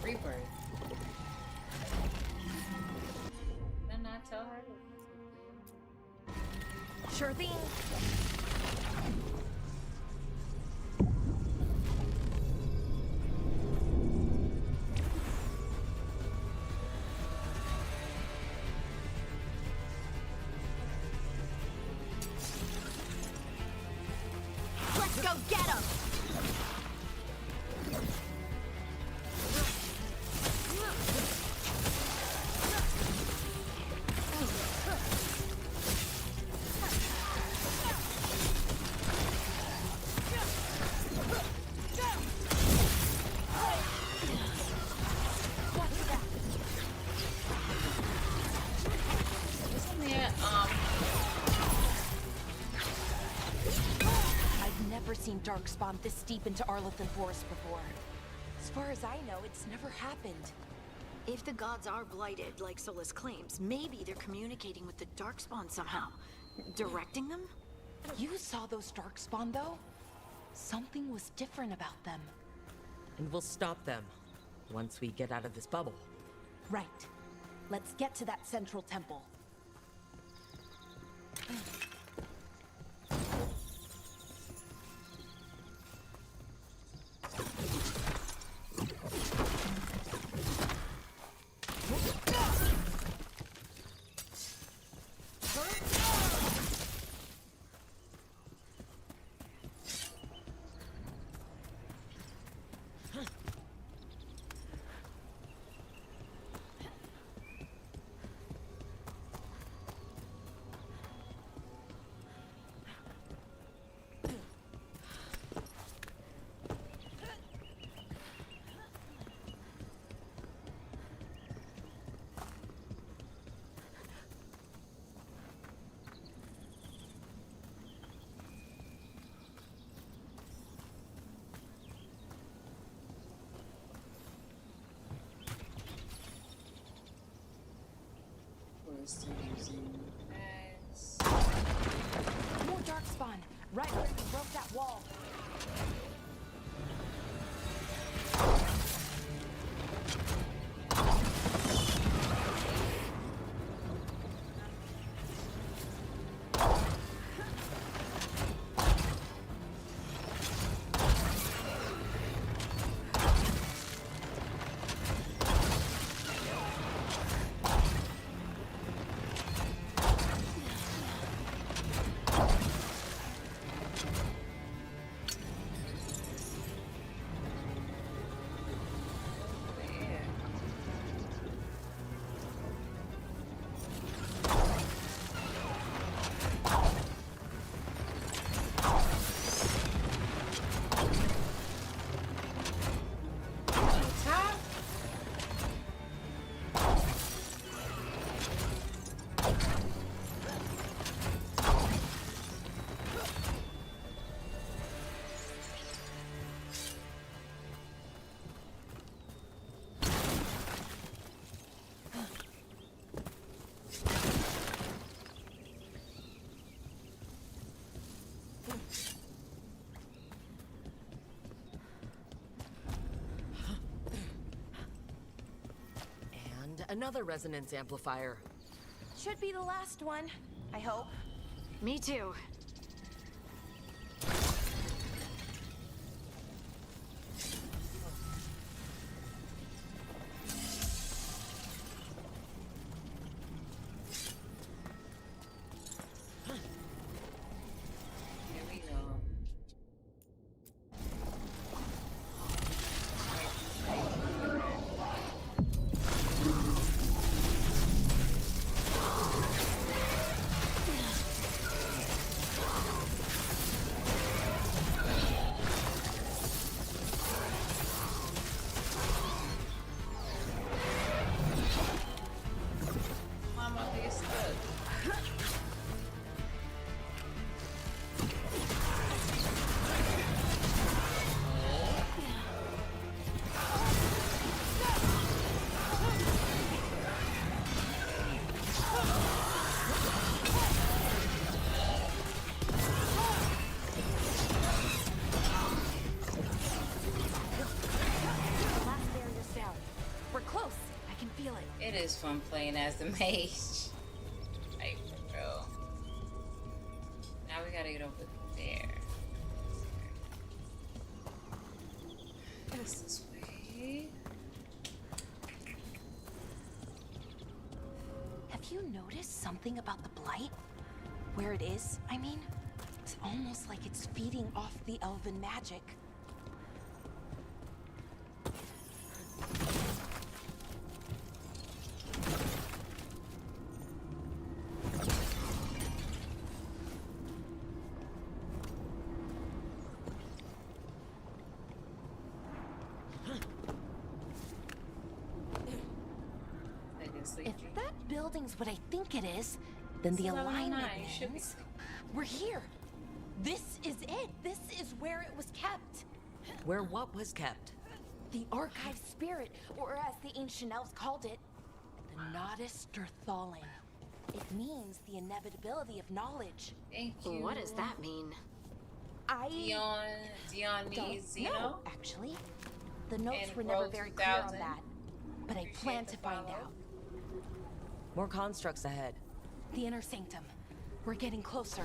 Rebirth. Did I not tell her? Sure thing. Let's go get him. Seen Darkspawn this deep into Arlothan Forest before. As far as I know, it's never happened. If the gods are blighted, like Solas claims, maybe they're communicating with the Darkspawn somehow. Directing them? You saw those Darkspawn, though? Something was different about them. And we'll stop them once we get out of this bubble. Right. Let's get to that central temple. opposed to using bags. More darkspawn, right where you broke that wall. Another resonance amplifier. Should be the last one, I hope. Me too. Here we go. Mama, get stuck. The last barrier's down. We're close. I can feel it. It is fun playing as the mage. Like, for real. Now we gotta get over there. What's this way? Have you noticed something about the blight? Where it is, I mean? It's almost like it's feeding off the elven magic. If that building's what I think it is, then the alignment means we're here. This is it. This is where it was kept. Where what was kept? The archive spirit, or as the ancient elves called it, the Nodus Derthalin. It means the inevitability of knowledge. Thank you. What does that mean? Dion needs Xeno? No, actually. The notes And were never World very clear on 2000. that. But I plan to find out. More constructs ahead. The inner sanctum. We're getting closer.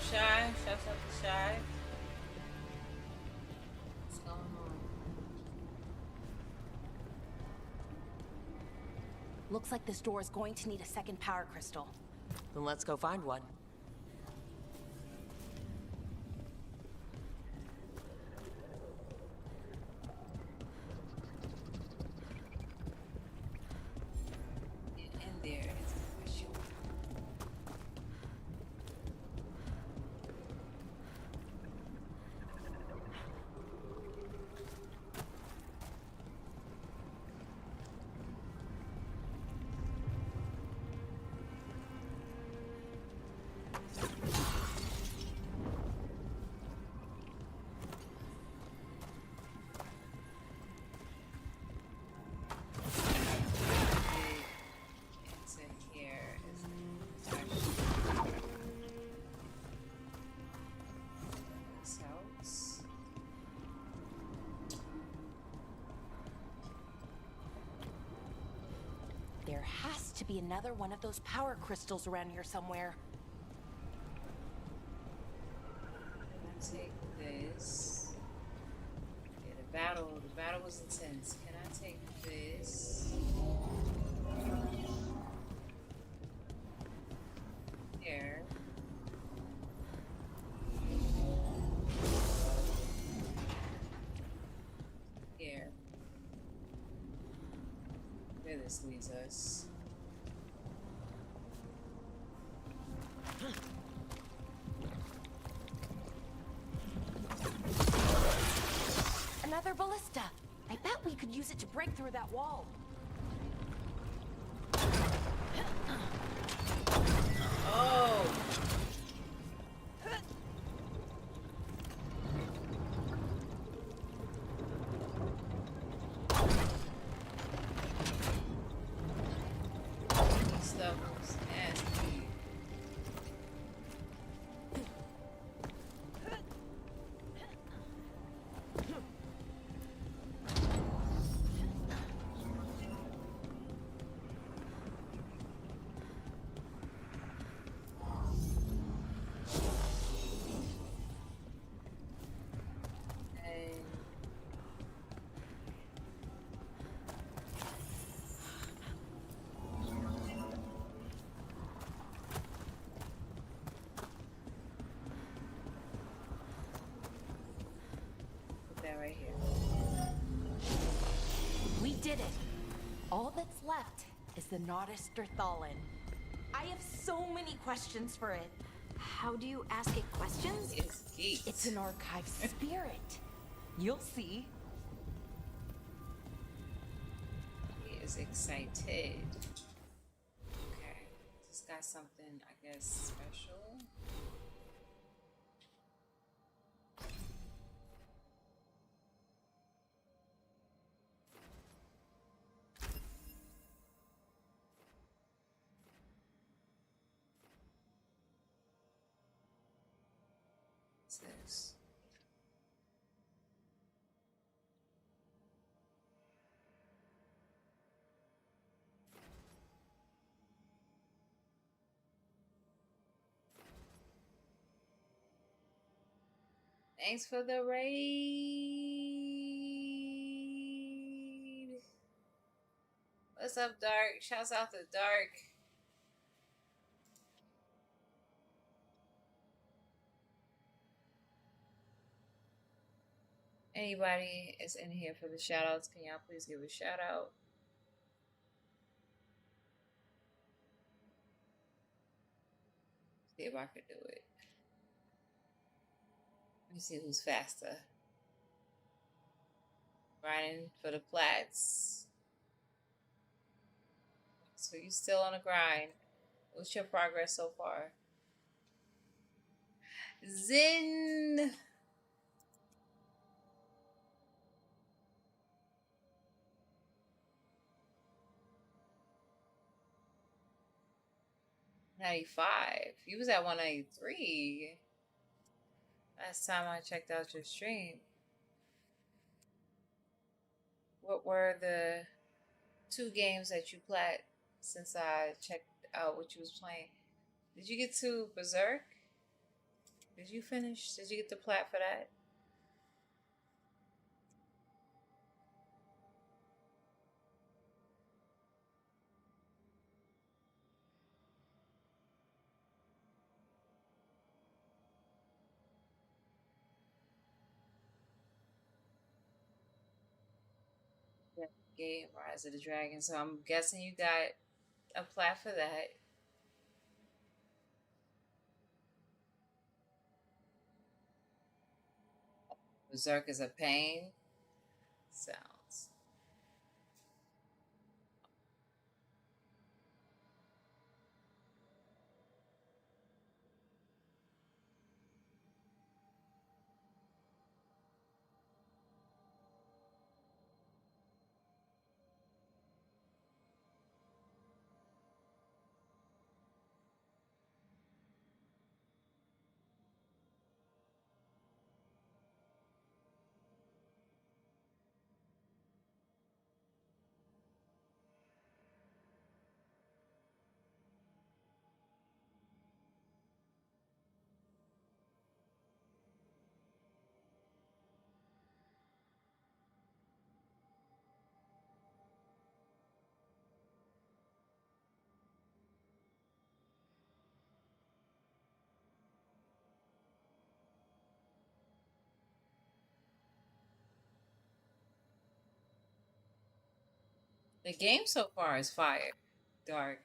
Shy? Shouts out to Shy. What's going on? Looks like this door is going to need a second power crystal. Then let's go find one. In there is a question. There has to be another one of those power crystals around here somewhere. Take this. Yeah, the battle was intense. Can I take this? Here. Here. Where this leads us. Another ballista. I bet we could use it to break through that wall. Oh. Stuff was nasty. Right here. We did it. All that's left is the Nodus Derthalin. I have so many questions for it. How do you ask it questions? It's geeks. It's an archive spirit. You'll see. He is excited. Okay. Just got something, I guess, special. This. Thanks for the raid. What's up, Dark? Shouts out to Dark. Anybody is in here for the shout outs, can y'all please give a shout out? See if I could do it. Let me see who's faster. Grinding for the plats. So you still on a grind. What's your progress so far? Zin. $95. You was at 193 last time I checked out your stream. What were the 2 games that you played since I checked out what you was playing? Did you get to Berserk? Did you finish? Did you get the plat for that? Yeah. Game Rise of the Dragon. So I'm guessing you got a plat for that. Berserk is a pain. Sounds. The game so far is fire. Dark.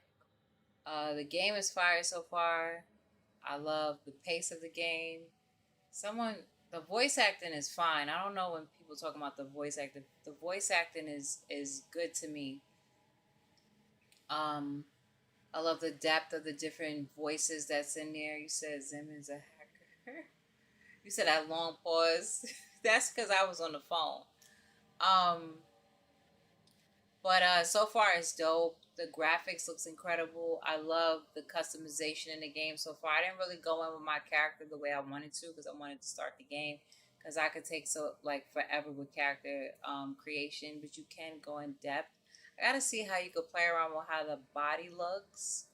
The game is fire so far. I love the pace of the game. The voice acting is fine. I don't know when people talk about the voice acting. The voice acting is good to me. I love the depth of the different voices that's in there. You said Zim is a hacker. You said that long pause. That's because I was on the phone. But so far it's dope. The graphics looks incredible. I love the customization in the game so far. I didn't really go in with my character the way I wanted to because I wanted to start the game because I could take forever with character creation, but you can go in depth. I gotta see how you could play around with how the body looks.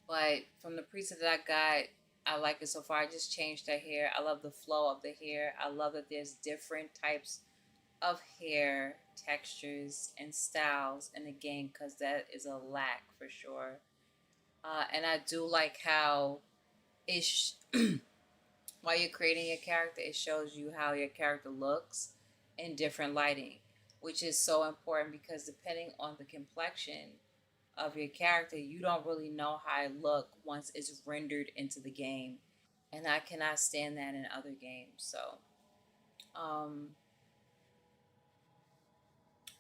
But from the preset that I got, I like it so far. I just changed the hair. I love the flow of the hair. I love that there's different types of hair textures and styles in the game because that is a lack for sure. And I do like how while you're creating your character, it shows you how your character looks in different lighting, which is so important because depending on the complexion of your character, you don't really know how it look once it's rendered into the game. And I cannot stand that in other games. So,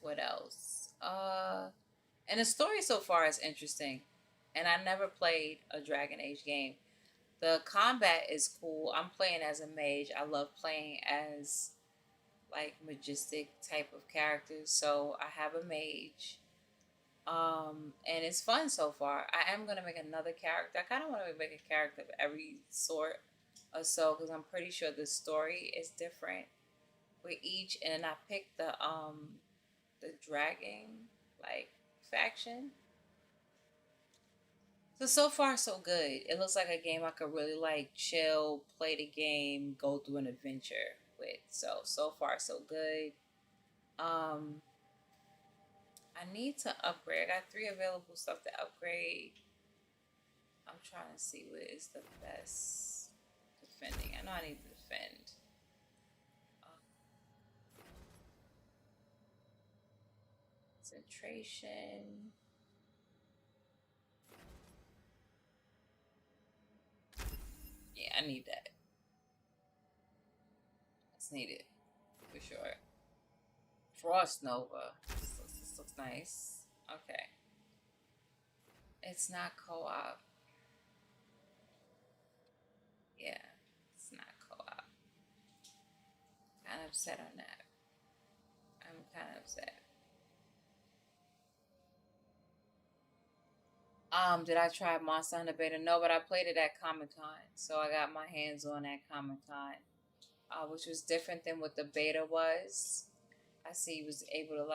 what else? And the story so far is interesting. And I never played a Dragon Age game. The combat is cool. I'm playing as a mage. I love playing as like majestic type of characters. So I have a mage. And it's fun so far. I am gonna make another character. I kind of want to make a character of every sort or so because I'm pretty sure the story is different with each. And I picked the dragon like faction. So far so good. It looks like a game I could really like chill, play the game, go through an adventure with. So far so good. I need to upgrade. I got 3 available stuff to upgrade. I'm trying to see what is the best defending. I know I need to defend. Concentration. Yeah, I need that. It's needed for sure. Frost Nova. This looks nice. Okay. It's not co-op. Yeah, it's not co-op. Kind of upset on that. I'm kind of upset. Did I try Monster Hunter Beta? No, but I played it at Comic-Con. So I got my hands on at Comic-Con. Which was different than what the beta was. I see you was able to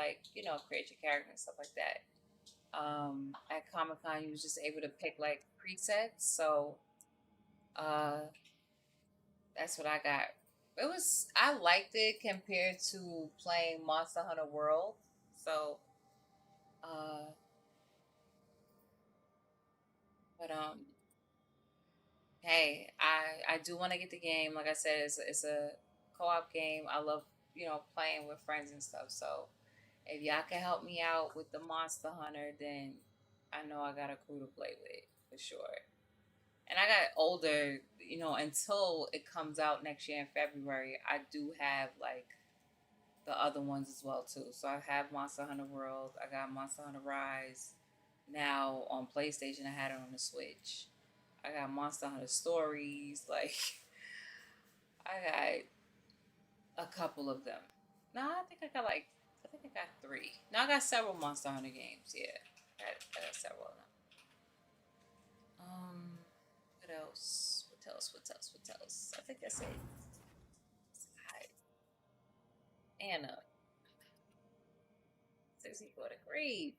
create your character and stuff like that. At Comic-Con you was just able to pick like presets. So That's what I got. I liked it compared to playing Monster Hunter World. So, but hey, I do want to get the game. Like I said, it's a co-op game. I love, playing with friends and stuff. So if y'all can help me out with the Monster Hunter, then I know I got a crew to play with for sure. And I got older, until it comes out next year in February. I do have like the other ones as well too. So I have Monster Hunter World. I got Monster Hunter Rise. Now on PlayStation, I had it on the Switch. I got Monster Hunter Stories. Like, I got a couple of them. No, I think I got 3. No, I got several Monster Hunter games. Yeah, I got several of them. What else? What else? I think that's it. Anna. 64 degrees.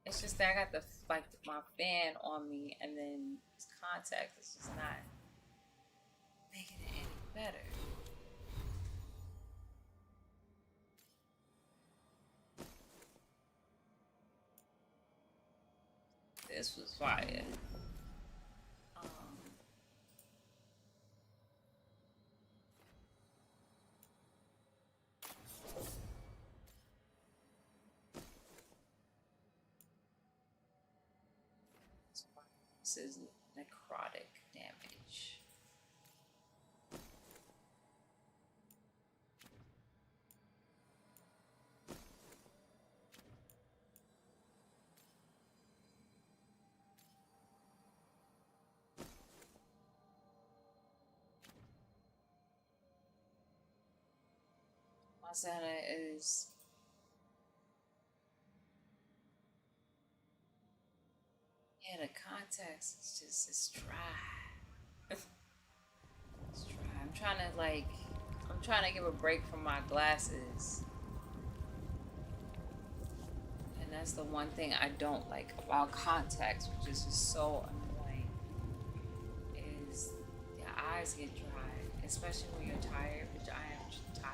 It's just that I got my fan on me, and then this contact is just not making it any better. This was fire. This is necrotic damage. Monster Hunter is the context is just, it's dry. It's dry. I'm trying to give a break from my glasses. And that's the one thing I don't like about contacts, which is just so annoying, is your eyes get dry, especially when you're tired, which I am tired.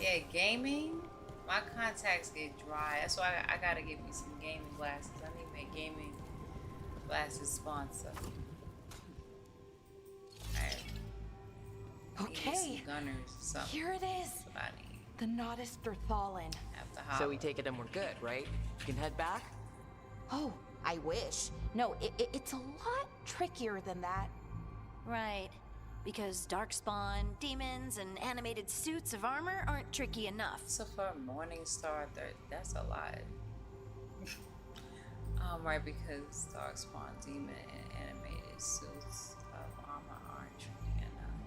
Yeah, gaming, my contacts get dry. That's why I gotta get me some gaming glasses. I need my gaming glasses sponsor. Okay, gunners or something. Here it is. That's what I need. The Nodus Berthalin. So we take it and we're good, right? You can head back? Oh, I wish. No, it's a lot trickier than that. Right. Because darkspawn, demons, and animated suits of armor aren't tricky enough. So for Morningstar, that's a lot. Right, because darkspawn, demon, and animated suits of armor aren't tricky enough.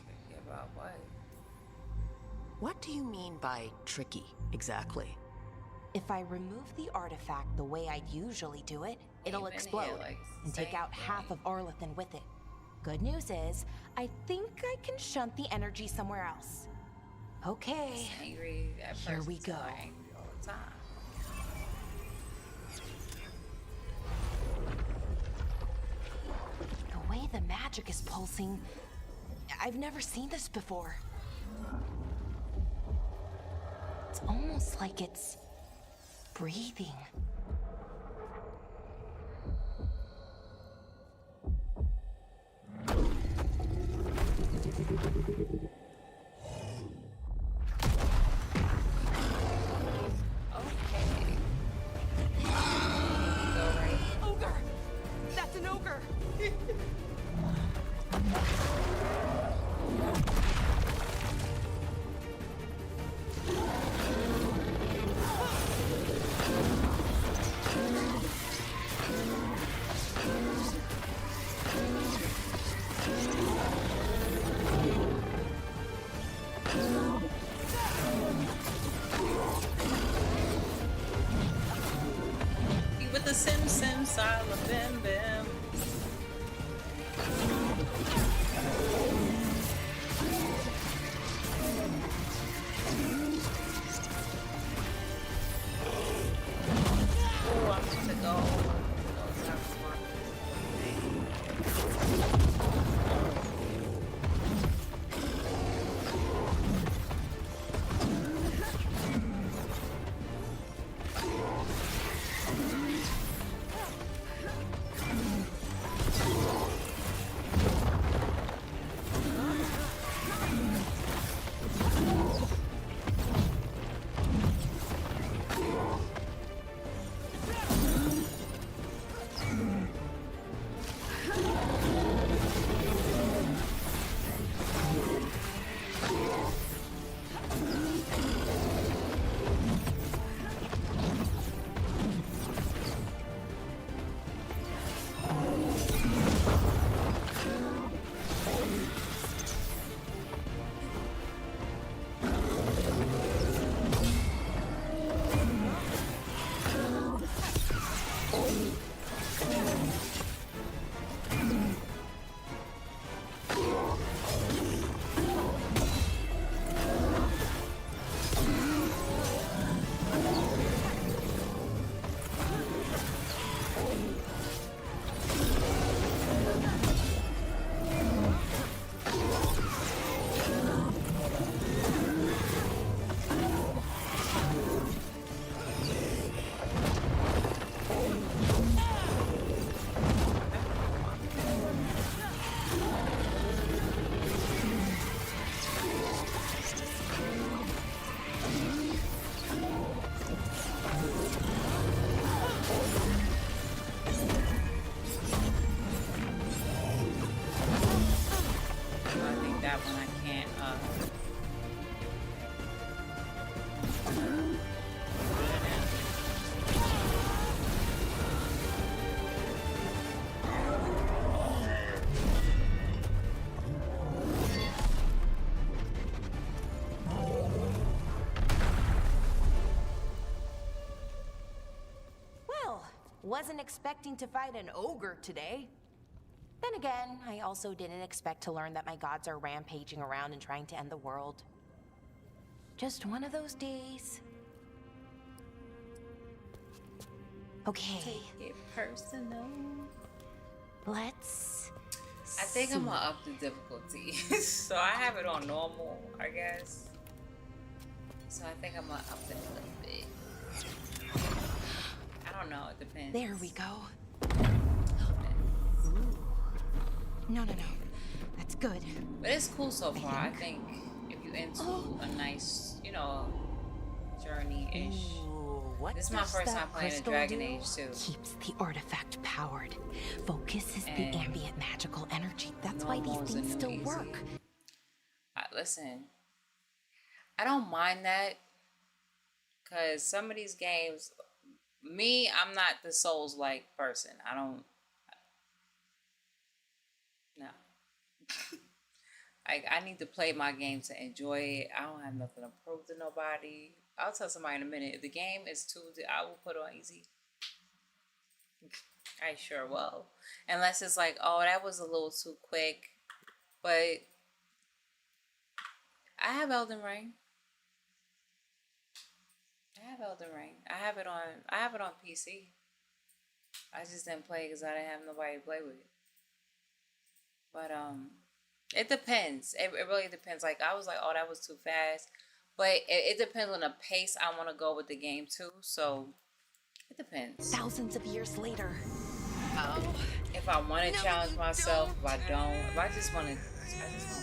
Tricky about what? What do you mean by tricky, exactly? If I remove the artifact the way I'd usually do it, it'll explode and take out half of Arlethan with it. Good news is, I think I can shunt the energy somewhere else. Okay, here we go. Angry all the time. The way the magic is pulsing, I've never seen this before. It's almost like it's breathing. Ogre! That's an ogre! sim sim, sala bim bim. Oh, I'm about to go. Wasn't expecting to fight an ogre today. Then again, I also didn't expect to learn that my gods are rampaging around and trying to end the world. Just one of those days. Okay. Take it personal. Let's I think I'm gonna up the difficulty. So I have it on normal, I guess. So I think I'm gonna up it a little bit. I don't know, it depends. There we go. No. That's good. But it's cool so far. I think if you're into a nice, you know, journey-ish. This is my first time playing a Dragon Age too. Keeps the artifact powered. Focuses the ambient magical energy. That's why these things still work. Listen, I don't mind that. Because some of these games, I'm not the Souls-like person. No. I need to play my game to enjoy it. I don't have nothing to prove to nobody. I'll tell somebody in a minute. If the game is too, I will put it on easy. I sure will. Unless it's like, oh, that was a little too quick. But I have Elden Ring. I have it on PC. I just didn't play because I didn't have nobody to play with. But it depends. It really depends. Like I was like, oh, that was too fast. But it depends on the pace I want to go with the game too. So it depends. Thousands of years later. If I want to challenge myself, if I don't, if I just want to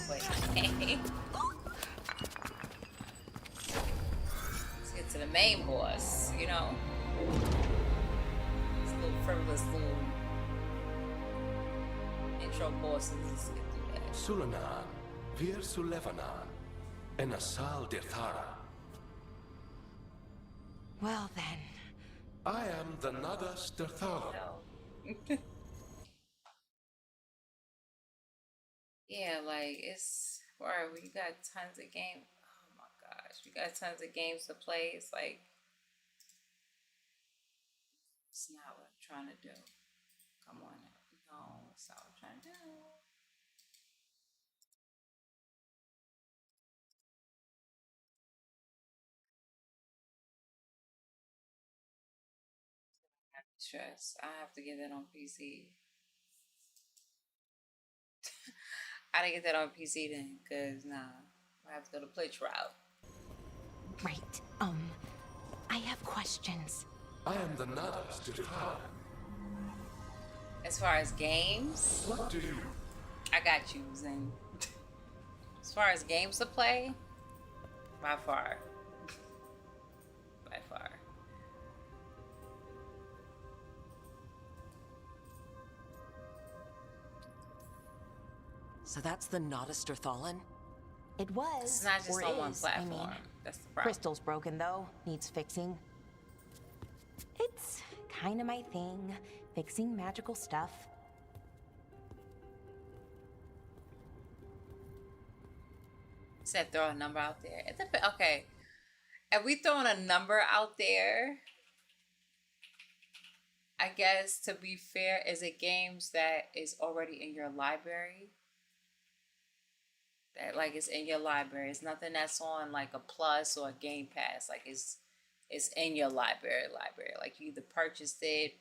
play the game. Let's get to the main boss. You know, this little frivolous little intro bosses. Let's get through that. Sulana, Vir Sulevana, and Asal Dirthara. Well then. I am the Nadas Dirthara. Yeah, like it's where we got tons of games. Oh my gosh, we got tons of games to play. It's like it's not what I'm trying to do? Come on. No, that's not what I'm trying to do. Stress. I have to get that on PC. I didn't get that on PC then, cause nah, I have to go to Plitch route. Right. I have questions. I am the nutters to defy. As far as games, What do you? I got you, Zen. As far as games to play, by far. By far. So that's the Notisterthallen? It was. It's not just or on one is, platform. I mean. That's the problem. Crystal's broken though, needs fixing. It's kind of my thing, fixing magical stuff. Said throw a number out there. Okay. If we throwing a number out there, I guess to be fair, is it games that is already in your library? That like it's in your library. It's nothing that's on like a Plus or a Game Pass. Like it's in your library. Like you either purchased it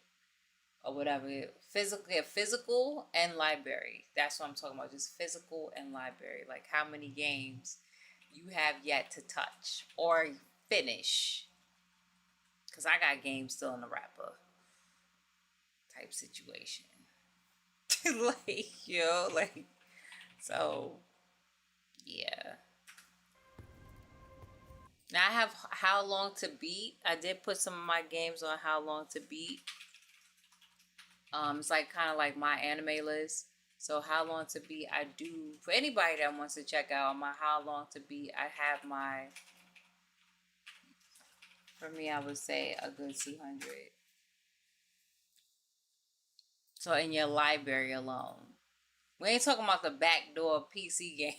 or whatever. Physical and library. That's what I'm talking about. Just physical and library. Like how many games you have yet to touch or finish. Cause I got games still in the wrapper type situation. So yeah. Now I have how long to beat. I did put some of my games on how long to beat. It's like kind of like my anime list. So how long to beat I do for anybody that wants to check out my how long to beat. I have my, for me I would say a good 200. So in your library alone. We ain't talking about the backdoor PC games.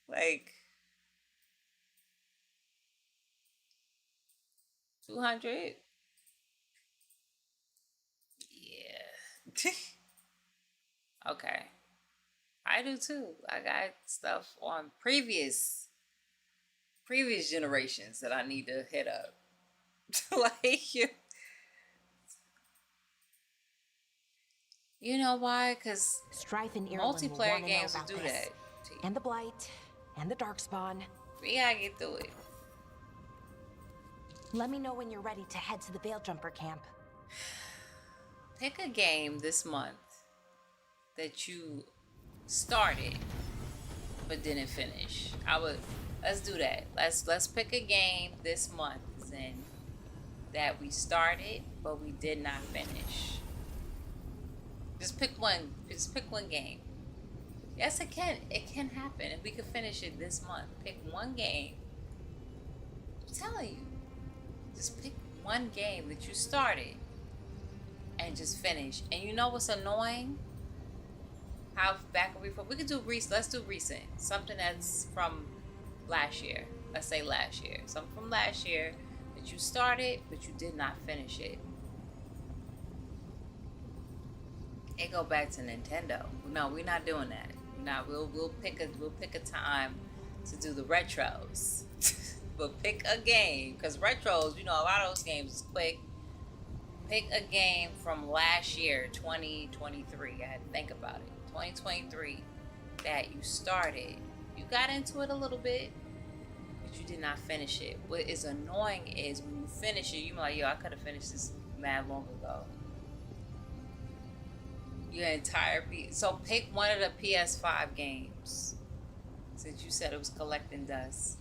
Like 200? Yeah. Okay. I do too. I got stuff on previous generations that I need to hit up. Like you know why? Because Strife and multiplayer games will do that. And the Blight, and the Darkspawn. We gotta get through it. Let me know when you're ready to head to the Veilgjumper camp. Pick a game this month that you started but didn't finish. Let's do that. Let's pick a game this month, Zen, that we started but we did not finish. Just pick one. Just pick one game. Yes, it can. It can happen. If we could finish it this month, pick one game. I'm telling you, just pick one game that you started and just finish. And you know what's annoying? How back before we could do recent. Let's do recent. Something that's from last year. Let's say last year. Something from last year that you started but you did not finish it. It go back to Nintendo. No, we're not doing that. We'll pick a time to do the retros. But pick a game, because retros, you know, a lot of those games is quick. Pick a game from last year, 2023. I had to think about it. 2023 that you started. You got into it a little bit, but you did not finish it. What is annoying is when you finish it, you're like, yo, I could have finished this mad long ago. Your entire piece. So pick one of the PS5 games. Since you said it was collecting dust.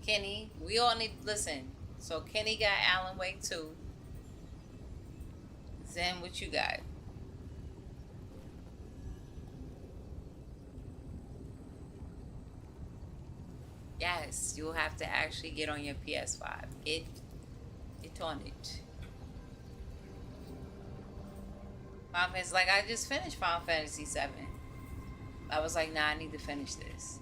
Kenny, we all need listen. So Kenny got Alan Wake 2. Zen, what you got? Yes, you'll have to actually get on your PS5. Get on it. Final Fantasy, like I just finished Final Fantasy 7. I was like, nah, I need to finish this.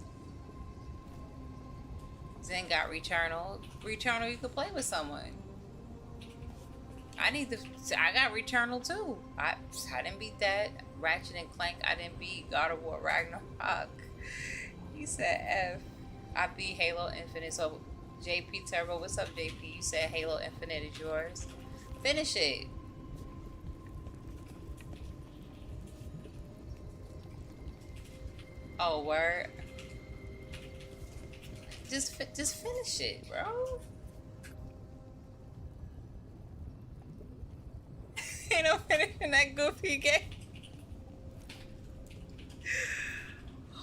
Then got Returnal. Returnal, you could play with someone. I got Returnal too. I didn't beat that. Ratchet and Clank, I didn't beat. God of War Ragnarok. He said F. I beat Halo Infinite. So JP Turbo, what's up, JP? You said Halo Infinite is yours. Finish it. Oh, word. Just finish it, bro. Ain't no finishing that goofy game.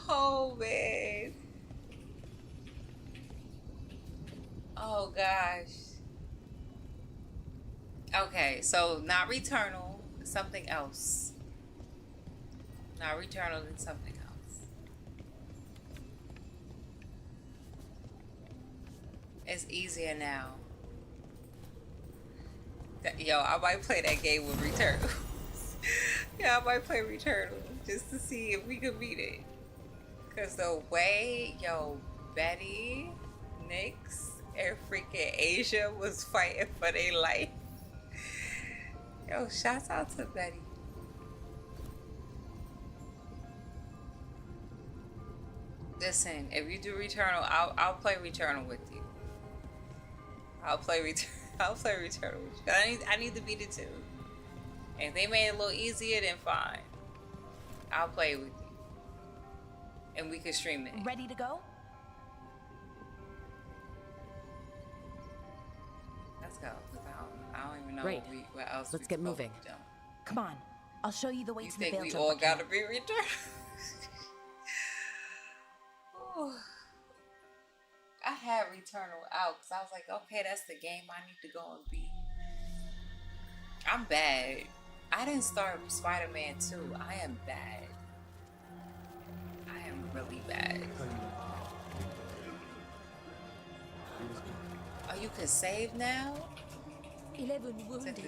Oh man. Oh gosh. Okay, so not Returnal, something else. Not Returnal, then something else. It's easier now. Yo, I might play that game with Returnal. Yeah, I might play Returnal just to see if we could beat it. Cause the way, yo, Betty, Nyx, and freaking Asia was fighting for their life. Yo, shouts out to Betty. Listen, if you do Returnal, I'll play Returnal with you. I'll play Returnal with you. I need to beat it too. If they made it a little easier, then fine. I'll play with you. And we can stream it. Ready to go? Let's go. I don't even know Great. what else. Let's get moving. Come on. I'll show you the way to the You think Veilguard. we all gotta be returned? I had Returnal out because I was like, okay, that's the game I need to go and beat. I'm bad. I didn't start Spider-Man 2. I am bad. I am really bad. Oh, you can save now? 11 wounded,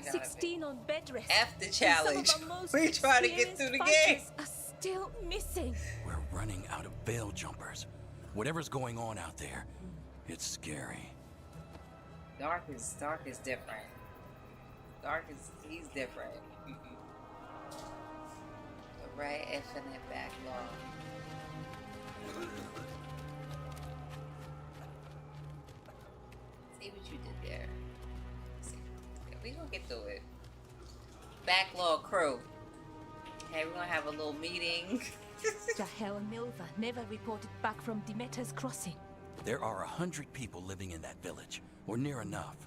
16 on bed rest. F the challenge. We trying to get through the game. Are still missing. We're running out of veil jumpers. Whatever's going on out there, it's scary. Dark is different. He's different. The Red Infinite backlog. See what you did there. We gonna get through it. Backlog crew. Okay, we're gonna have a little meeting. Jahel and Milva never reported back from Demeter's crossing. There are 100 people living in that village, or near enough.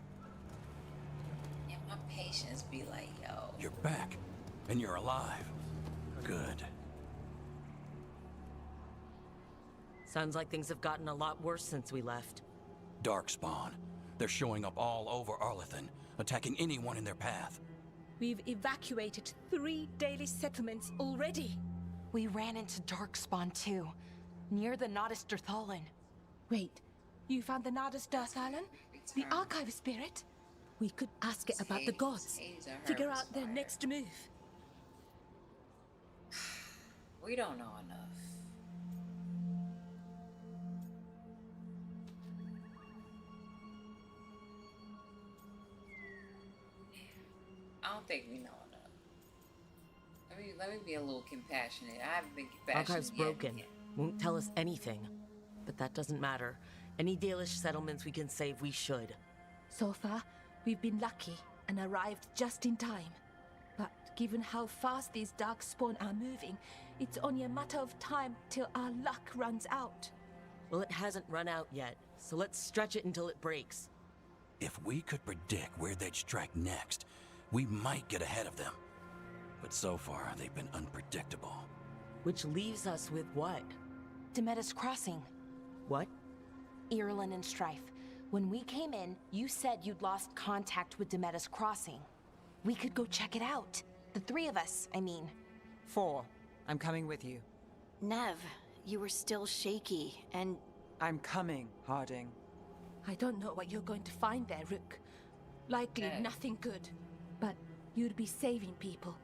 And my patience be like, yo. You're back, and you're alive. Good. Sounds like things have gotten a lot worse since we left. Darkspawn. They're showing up all over Arlethan, attacking anyone in their path. We've evacuated 3 daily settlements already. We ran into Darkspawn too, near the Nodus Dirthalin. Wait, you found the Nodus Dirthalin? The archive spirit? We could ask it about the gods. Figure out their next move. We don't know enough. I don't think we know enough. Let me be a little compassionate. I haven't been compassionate. Archive's broken. Won't tell us anything. But that doesn't matter. Any Dalish settlements we can save, we should. So far, we've been lucky and arrived just in time. But given how fast these Darkspawn are moving, it's only a matter of time till our luck runs out. Well, it hasn't run out yet, so let's stretch it until it breaks. If we could predict where they'd strike next, we might get ahead of them. But so far, they've been unpredictable. Which leaves us with what? Demeter's crossing. What? Irulan and Strife. When we came in, you said you'd lost contact with Demeter's crossing. We could go check it out. The 3 of us, I mean. 4. I'm coming with you. Neve, you were still shaky, and... I'm coming, Harding. I don't know what you're going to find there, Rook. Likely nothing good. But you'd be saving people.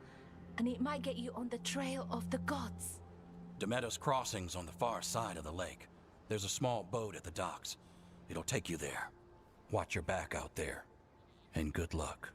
And it might get you on the trail of the gods. Demeter's crossing's on the far side of the lake. There's a small boat at the docks. It'll take you there. Watch your back out there. And good luck.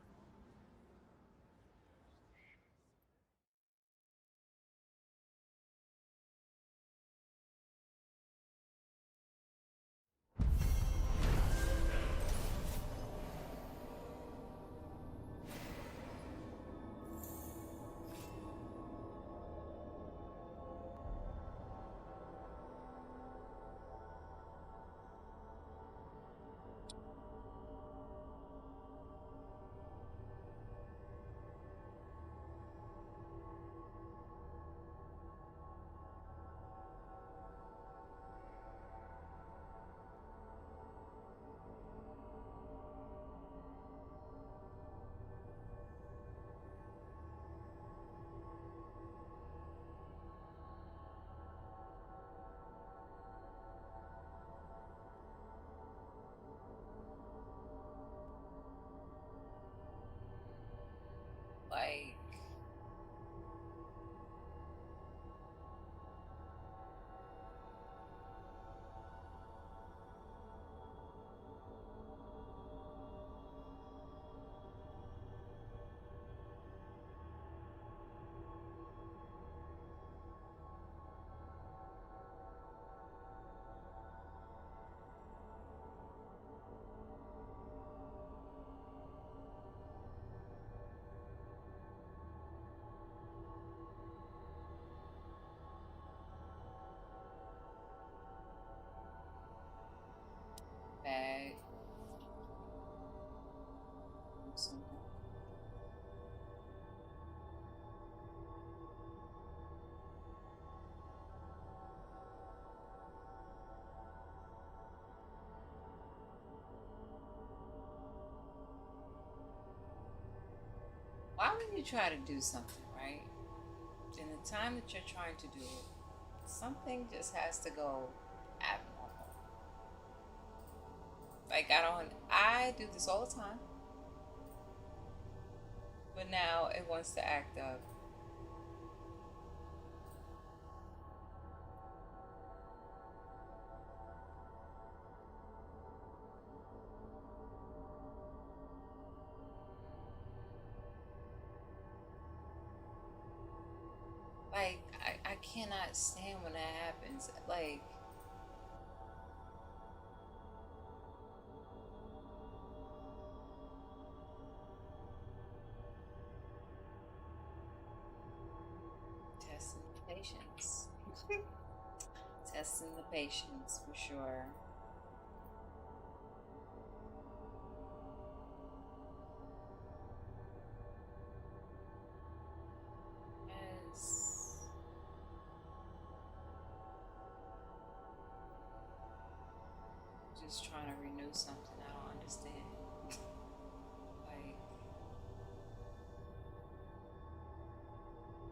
Why would you try to do something, right? In the time that you're trying to do it, something just has to go abnormal. Like, I do this all the time. But now it wants to act up. Like, I cannot stand when that happens. Like, testing the patience. Testing the patience for sure. Yes. Just trying to renew something I don't understand. Like,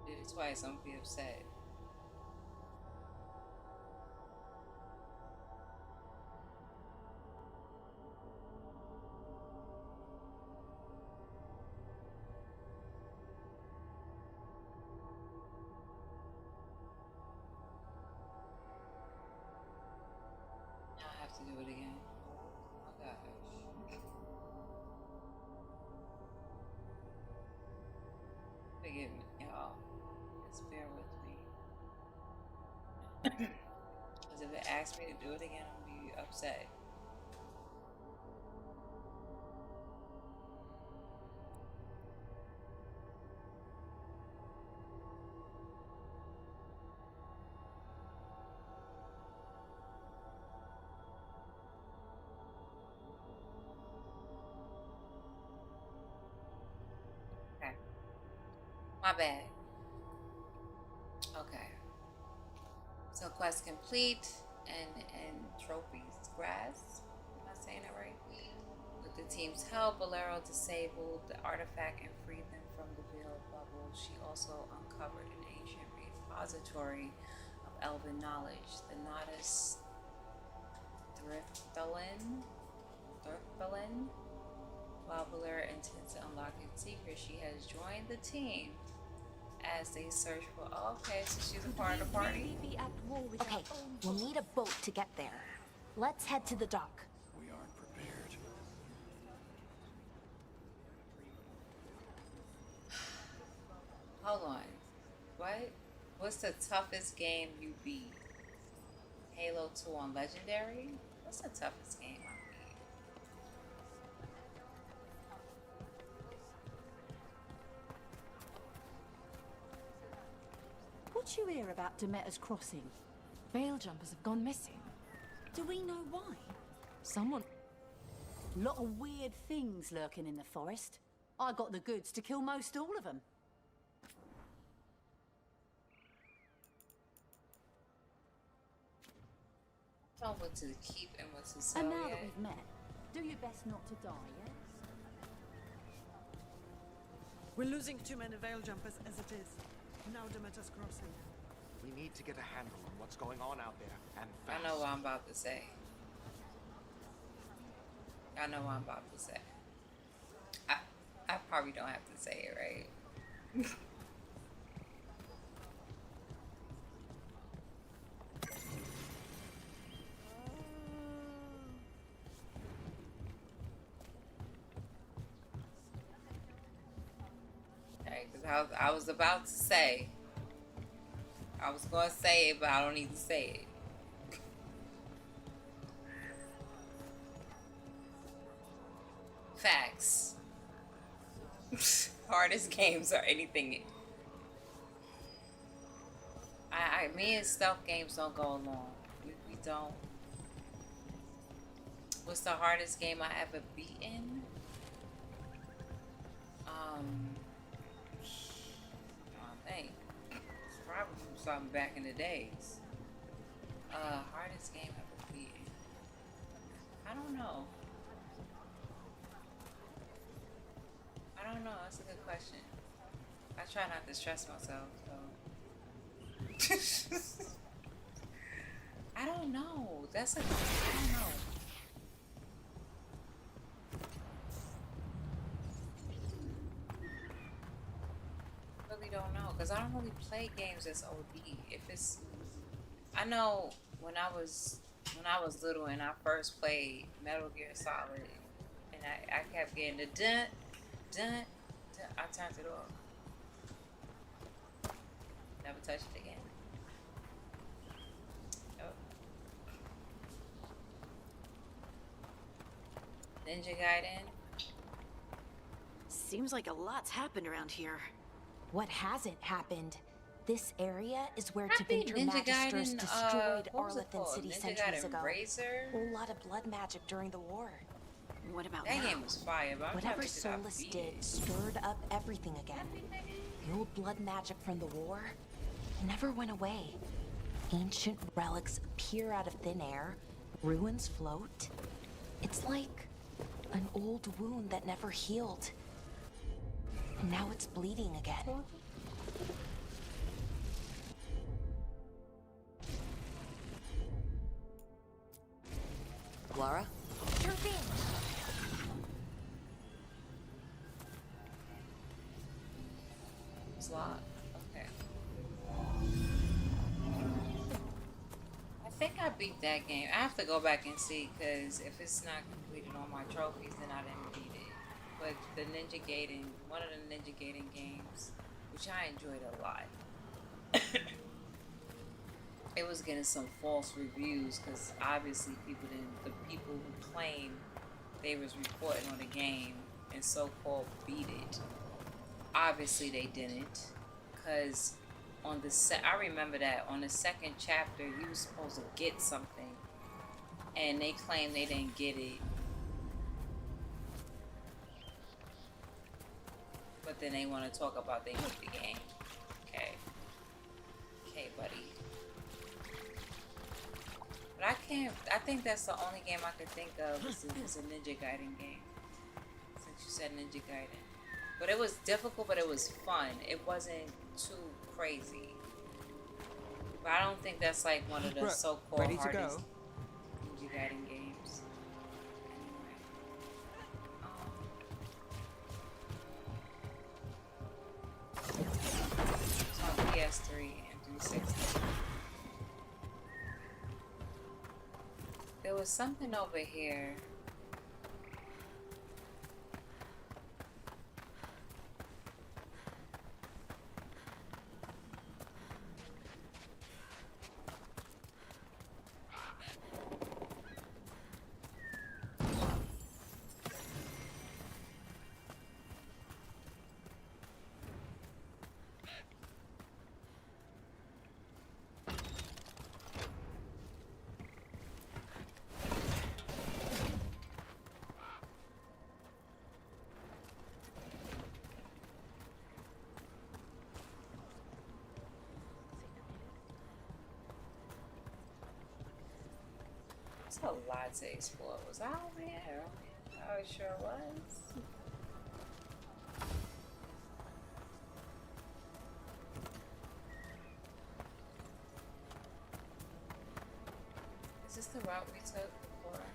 did it twice, I'm gonna be upset. Now I have to do it again. Oh my gosh. Forgive me, y'all. Just bear with me. Because if it asks me to do it again, I'm gonna be upset. Okay. My bad. Okay. So quest complete and trophies grass. Am I saying that right? With the team's help, Bolero disabled the artifact and freed them from the veiled bubble. She also uncovered an ancient repository of elven knowledge, the Nodus Thriftalin. While Bolero intends to unlock its secret, she has joined the team as they search for. Oh, okay, so she's a part of the party. Okay, we'll need a boat to get there. Let's head to the dock. We aren't prepared. Hold on. What? What's the toughest game you beat? Halo 2 on Legendary? What's the toughest game I beat? What you hear about Demeter's Crossing? Veil jumpers have gone missing. Do we know why? Someone... Lot of weird things lurking in the forest. I got the goods to kill most all of them. Know what to keep and what to sell. And now yet. that we've met, do your best not to die, yes? We're losing too many veil jumpers as it is. Now Demeter's Crossing. We need to get a handle on what's going on out there, and fast. I know what I'm about to say. I know what I'm about to say. I probably don't have to say it, right? Because I was about to say. I was going to say it, but I don't need to say it. Facts. Hardest games or anything. Me and stealth games don't go along. We don't. What's the hardest game I ever beaten? I think it's probably something back in the days. Hardest game ever beaten. I don't know. don't know. That's a good question. I try not to stress myself, so. I don't know. That's a. I don't know. Really don't know, because I don't really play games that's OD. If it's, I know when I was little and I first played Metal Gear Solid, and I kept getting the dun dun dun. I turned it off. Never touched it again. Oh. Ninja Gaiden. Seems like a lot's happened around here. What hasn't happened? This area is where I think Tevinter Ninja Magisters Gaiden, destroyed what was it Arlethan called? City Ninja centuries Gaiden ago. Razor? A whole lot of blood magic during the war. What about that now? game was fire, but Whatever Solas did stirred up everything again. The old blood magic from the war never went away. Ancient relics appear out of thin air, ruins float. It's like an old wound that never healed. And now it's bleeding again. Lara? Sure thing. It's locked. Okay. I think I beat that game. I have to go back and see, because if it's not completed on my trophies, then I didn't beat it. But the Ninja Gaiden, one of the Ninja Gaiden games, which I enjoyed a lot. It was getting some false reviews, because obviously the people who claimed they was reporting on the game and so-called beat it, obviously they didn't, because on the I remember that on the second chapter you were supposed to get something, and they claimed they didn't get it, but then they want to talk about they beat the game. Okay, buddy. But I can't. I think that's the only game I could think of is a Ninja Gaiden game. Since you said Ninja Gaiden, but it was difficult, but it was fun. It wasn't too crazy. But I don't think that's like one of the so-called hardest Ninja Gaiden games. Anyway, it's on PS3 and 360. There was something over here. It's a lot to explore. Was I over here? I sure was. Is this the route we took before?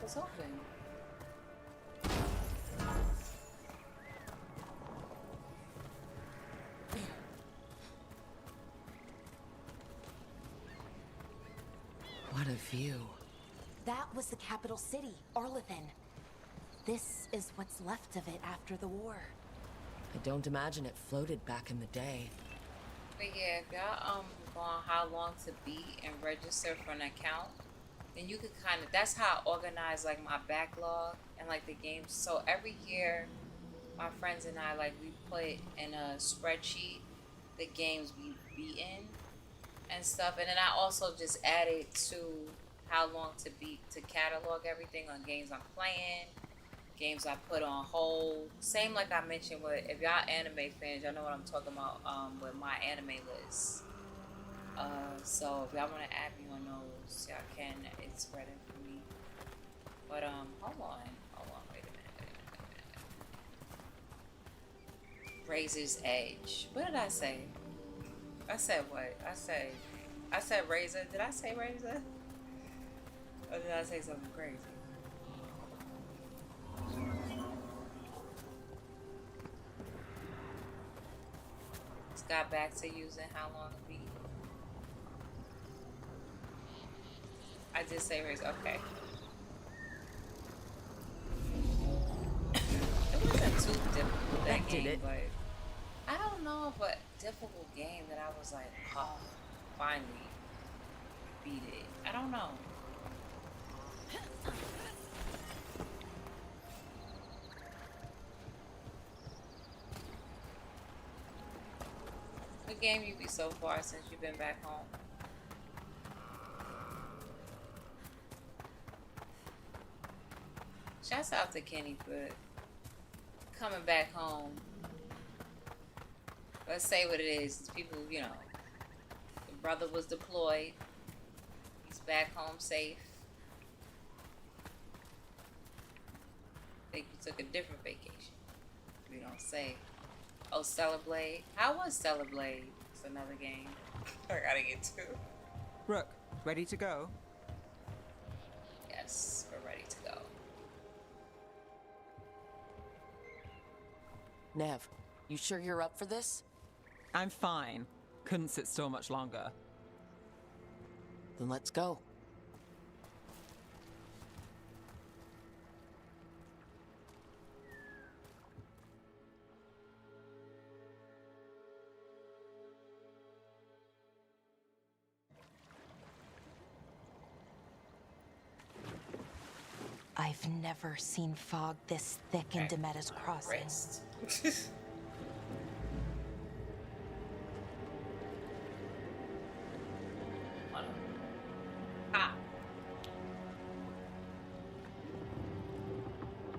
It's open. What a view. That was the capital city, Arlethan. This is what's left of it after the war. I don't imagine it floated back in the day. But yeah, if y'all go on how long to beat and register for an account, then you could kind of, that's how I organize like my backlog and like the games. So every year, my friends and I, like, we put in a spreadsheet the games we've beaten and stuff, and then I also just added to how long to beat to catalog everything on games I'm playing, games I put on hold. Same like I mentioned with, if y'all anime fans, y'all know what I'm talking about with my anime list. So if y'all want to add me on those, y'all can. It's REDinFamy. But hold on, wait a minute. Razor's Edge. What did I say? I said what? I said Razor. Did I say Razor? Or did I say something crazy? Just got back to using How Long to Beat. I did say Razor. Okay. It wasn't too difficult that game, but I don't know of a difficult game that I was like, oh, finally beat it. I don't know. What game you beat so far since you've been back home? Shouts out to Kenny for coming back home. Let's say what it is. People, you know, the brother was deployed. He's back home safe. I think he took a different vacation. We don't say. Oh, Stellar Blade. How was Stellar Blade? It's another game I gotta get to. Rook, ready to go? Yes, we're ready to go. Neve, you sure you're up for this? I'm fine. Couldn't sit still much longer. Then let's go. I've never seen fog this thick in Demeta's Crossing.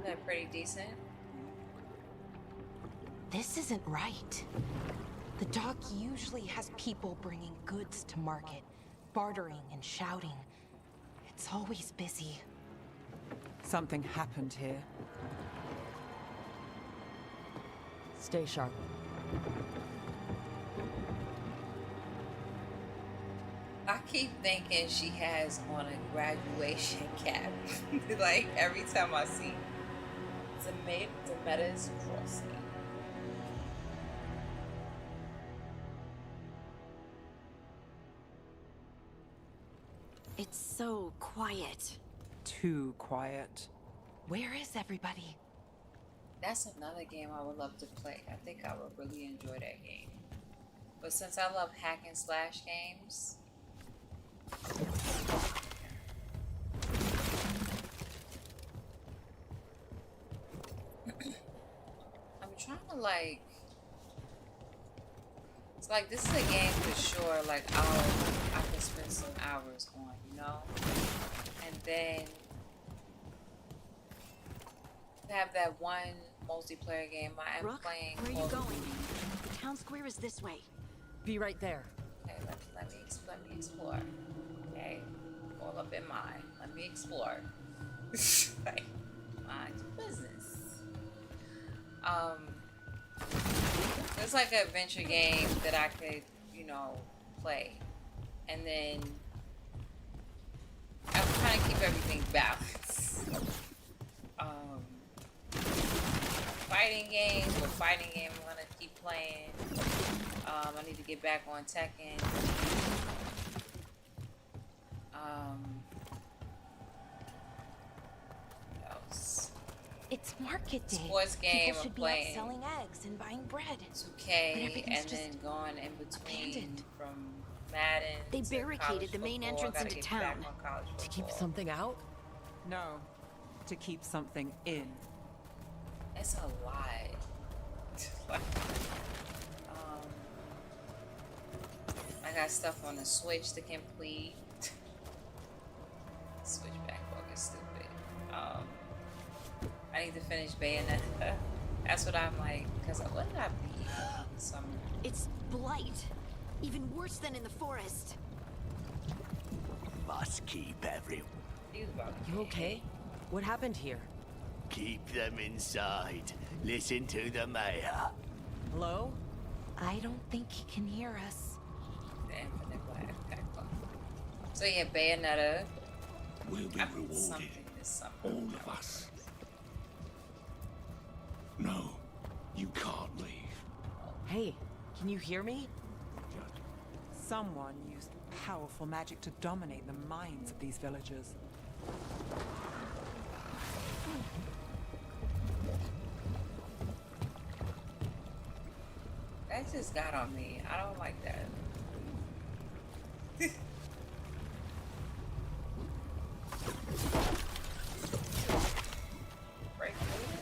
That pretty decent. This isn't right. The dock usually has people bringing goods to market, bartering and shouting. It's always busy. Something happened here. Stay sharp. I keep thinking she has on a graduation cap. Like every time I see Demeta's Crossing. It's so quiet. Too quiet. Where is everybody? That's another game I would love to play. I think I would really enjoy that game. But since I love hack and slash games, I'm trying to like, it's like this is a game for sure like I can spend some hours on, you know? And then have that one multiplayer game I am Rook, playing. where are you going? The town square is this way. Be right there. Okay, let me explore. Okay, all up in mine. Let me explore. Like, mind your business. It's like an adventure game that I could, you know, play, and then I'm trying to keep everything balanced. Fighting game I'm gonna keep playing. I need to get back on Tekken. What else? It's market day. Sports game People should I'm be out playing. selling eggs and buying bread. 2K, and then going in between from Madden. They to barricaded college the main football. entrance Gotta into get town. back on college To keep football. something out? No, to keep something in. It's a lot. I got stuff on the Switch to complete. Switch backlog is stupid. I need to finish Bayonetta. That's what I'm like, because what did I beat in summer? It's blight. Even worse than in the forest. Must keep everyone. You okay? What happened here? Keep them inside. Listen to the mayor. Hello? I don't think he can hear us. The infinite black. Okay, cool. So yeah, Bayonetta. We'll be rewarded. All of us. No, you can't leave. Hey, can you hear me? Someone used powerful magic to dominate the minds of these villagers. That just got on me. I don't like that. Break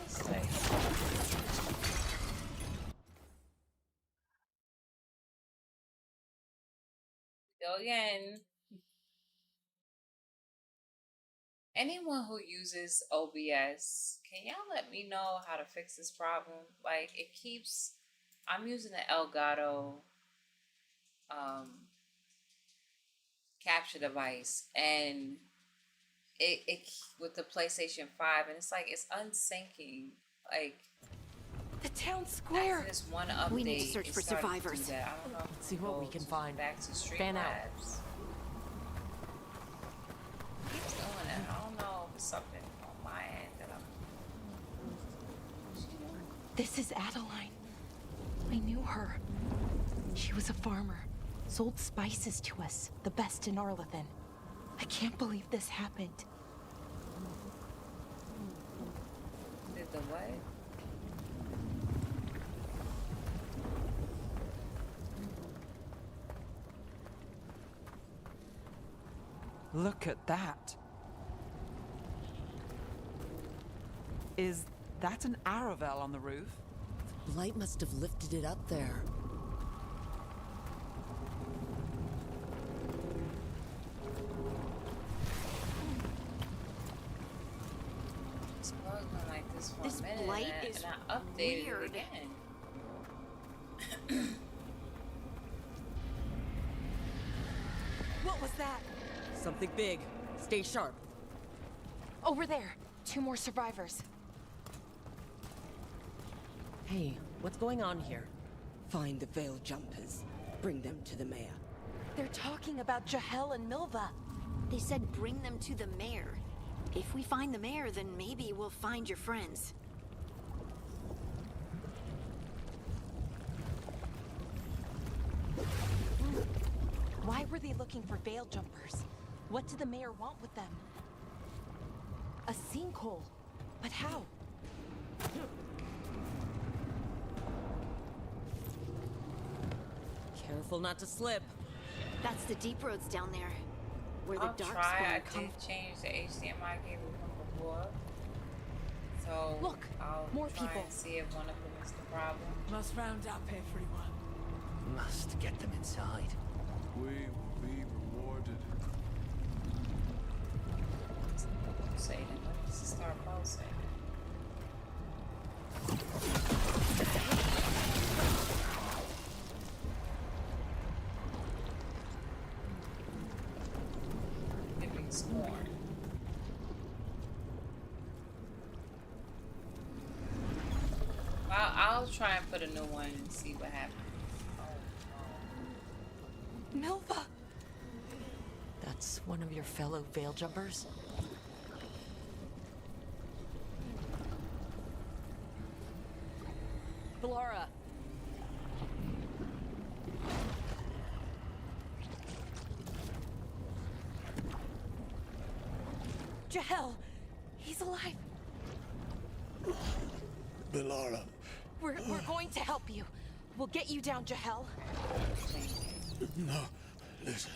this? Like... Go again. Anyone who uses OBS, can y'all let me know how to fix this problem? Like, it keeps... I'm using the Elgato capture device, and it with the PlayStation 5, and it's like it's unsyncing. Like the town square. This one update. We need to search for survivors. I don't know. Let's see what we can find. Back to Street Fan out. Labs. Keeps doing it. I don't know if it's something on my end that I'm. This is Adeline. I knew her. She was a farmer, sold spices to us, the best in Arlethan. I can't believe this happened. Did the what? Look at that. Is that an Aravel on the roof? Blight must have lifted it up there. It's bugged on like this for This a minute, blight and is I updated weird. it again. What was that? Something big. Stay sharp. Over there. 2 more survivors. Hey, what's going on here? Find the Veil Jumpers. Bring them to the mayor. They're talking about Jahel and Milva. They said bring them to the mayor. If we find the mayor, then maybe we'll find your friends. Why were they looking for Veil Jumpers? What did the mayor want with them? A sinkhole. But how? Careful not to slip. That's the deep roads down there, where the I'll dark try. I spawn did change the HDMI cable from before, so Look, I'll more try people. and see if one of them is the problem. Must round up everyone. Must get them inside. We will be rewarded. Pulsating. When does it start pulsating? Giving scorn. I'll try and put a new one and see what happens. Milva! That's one of your fellow Veil Jumpers? Blara. Jahel! He's alive! Blara. We're going to help you. We'll get you down, Jahel. No, listen.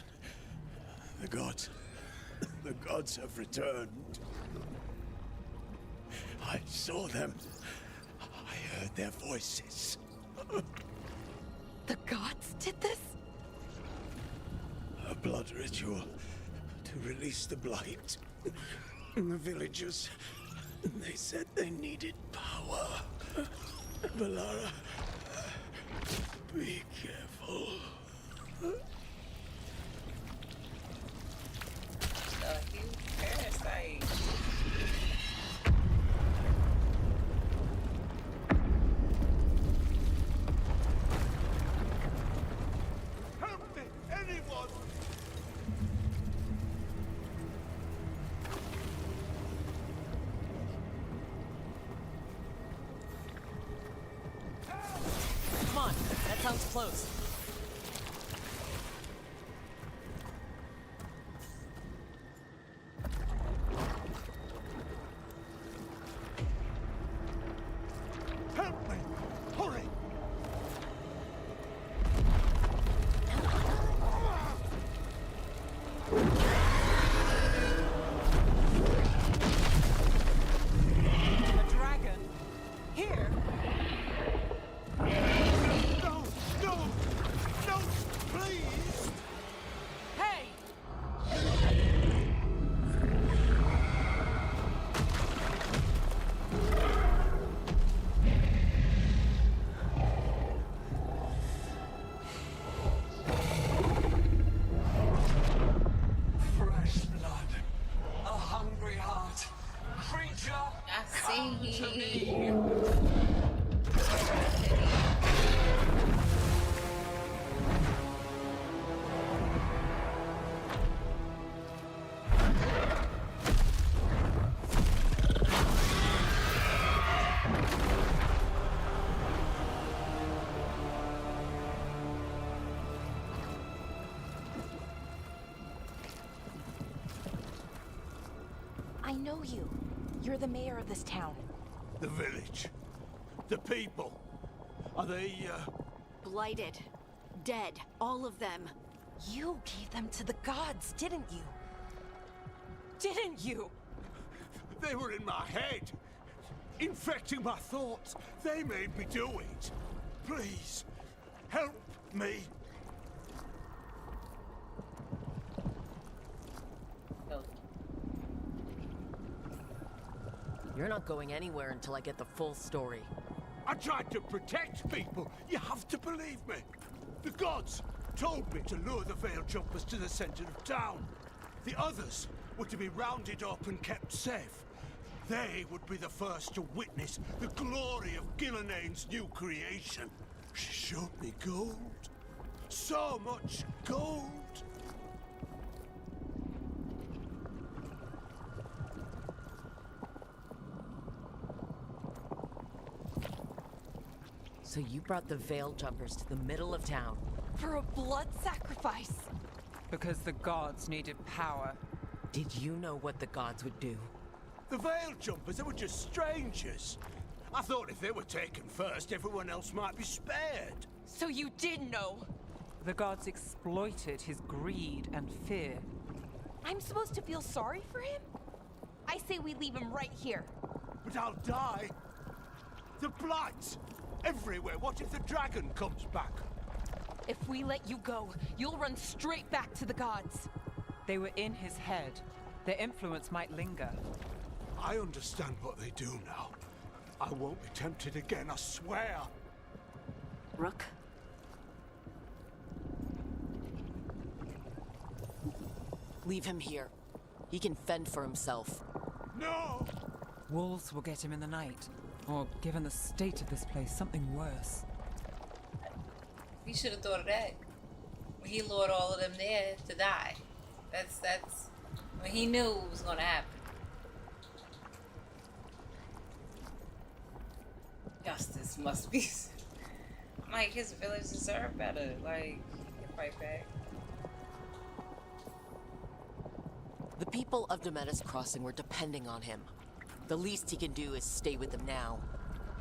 The gods have returned. I saw them. I heard their voices. The gods did this? A blood ritual to release the blight. The villagers, they said they needed power. Blara, be careful. A huge parasite. close. Help me! Hurry! A dragon? Here? No! No! No! Please! Hey! Fresh blood. A hungry heart. Creature. I see. Come to me. I know you. You're the mayor of this town. The village. The people. Are they, Blighted. Dead. All of them. You gave them to the gods, didn't you? Didn't you? They were in my head. Infecting my thoughts. They made me do it. Please, help me. You're not going anywhere until I get the full story. I tried to protect people. You have to believe me. The gods told me to lure the Veil Jumpers to the center of town. The others were to be rounded up and kept safe. They would be the first to witness the glory of Gillinane's new creation. She showed me gold. So much gold. So you brought the Veil Jumpers to the middle of town. For a blood sacrifice. Because the gods needed power. Did you know what the gods would do? The Veil Jumpers, they were just strangers. I thought if they were taken first, everyone else might be spared. So you did know? The gods exploited his greed and fear. I'm supposed to feel sorry for him? I say we leave him right here. But I'll die. The blight! Everywhere. What if the dragon comes back? If we let you go, you'll run straight back to the gods. They were in his head. Their influence might linger. I understand what they do now. I won't be tempted again, I swear. Rook? Leave him here. He can fend for himself. No! Wolves will get him in the night. Or, given the state of this place, something worse. We should have thought of that when he lured all of them there to die. That's when he knew it was gonna happen. Justice must be. Like, his village deserve better. Like, he can fight back. The people of Demetus Crossing were depending on him. The least he can do is stay with them now.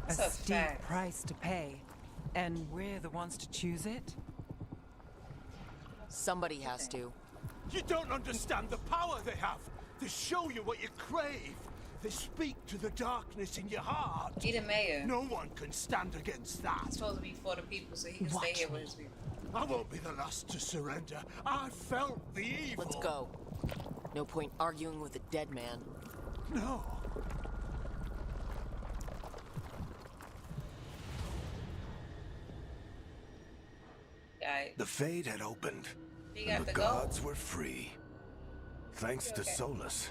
A steep price to pay. And we're the ones to choose it? Somebody has to. You don't understand the power they have. They show you what you crave. They speak to the darkness in your heart. He the mayor. No one can stand against that. He's supposed to be for the people, so he can stay here with his people. I won't be the last to surrender. I felt the evil. Let's go. No point arguing with a dead man. No. The Fade had opened. And the gods were free. Thanks to Solas.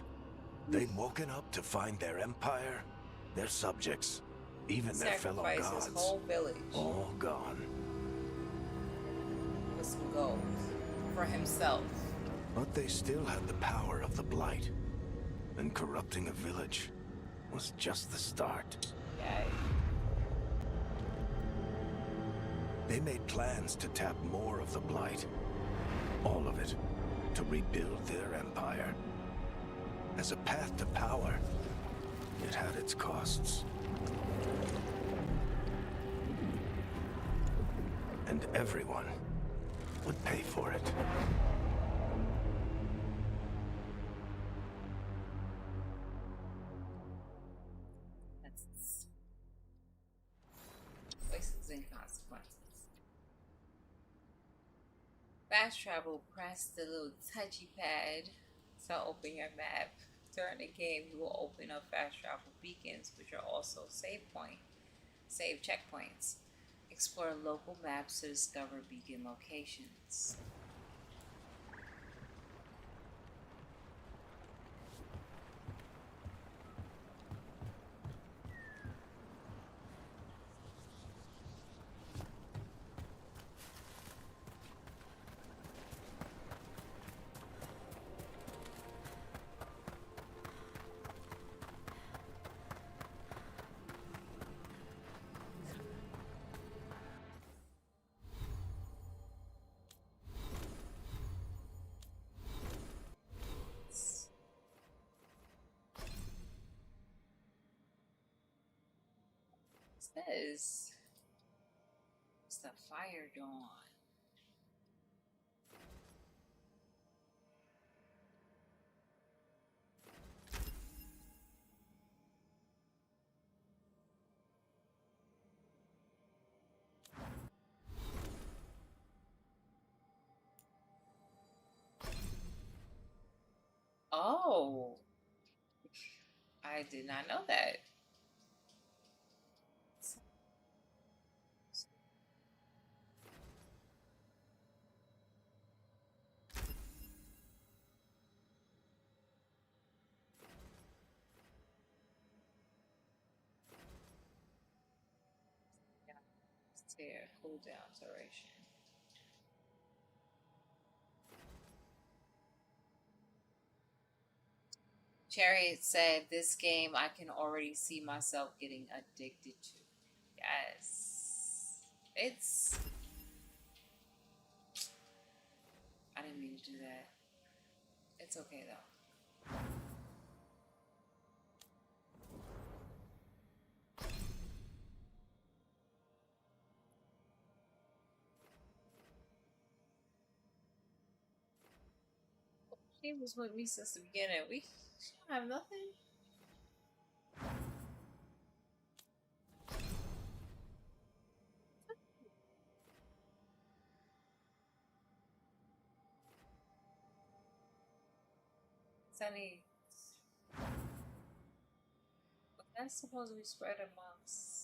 They'd woken up to find their empire, their subjects, even their fellow gods. His whole village. All gone. With some gold. For himself. But they still had the power of the Blight. And corrupting a village was just the start. Yay. They made plans to tap more of the Blight. All of it. To rebuild their empire. As a path to power, it had its costs. And everyone would pay for it. That's choices and consequences. Fast travel, press the little touchy pad to open your map. During the game, you will open up fast travel beacons, which are also save checkpoints. Explore local maps to discover beacon locations. Says it's the Fire Dawn. Oh, I did not know that. Tear, cooldown duration. Chariot said, "This game I can already see myself getting addicted to." Yes. It's... I didn't mean to do that. It's okay though. She was with me since the beginning. We don't have nothing. Sunny. But that's supposed to be spread amongst.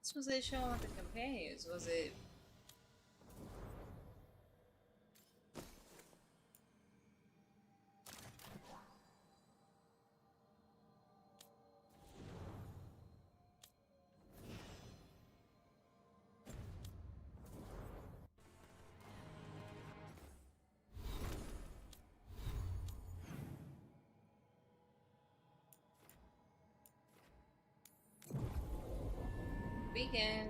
This was it showing with the companions? Was it? Beacon.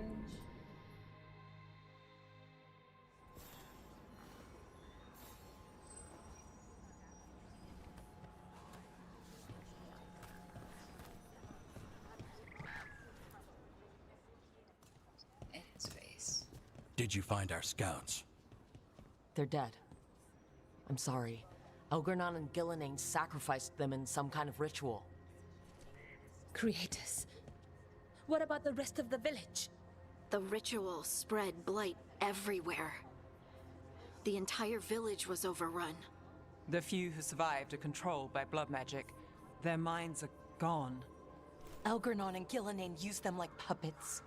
In his face. Did you find our scouts? They're dead. I'm sorry. Elgernon and Gillenane sacrificed them in some kind of ritual. Creators. What about the rest of the village? The ritual spread blight everywhere. The entire village was overrun. The few who survived are controlled by blood magic. Their minds are gone. Elgernon and Gillenane used them like puppets.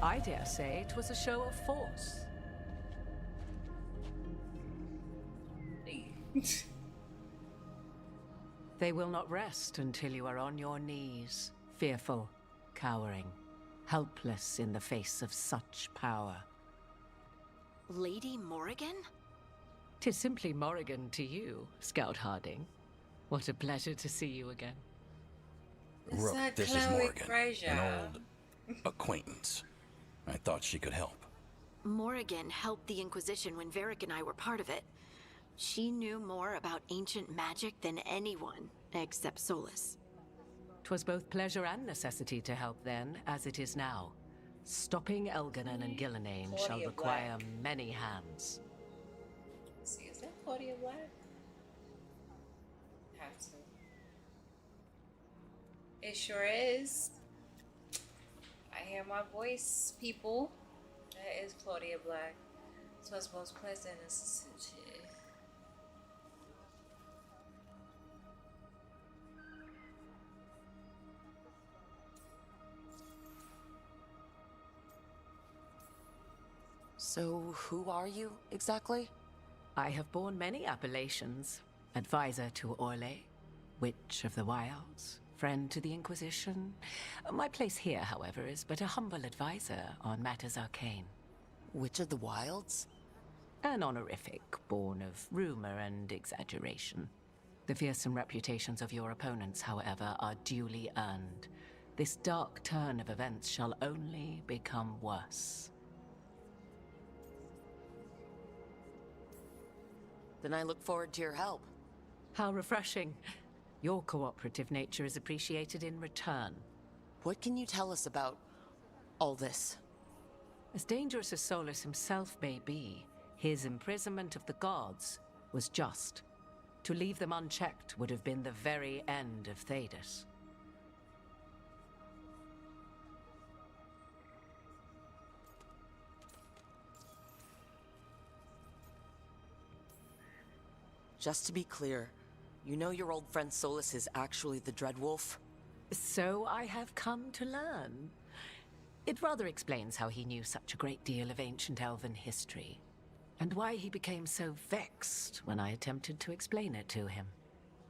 I dare say it was a show of force. They will not rest until you are on your knees, fearful, cowering, helpless in the face of such power. Lady Morrigan? 'Tis simply Morrigan to you, Scout Harding. What a pleasure to see you again. Rook, this is Morrigan, an old acquaintance. I thought she could help. Morrigan helped the Inquisition when Varric and I were part of it. She knew more about ancient magic than anyone, except Solas. 'Twas both pleasure and necessity to help then, as it is now. Stopping Elganon and Gillenane shall require many hands. Let's see, is that Claudia Black? Have to. It sure is. I hear my voice, people. That is Claudia Black. So it's most pleasant and sensitive. So, who are you, exactly? I have borne many appellations. Advisor to Orlais, Witch of the Wilds, friend to the Inquisition. My place here, however, is but a humble advisor on matters arcane. Witch of the Wilds? An honorific born of rumor and exaggeration. The fearsome reputations of your opponents, however, are duly earned. This dark turn of events shall only become worse. Then I look forward to your help. How refreshing. Your cooperative nature is appreciated in return. What can you tell us about all this? As dangerous as Solas himself may be, his imprisonment of the gods was just. To leave them unchecked would have been the very end of Thedas. Just to be clear, you know your old friend Solas is actually the Dreadwolf? So I have come to learn. It rather explains how he knew such a great deal of ancient elven history, and why he became so vexed when I attempted to explain it to him.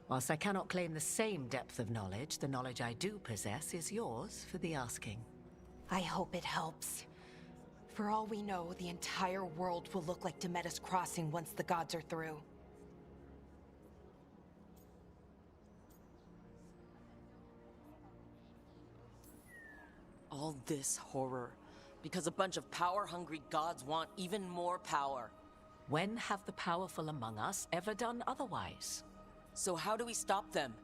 Whilst I cannot claim the same depth of knowledge, the knowledge I do possess is yours for the asking. I hope it helps. For all we know, the entire world will look like Demetus Crossing once the gods are through. All this horror, because a bunch of power-hungry gods want even more power. When have the powerful among us ever done otherwise? So how do we stop them?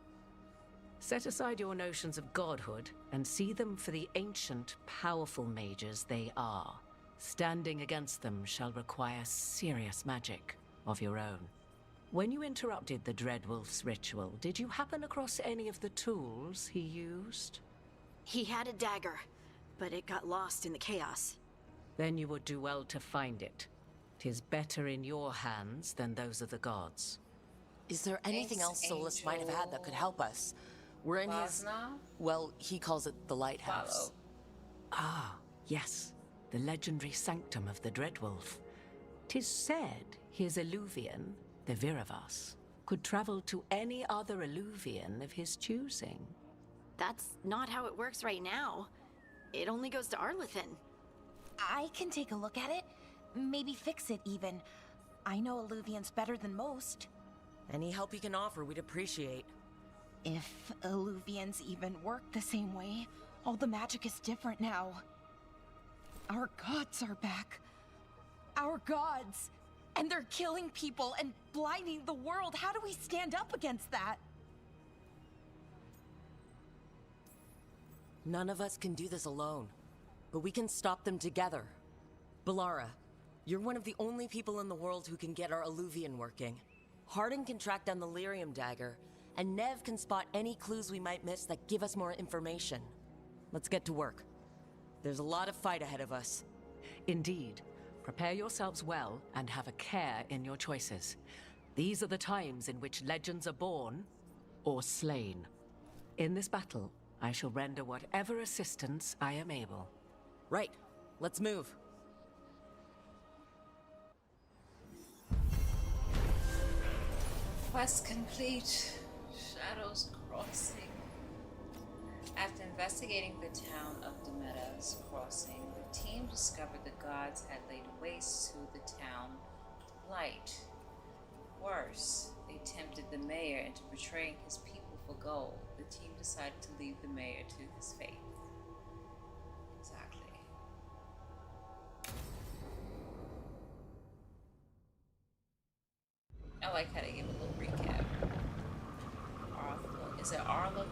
Set aside your notions of godhood and see them for the ancient, powerful mages they are. Standing against them shall require serious magic of your own. When you interrupted the Dreadwolf's ritual, did you happen across any of the tools he used? He had a dagger, but it got lost in the chaos. Then you would do well to find it. 'Tis better in your hands than those of the gods. Is there anything else Solas might have had that could help us? We're in his... Well, he calls it the lighthouse. Ah, yes. The legendary sanctum of the Dreadwolf. 'Tis said his Illuvian, the Viravas, could travel to any other Illuvian of his choosing. That's not how it works right now. It only goes to Arlethan. I can take a look at it. Maybe fix it, even. I know Illuvians better than most. Any help you can offer, we'd appreciate. If Illuvians even work the same way, all the magic is different now. Our gods are back. Our gods! And they're killing people and blinding the world. How do we stand up against that? None of us can do this alone, but we can stop them together. Balara, you're one of the only people in the world who can get our Illuvian working. Harding can track down the Lyrium dagger, and Neve can spot any clues we might miss that give us more information. Let's get to work. There's a lot of fight ahead of us. Indeed. Prepare yourselves well and have a care in your choices. These are the times in which legends are born or slain. In this battle, I shall render whatever assistance I am able. Right. Let's move. Quest complete. Shadows Crossing. After investigating the town of Demeter's Crossing, the team discovered the gods had laid waste to the town with blight. Worse, they tempted the mayor into betraying his people for gold. The team decided to leave the mayor to his fate. Exactly. I like how they give a little recap. Is it Arlavon?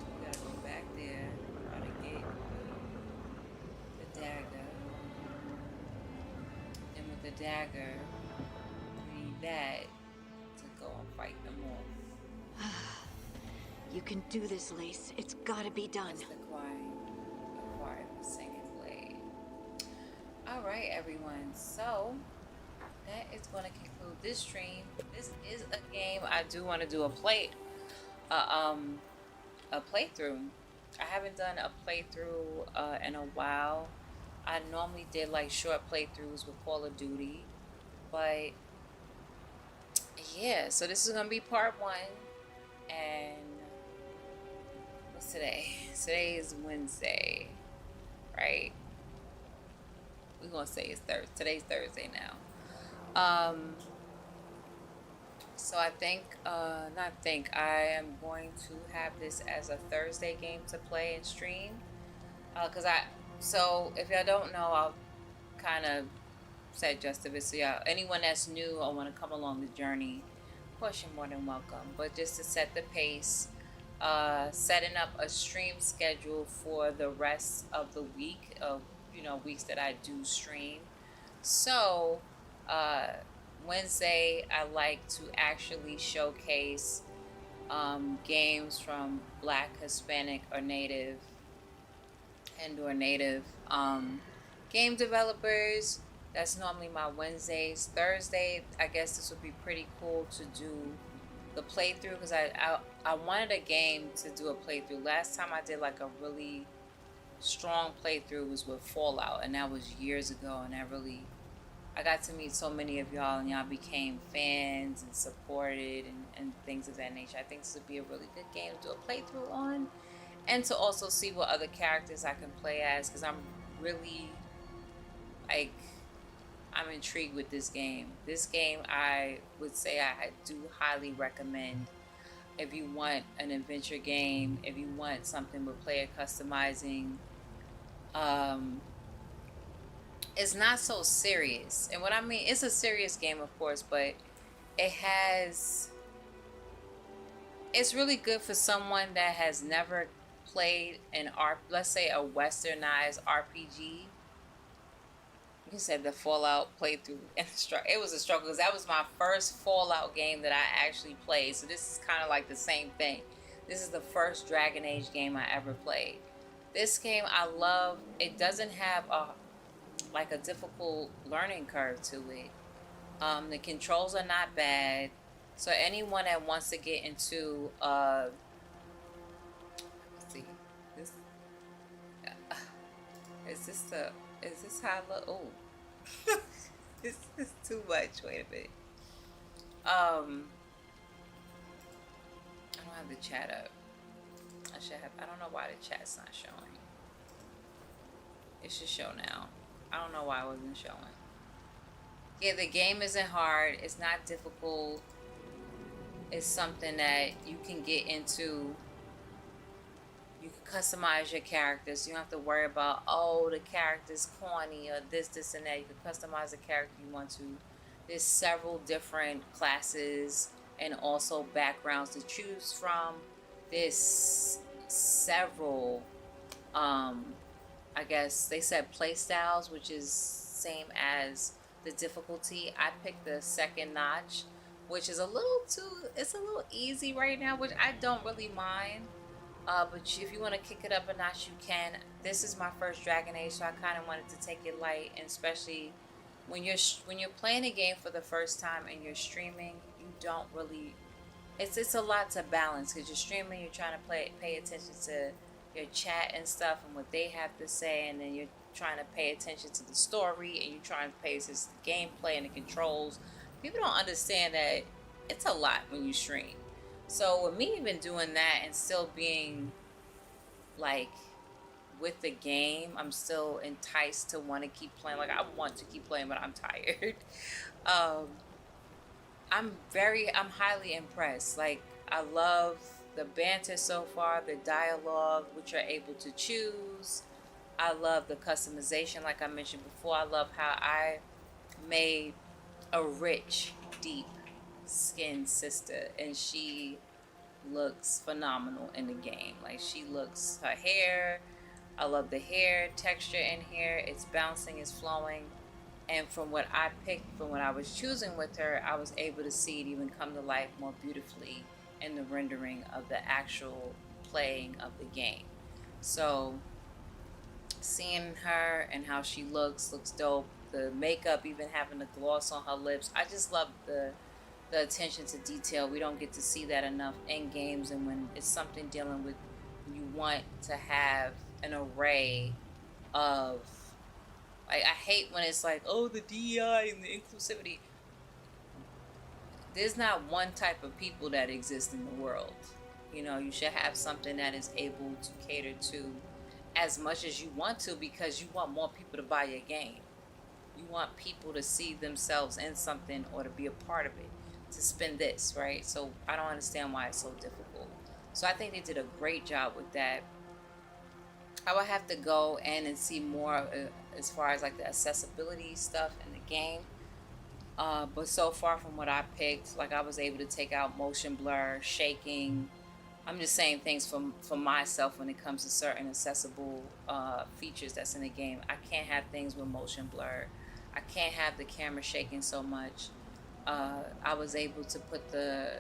We gotta go back there, try to get the dagger. And with the dagger, we need that to go and fight them all. You can do this, Lace. It's gotta be done. Acquire the singing blade. Alright, everyone. So that is going to conclude this stream. This is a game I do want to do a playthrough. I haven't done a playthrough in a while. I normally did like short playthroughs with Call of Duty, but yeah. So this is going to be part 1, and what's today? Today is Wednesday, right? We're gonna say it's Thursday. Today's Thursday now. So I am going to have this as a Thursday game to play and stream. So if y'all don't know, I'll kind of say just of it. So y'all, anyone that's new or want to come along the journey, of course you're more than welcome. But just to set the pace, setting up a stream schedule for the rest of the week of, weeks that I do stream. So Wednesday, I like to actually showcase games from Black, Hispanic, or Native game developers. That's normally my Wednesdays. Thursday, I guess this would be pretty cool to do the playthrough, because I wanted a game to do a playthrough. Last time I did like a really strong playthrough was with Fallout, and that was years ago, and I got to meet so many of y'all, and y'all became fans and supported and things of that nature. I think this would be a really good game to do a playthrough on, and to also see what other characters I can play as, because I'm really, I'm intrigued with this game. This game, I would say I do highly recommend if you want an adventure game, if you want something with player customizing. It's not so serious, and what I mean, it's a serious game, of course, but it's really good for someone that has never played let's say a westernized RPG. You said the Fallout playthrough, and it was a struggle, because that was my first Fallout game that I actually played. So this is kind of like the same thing. This is the first Dragon Age game I ever played. This game I love. It doesn't have a difficult learning curve to it. The controls are not bad. So anyone that wants to get into let's see, this is this how I look? Oh, this is too much. Wait a minute. I don't have the chat up. I should have. I don't know why the chat's not showing. It should show now. I don't know why it wasn't showing. Yeah, the game isn't hard. It's not difficult. It's something that you can get into. You can customize your characters. You don't have to worry about, oh, the character's corny or this, and that. You can customize the character you want to. There's several different classes and also backgrounds to choose from. There's several, I guess they said play styles, which is same as the difficulty. I picked the second notch, which is it's a little easy right now, which I don't really mind. But if you want to kick it up a notch, you can. This is my first Dragon Age, so I kind of wanted to take it light, and especially when you're playing a game for the first time and you're streaming, you don't really. It's a lot to balance, because you're streaming, you're trying to pay attention to your chat and stuff and what they have to say, and then you're trying to pay attention to the story, and you're trying to pay attention to the gameplay and the controls. People don't understand that it's a lot when you stream. So with me even doing that and still being like with the game, I'm still enticed to want to keep playing. Like, I want to keep playing, but I'm tired. I'm highly impressed. Like, I love the banter so far, the dialogue, which you're able to choose. I love the customization, like I mentioned before. I love how I made a rich, deep skinned sister, and she looks phenomenal in the game. Like, she looks, her hair, I love the hair texture in here. It's bouncing, it's flowing. And from what I picked, from what I was choosing with her, I was able to see it even come to life more beautifully in the rendering of the actual playing of the game. So seeing her and how she looks dope. The makeup, even having the gloss on her lips, I just love the attention to detail. We don't get to see that enough in games, and when it's something dealing with, you want to have an array of, like, I hate when it's like, oh, the DEI and the inclusivity. There's not one type of people that exist in the world. You know, you should have something that is able to cater to as much as you want to, because you want more people to buy your game. You want people to see themselves in something or to be a part of it, to spend this, right? So I don't understand why it's so difficult. So I think they did a great job with that. I would have to go in and see more as far as like the accessibility stuff in the game. But so far from what I picked, like, I was able to take out motion blur, shaking. I'm just saying things for myself when it comes to certain accessible features that's in the game. I can't have things with motion blur. I can't have the camera shaking so much. I was able to put the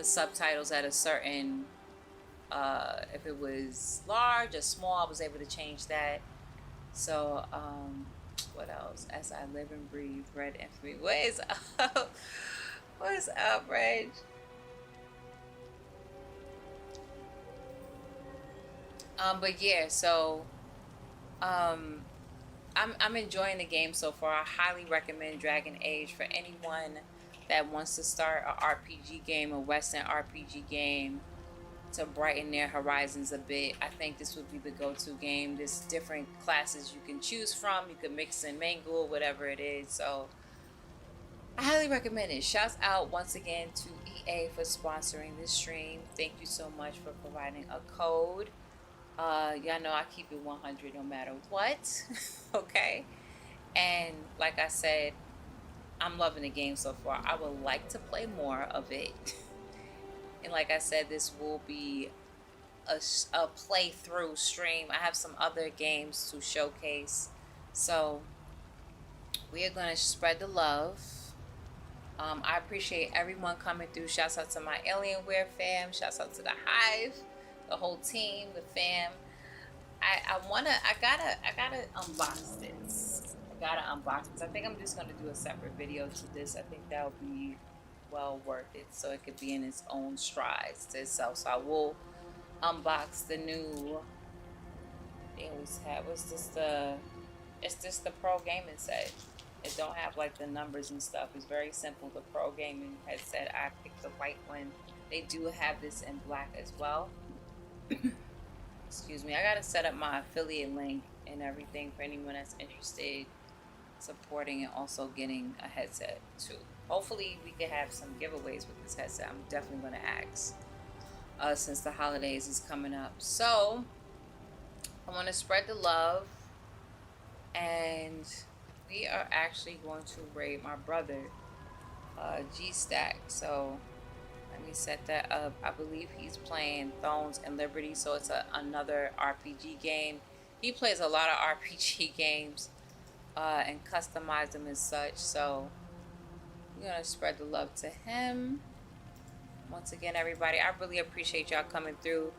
subtitles at a certain, if it was large or small, I was able to change that. So what else? As I live and breathe, REDinFamy. What is up? What's up, Reg? But yeah, so I'm enjoying the game so far. I highly recommend Dragon Age for anyone that wants to start an RPG game, a Western RPG game, to brighten their horizons a bit. I think this would be the go-to game. There's different classes you can choose from. You can mix and mingle, whatever it is. So I highly recommend it. Shouts out once again to EA for sponsoring this stream. Thank you so much for providing a code. Y'all know I keep it 100 no matter what. Okay? And like I said, I'm loving the game so far. I would like to play more of it. And like I said, this will be a playthrough stream. I have some other games to showcase. So we are going to spread the love. I appreciate everyone coming through. Shouts out to my Alienware fam. Shouts out to the Hive, the whole team, the fam. I gotta unbox this. I think I'm just gonna do a separate video to this. I think that would be well worth it, so it could be in its own strides to itself. So I will unbox the new. They always have. It's just the pro gaming set. It don't have like the numbers and stuff. It's very simple. The pro gaming headset. I picked the white one. They do have this in black as well. Excuse me. I gotta set up my affiliate link and everything for anyone that's interested, supporting and also getting a headset too. Hopefully we can have some giveaways with this headset. I'm definitely gonna ask since the holidays is coming up. So I want to spread the love, and we are actually going to raid my brother G-Stack. So let me set that up. I believe he's playing Thrones and Liberty, so it's another RPG game. He plays a lot of RPG games and customize them as such. So we're gonna spread the love to him. Once again, everybody, I really appreciate y'all coming through.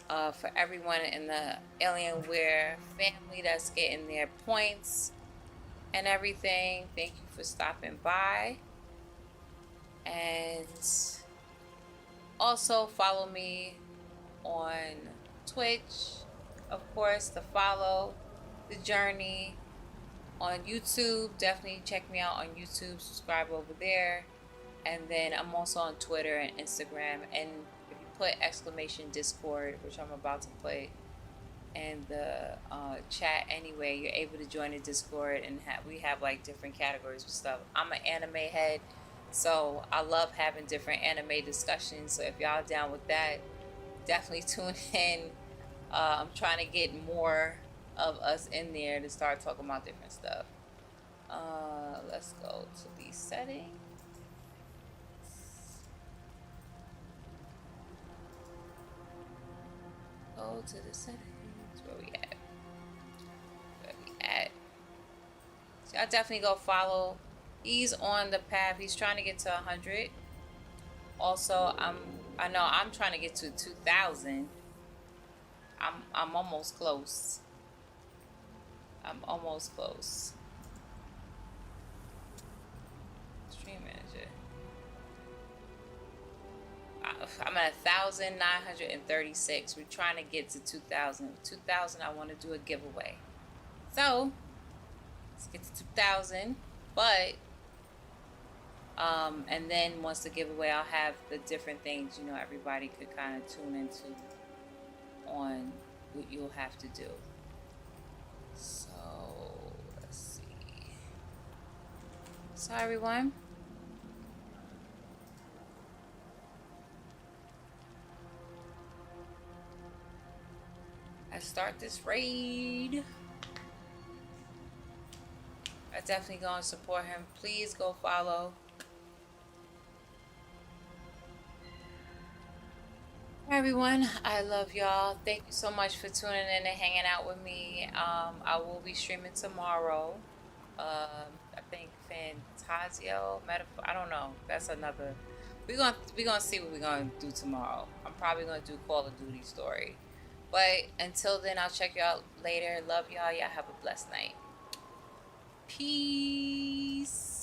For everyone in the Alienware family that's getting their points and everything, thank you for stopping by. And also follow me on Twitch, of course, to follow the journey. On YouTube, definitely check me out on YouTube, subscribe over there. And then I'm also on Twitter and Instagram. And if you put !Discord, which I'm about to put in the chat anyway, you're able to join the Discord, and we have like different categories of stuff. I'm an anime head, so I love having different anime discussions. So if y'all down with that, definitely tune in. I'm trying to get more of us in there to start talking about different stuff. Let's go to these settings. Go to the settings. Where we at? Where we at? So y'all definitely go follow. He's on the path. He's trying to get to 100. Also, I know I'm trying to get to 2,000. I'm almost close. I'm almost close. Stream manager. I'm at 1,936. We're trying to get to 2,000. 2,000, I want to do a giveaway. So let's get to 2,000. But and then once the giveaway, I'll have the different things, you know, everybody could kind of tune into on what you'll have to do. So let's see. So everyone, I start this raid. I definitely gonna support him. Please go follow. Everyone, I love y'all. Thank you so much for tuning in and hanging out with me. I will be streaming tomorrow. I think Fantasio Metaphor. I don't know. That's another. We're gonna see what we're gonna do tomorrow. I'm probably gonna do Call of Duty story. But until then, I'll check y'all later. Love y'all. Y'all have a blessed night. Peace.